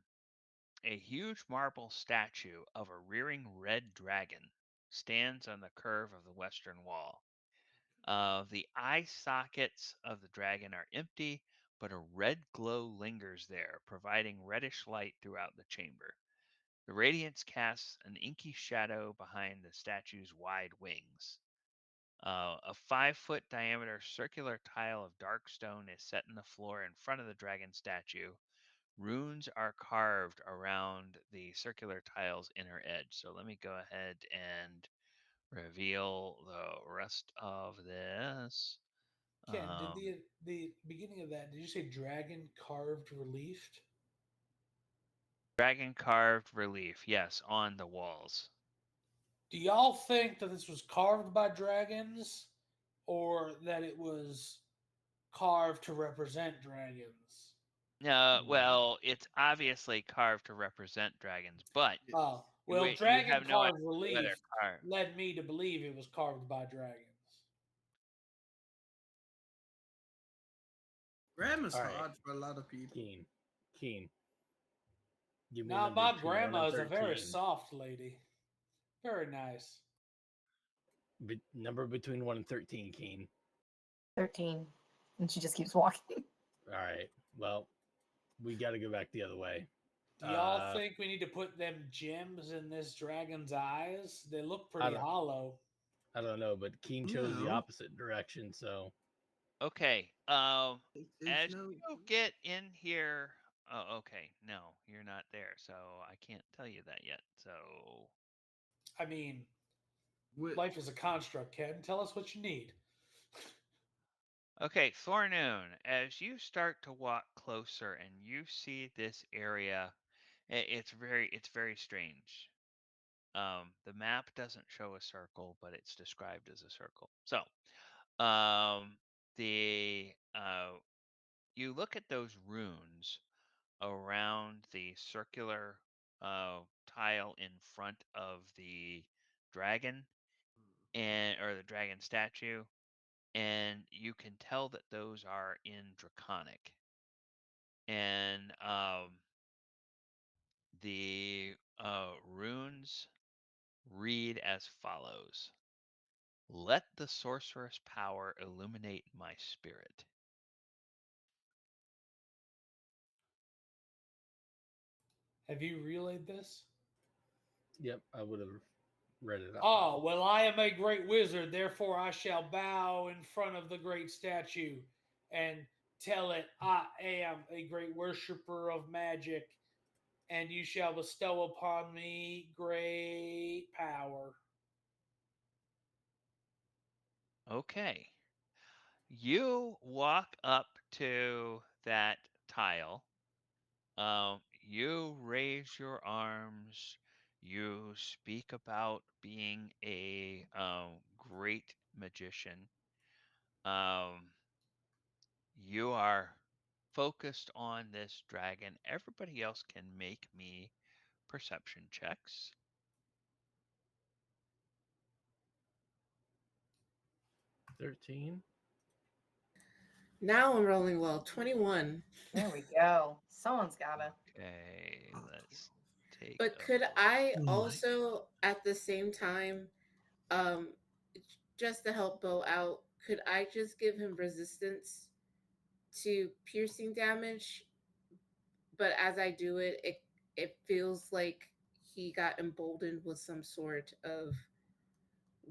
a huge marble statue of a rearing red dragon stands on the curve of the western wall. The eye sockets of the dragon are empty, but a red glow lingers there, providing reddish light throughout the chamber. The radiance casts an inky shadow behind the statue's wide wings. A 5-foot diameter circular tile of dark stone is set in the floor in front of the dragon statue. Runes are carved around the circular tile's inner edge. So let me go ahead and reveal the rest of this. Ken, did the beginning of that, did you say dragon carved relief? Dragon carved relief, yes, on the walls. Do y'all think that this was carved by dragons or that it was carved to represent dragons? Well, it's obviously carved to represent dragons, but Oh, you, well, you dragon have no idea carved what relief they're carved. led me to believe it was carved by dragons. Grammar's All right. hard for a lot of people. Keen. Give me a Now, number my between 1 and grandma is a very 13. soft lady. Very nice. Number between 1 and 13, Keen. 13. And she just keeps walking. All right. Well, we got to go back the other way. Do y'all think we need to put them gems in this dragon's eyes? They look I pretty don't, hollow. I don't know, but Keen chose the No, opposite direction, so Okay. there's As no. you get in here, oh, okay. No, you're not there, so I can't tell you that yet. So, I mean, What? life is a construct, Ken. Tell us what you need. okay, Thornoon, as you start to walk closer and you see this area, it's very strange. The map doesn't show a circle, but it's described as a circle. So, um, the you look at those runes around the circular tile in front of the dragon or the dragon statue, and you can tell that those are in Draconic. And the runes read as follows: "Let the sorceress power illuminate my spirit." Have you relayed this? yep, I would have read it out Oh, loud. well, I am a great wizard, therefore I shall bow in front of the great statue and tell it I am a great worshiper of magic, and you shall bestow upon me great power. Okay. You walk up to that tile. You raise your arms. You speak about being a great magician. Um, you are focused on this dragon. Everybody else can make me perception checks. 13. Now I'm rolling well. 21. There we go. Someone's gotta. Okay, Oh, let's take But a could look. I My. also, at the same time, um, just to help Bo out, could I just give him resistance to piercing damage? But as I do it, it feels like he got emboldened with some sort of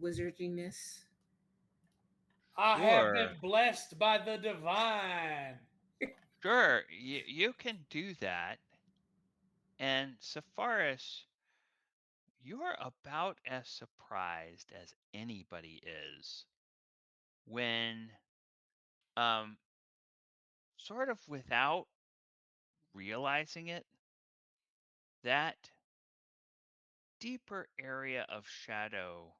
wizardiness. I have Sure, been blessed by the divine. sure, you can do that. And Sepharis, you're about as surprised as anybody is when, um, sort of without realizing it, that deeper area of shadow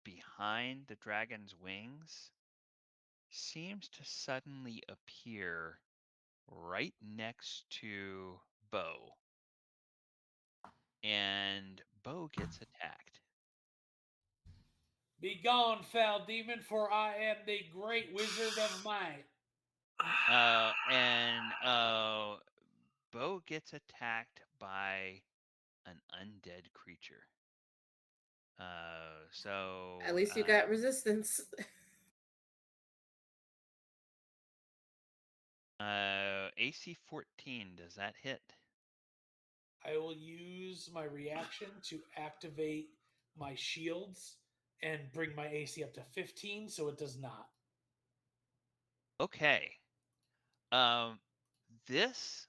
behind the dragon's wings seems to suddenly appear right next to Bo, and Bo gets attacked. Begone, foul demon, for I am the great wizard of might. And Bo gets attacked by an undead creature. At least you got resistance. AC 14, does that hit? I will use my reaction to activate my shields and bring my AC up to 15, so it does not. Okay. Um, this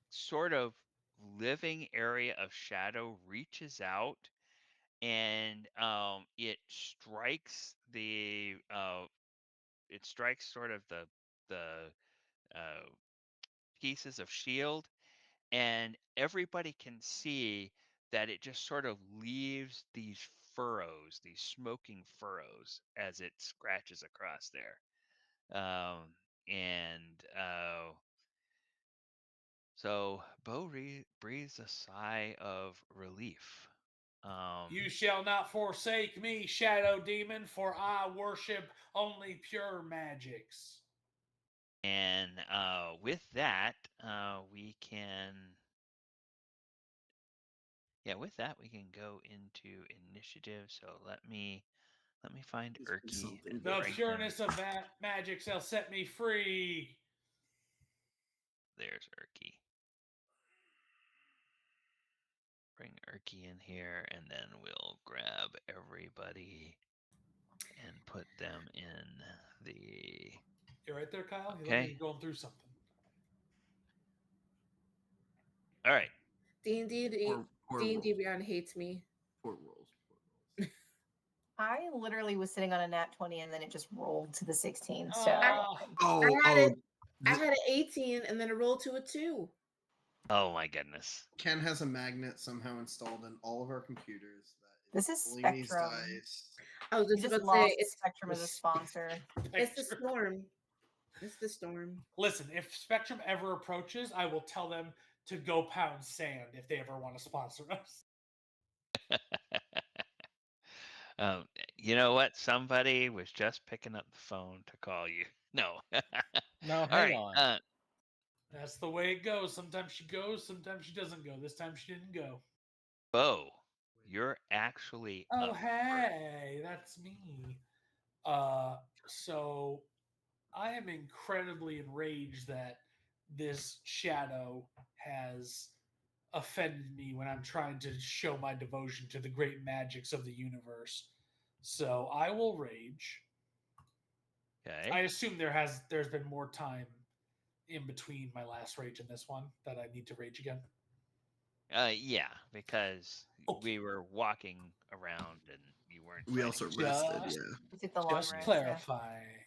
sort of living area of shadow reaches out and it strikes sort of the uh, pieces of shield, and everybody can see that it just sort of leaves these furrows, these smoking furrows, as it scratches across there. And So Bo breathes a sigh of relief. You shall not forsake me, shadow demon, for I worship only pure magics. And with that, we can, yeah, with that we can go into initiative. So let me find Must be Erky something and The bring different. him. pureness of magic shall set me free. There's Erky. bring Erky in here, and then we'll grab everybody and put them in the. You're right there, Kyle. You look like Okay. you're going through something. All right. D&D Poor D&D rolls. Beyond hates me. Poor rolls. Poor rolls. I literally was sitting on a nat 20 and then it just rolled to the 16. So Oh, I had an 18 and then it rolled to a 2. Oh my goodness. Ken has a magnet somehow installed in all of our computers. This is pulling these Spectrum. dice. I was You just just about to say lost it's Spectrum as a sponsor. it's the storm. It's the storm. Listen, if Spectrum ever approaches, I will tell them to go pound sand if they ever want to sponsor us. You know what? Somebody was just picking up the phone to call you. No. No, All hang right. on. That's the way it goes. Sometimes she goes, sometimes she doesn't go. This time she didn't go. Bo, you're actually Oh, up. hey, that's me. So I am incredibly enraged that this shadow has offended me when I'm trying to show my devotion to the great magics of the universe. So I will rage. Okay. I assume there's been more time in between my last rage and this one that I need to rage again. Yeah, because Okay. we were walking around and you weren't. We fighting. also rested, Just, yeah. You took the long just rest. clarifying.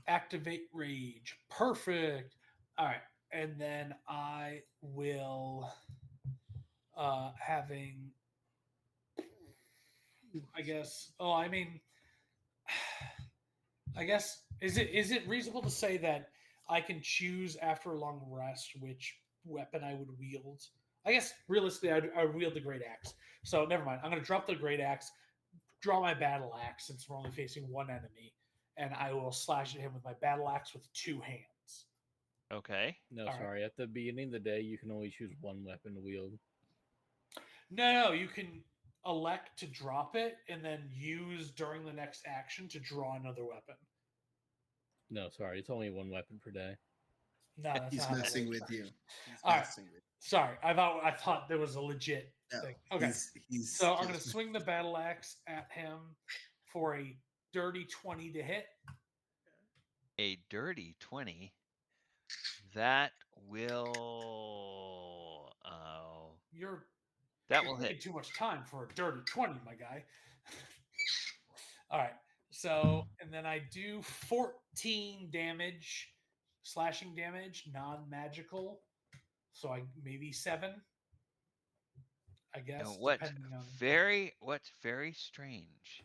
Activate rage. Perfect. All right. And then I will having I guess I guess is it reasonable to say that I can choose after a long rest which weapon I would wield? I guess realistically I would wield the great axe. So never mind. I'm going to drop the great axe, draw my battle axe since we're only facing one enemy, and I will slash at him with my battle axe with two hands. Okay. No, All right. sorry. At the beginning of the day, you can only choose one weapon to wield. No, you can elect to drop it and then use during the next action to draw another weapon. No, sorry. It's only one weapon per day. No, that's He's not how that messing works. with you. He's All right. messing with Sorry, I thought there was a legit you. thing. No, Okay, he's so I'm going to just- swing the battle axe at him for a dirty 20 to hit. A dirty 20. That will. You're That will taking hit. too much time for a dirty 20, my guy. All right, so and then I do 14 damage, slashing damage, non-magical. So I maybe 7. I guess And what's depending on. very strange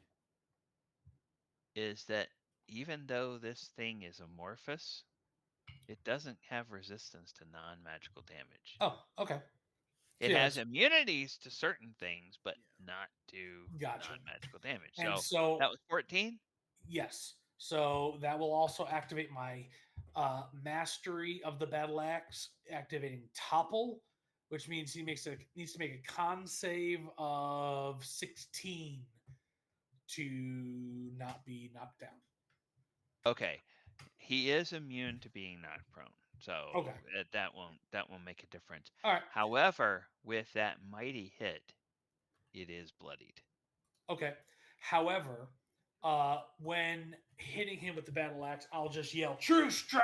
is that even though this thing is amorphous, it doesn't have resistance to non-magical damage. Oh, okay. It Yeah, has immunities to certain things, but not to Gotcha. non-magical damage. And So so that was 14. yes, so that will also activate my mastery of the battle axe, activating topple, which means he needs to make a con save of 16 to not be knocked down. Okay, he is immune to being knocked prone, so Okay. that won't make a difference. All right. However, with that mighty hit, it is bloodied. Okay. However, when hitting him with the battle axe, I'll just yell "True Strike"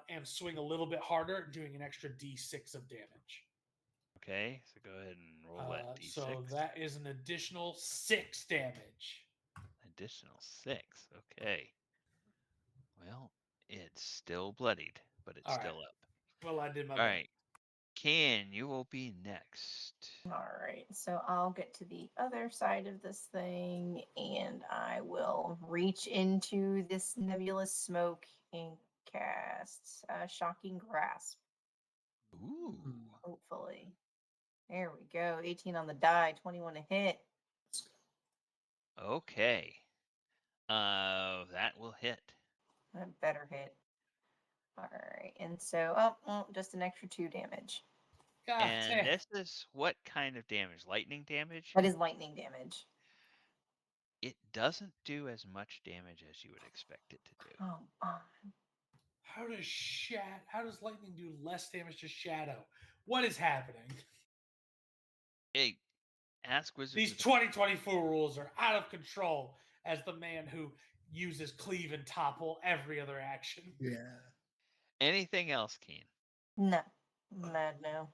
and swing a little bit harder, doing an extra D6 of damage. Okay, so go ahead and roll that d6. So that is an additional 6 damage. Additional 6. Okay. Well, it's still bloodied, but it's All still right. up. Well, I did my All best. right. Ken, you will be next. All right, so I'll get to the other side of this thing and I will reach into this nebulous smoke and cast Shocking Grasp. Ooh. Hopefully. There we go. 18 on the die, 21 to hit. Okay. That will hit. A better hit. All right, and so, just an extra 2 damage. God And damn. this is what kind of damage? Lightning damage? That is lightning damage. It doesn't do as much damage as you would expect it to do. Come on. How does lightning do less damage to shadow? What is happening? Hey, ask Wizards. These 2024 rules are out of control. As the man who uses cleave and topple every other action. Yeah. Anything else, Keen? No. No.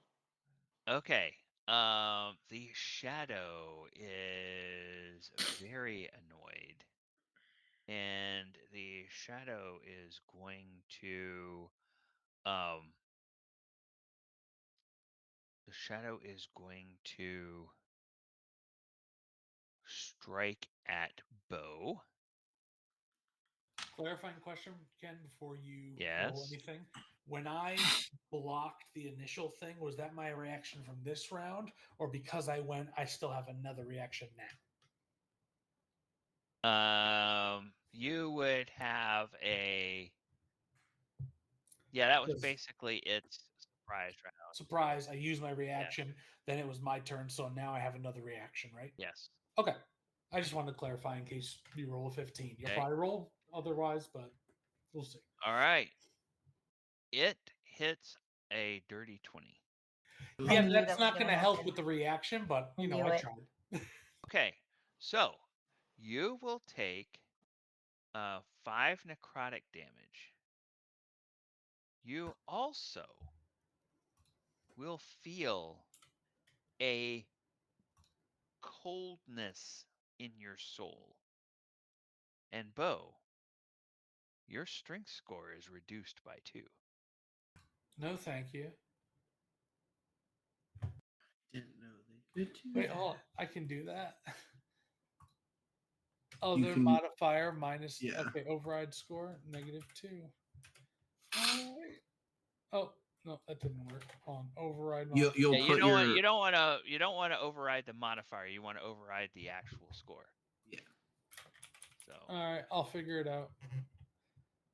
Okay. The shadow is very annoyed, and the shadow is going to um strike at Bo. Clarifying question, Ken, before you roll Yes. anything. When I blocked the initial thing, was that my reaction from this round? Or because I went, I still have another reaction now? You would have a. Yeah, that was Because- basically its surprise round. Surprise, I used my reaction, then it was my turn, so now I have another reaction, right? Yes. Okay. I just wanted to clarify in case you roll a 15. You'll Okay. probably roll otherwise, but we'll see. All right. It hits a dirty 20. Yeah, knew that's that was not gonna going to help happen. with the reaction, but I I knew it. tried. Okay, so you will take 5 necrotic damage. You also will feel a coldness in your soul. And Bo, your strength score is reduced by 2. No, thank you. Didn't know they could do Wait, that. hold on. I can do that. You Other can- modifier minus. Yeah. Okay, override score -2. Alright. Oh no, that didn't work. On override. You'll Yeah, you put don't your want you don't want to override the modifier. You want to override the actual score. yeah. So All right, I'll figure it out.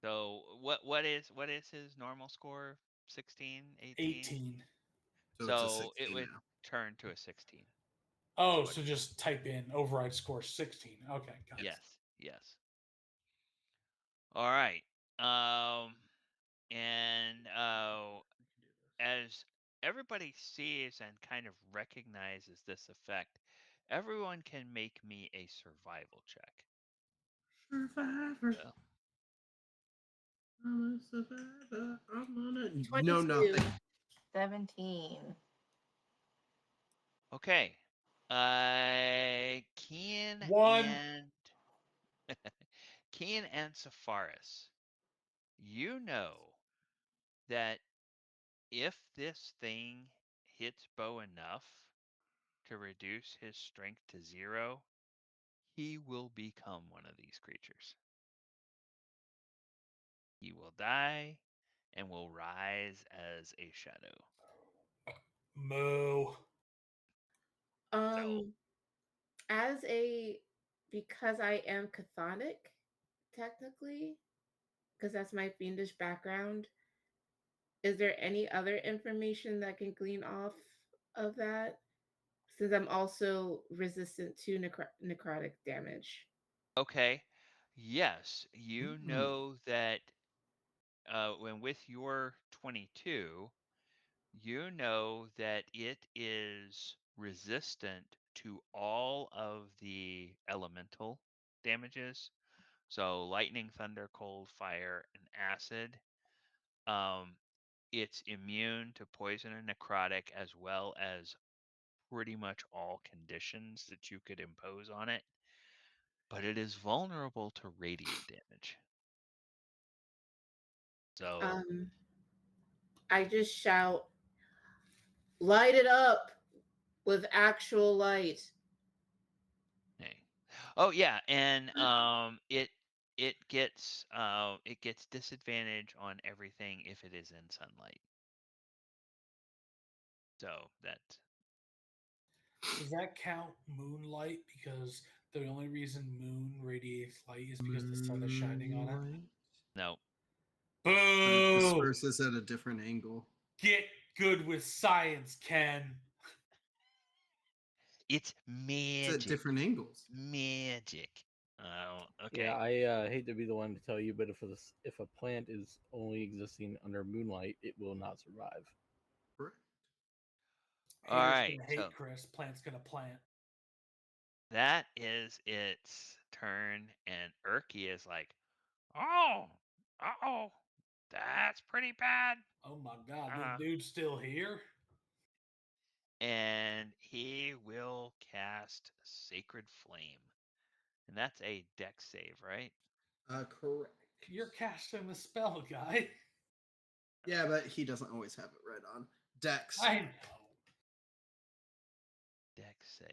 so what is his normal score? 16, 18? 18. So, it's a So 16 it would now. turn to a 16. Oh, what so it just type in override score 16. Okay, got it. Yes. All right. And as everybody sees and kind of recognizes this effect, everyone can make me a survival check. Survivor. So, I'm a survivor. I'm gonna 22. know nothing. 17. okay. Keen One. and Keen and Sepharis, you know that if this thing hits Bo enough to reduce his strength to 0, he will become one of these creatures. He will die and will rise as a shadow. Moo. So, As because I am chthonic, technically, because that's my fiendish background, is there any other information that can glean off of that? Since I'm also resistant to necrotic damage. okay. Yes, you know that when with your 22, you know that it is resistant to all of the elemental damages. So lightning, thunder, cold, fire, and acid. It's immune to poison and necrotic as well as pretty much all conditions that you could impose on it. But it is vulnerable to radiant damage. So I just shout, light it up with actual light. hey. Oh yeah, and it gets disadvantage on everything if it is in sunlight. So that Does that count moonlight? Because the only reason moon radiates light is because the sun is shining on it. no. Boo! Disperses at a different angle. Get good with science, Ken. It's It's magic. at different angles. Magic. Oh, okay. Yeah, I hate to be the one to tell you, but if a plant is only existing under moonlight, it will not survive. Correct. All Haters right, gonna so hate Chris. Plant's gonna plant. that is its turn, and Erky is like, oh, uh-oh, that's pretty bad. Oh my god, Uh, this dude's still here. and he will cast Sacred Flame. And that's a dex save, right? Correct. You're casting the spell, guy. Yeah, but he doesn't always have it right on. Dex. I know. Dex save.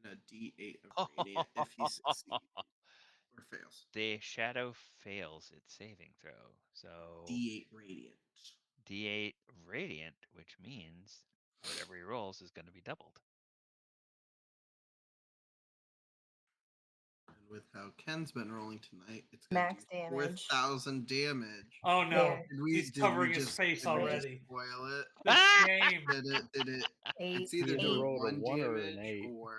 And a D8 of radiant if he succeeds or fails. The shadow fails its saving throw. So D8 radiant. D8 radiant, which means whatever he rolls is going to be doubled. And with how Ken's been rolling tonight, it's going Max to do damage. 4,000 damage. Oh no, There. he's covering his face did we already. just spoil it? The Ah! shame. Did it? 8. It's either He doing rolled a 1 1 or an damage 8. or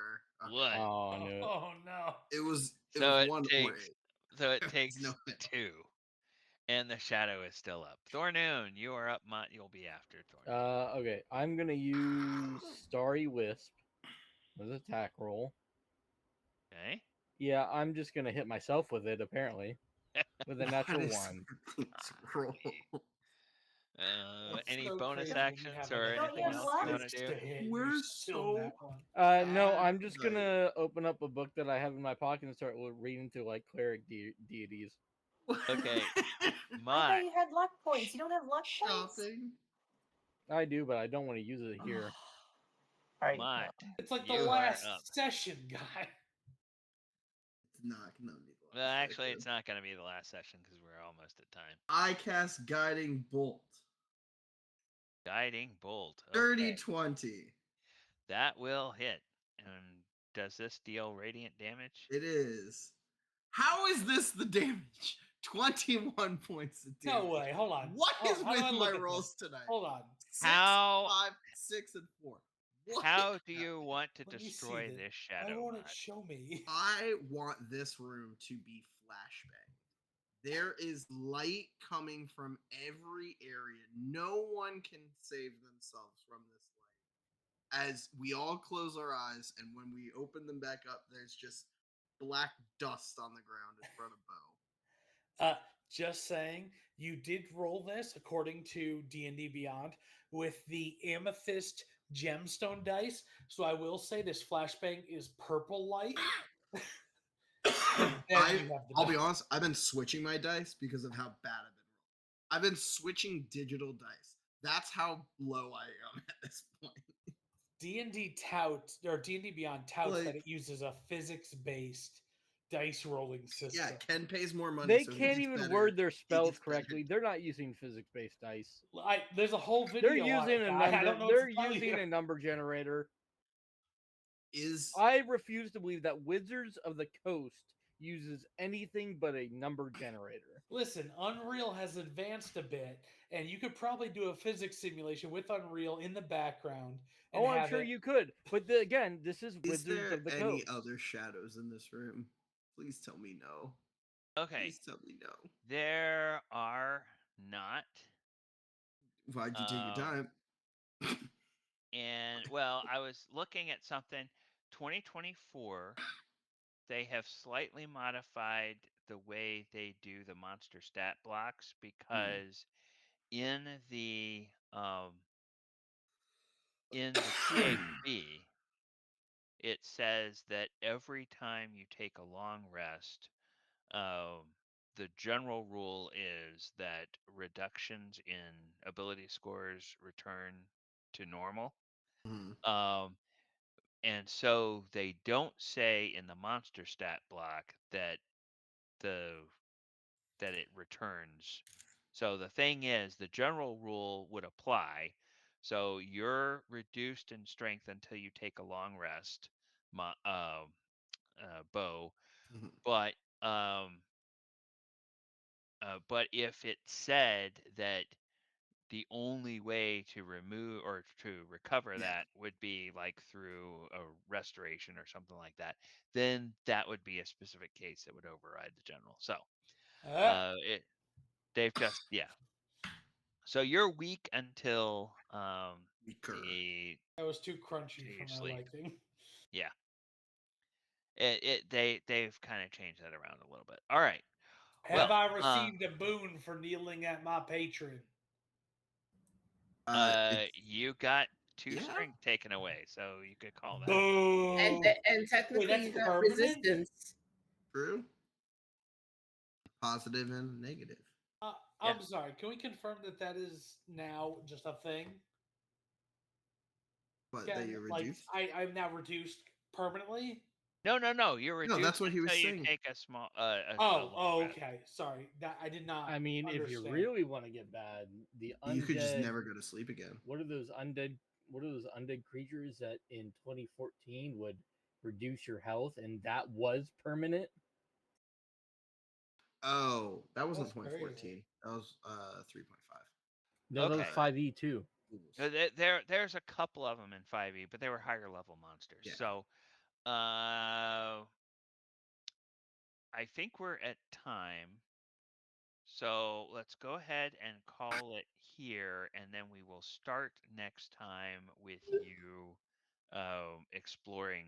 What? Oh, I knew it. Oh no. it was So it 1 or takes 8. so it There was takes no hit. 2. And the shadow is still up. Thornoon, you are up. You'll be after Thornoon. Okay, I'm gonna use Starry Wisp with attack roll. Okay. Yeah, I'm just gonna hit myself with it apparently with a natural What is 1. this roll? It's Any so bonus crazy when you actions have or an Don't you anything have else you luck? want to do? to hit, and We're you still so that one. No, bad I'm just tonight. gonna open up a book that I have in my pocket and start reading through like cleric deities. Okay. I Mott. thought you had luck points. You don't have luck points? Shopping. I do, but I don't want to use it here. All right. Mott. It's like the You are last up. session, guy. It's not gonna be the Well, last actually, session. it's not going to be the last session because we're almost at time. I cast Guiding Bolt. Guiding Bolt. Dirty Okay. 20. That will hit. And does this deal radiant damage? It is. How is this the damage? 21 points of damage. No way. Hold on. What is How do I with look my at rolls this? tonight? Hold on. 6, How- 5, 6, and 4. What How is do you happening? want to Let me see destroy this. this Why shadow won't it mod? show me? I want this room to be flashbang. There is light coming from every area. No one can save themselves from this light. As we all close our eyes, and when we open them back up, there's just black dust on the ground in front of Bo. Just saying, you did roll this according to D&D Beyond with the amethyst gemstone dice. So I will say this flashbang is purple light. And then you have the I'll be dice. honest, I've been switching my dice because of how bad I've been rolling. I've been switching digital dice. That's how low I am at this point. D&D touts or D&D Beyond touts that Like- it uses a physics-based dice rolling system. Yeah, Ken pays more money. They so he can't gets even better- word their spells gets better. correctly. They're not using physics-based dice. There's a whole video. They're on using it, a guy. I number. don't know what They're to tell using you. a number generator. I I refuse to believe that Wizards of the Coast uses anything but a number generator. Listen, Unreal has advanced a bit, and you could probably do a physics simulation with Unreal in the background. And Oh, I'm have sure it- you could. But again, this is Is Wizards there of the any Coast. other shadows in this room? Please tell me no. Okay. Please tell me no. There are not. Why'd you take your time? And well, I was looking at something. 2024, they have slightly modified the way they do the monster stat blocks because in the THB, it says that every time you take a long rest, the general rule is that reductions in ability scores return to normal. Mhm. And so they don't say in the monster stat block that it returns. So the thing is, the general rule would apply. So you're reduced in strength until you take a long rest, Bo. Mhm. But if it said that the only way to remove or to recover Yeah. that would be like through a restoration or something like that, then that would be a specific case that would override the general. So Ah, they've just So you're weak until Weaker. That was too crunchy for my Seriously. liking. Yeah. They've kind of changed that around a little bit. All right. Have Well, I received a boon for kneeling at my patron? you got 2 yeah. strength taken away, so you could call that. Boo! And technically that's you got permanent? resistance. True. Positive and negative. I'm sorry. Can we confirm that is now just a thing? But Yeah, that you're like reduced. I'm now reduced permanently. No, you're reduced that's what he was until you saying. take a small a Oh, long rest. okay. Sorry, that I did not. I mean, if you understand. really want to get bad, the undead. You could just never go to sleep again. What are those undead? What are those undead creatures that in 2014 would reduce your health, and that was permanent? Oh, that wasn't That's crazy. 2014. That was 3.5. No, that was Okay. 5e too. There's a couple of them in 5e, but they were higher level monsters. Yeah. So, I think we're at time. So let's go ahead and call it here, and then we will start next time with you exploring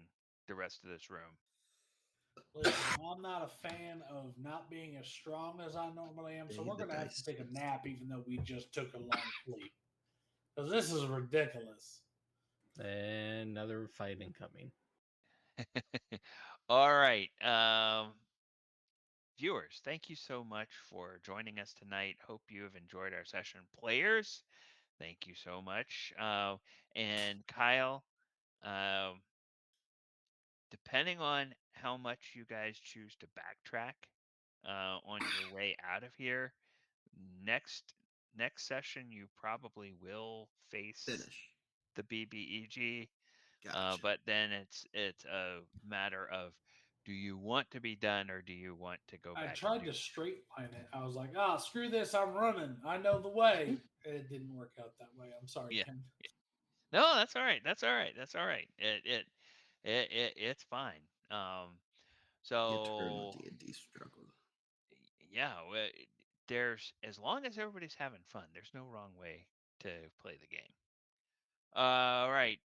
the rest of this room. Listen, I'm not a fan of not being as strong as I normally am, so Hey, we're the going to have to dice. take a nap, even though we just took a long sleep. Because this is ridiculous. And another fight incoming. All right. Viewers, thank you so much for joining us tonight. Hope you have enjoyed our session. Players, thank you so much. And Kyle, depending on how much you guys choose to backtrack on your way out of here, next session you probably will face Finish. the BBEG. Gotcha. But then it's a matter of, do you want to be done or do you want to go I back? tried to straight line it. I was like, screw this. I'm running. I know the way. It didn't work out that way. I'm sorry, Yeah. Ken. No, that's all right. That's all right. That's all right. It's fine. Eternal So D&D struggle. yeah, there's, as long as everybody's having fun, there's no wrong way to play the game. All right,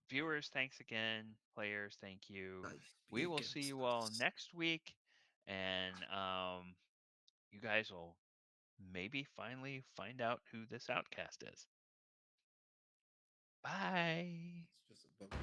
viewers, thanks again. Players, thank you. Dice We will see against you all us. next week, and you guys will maybe finally find out who this outcast is. Bye. It's just a book.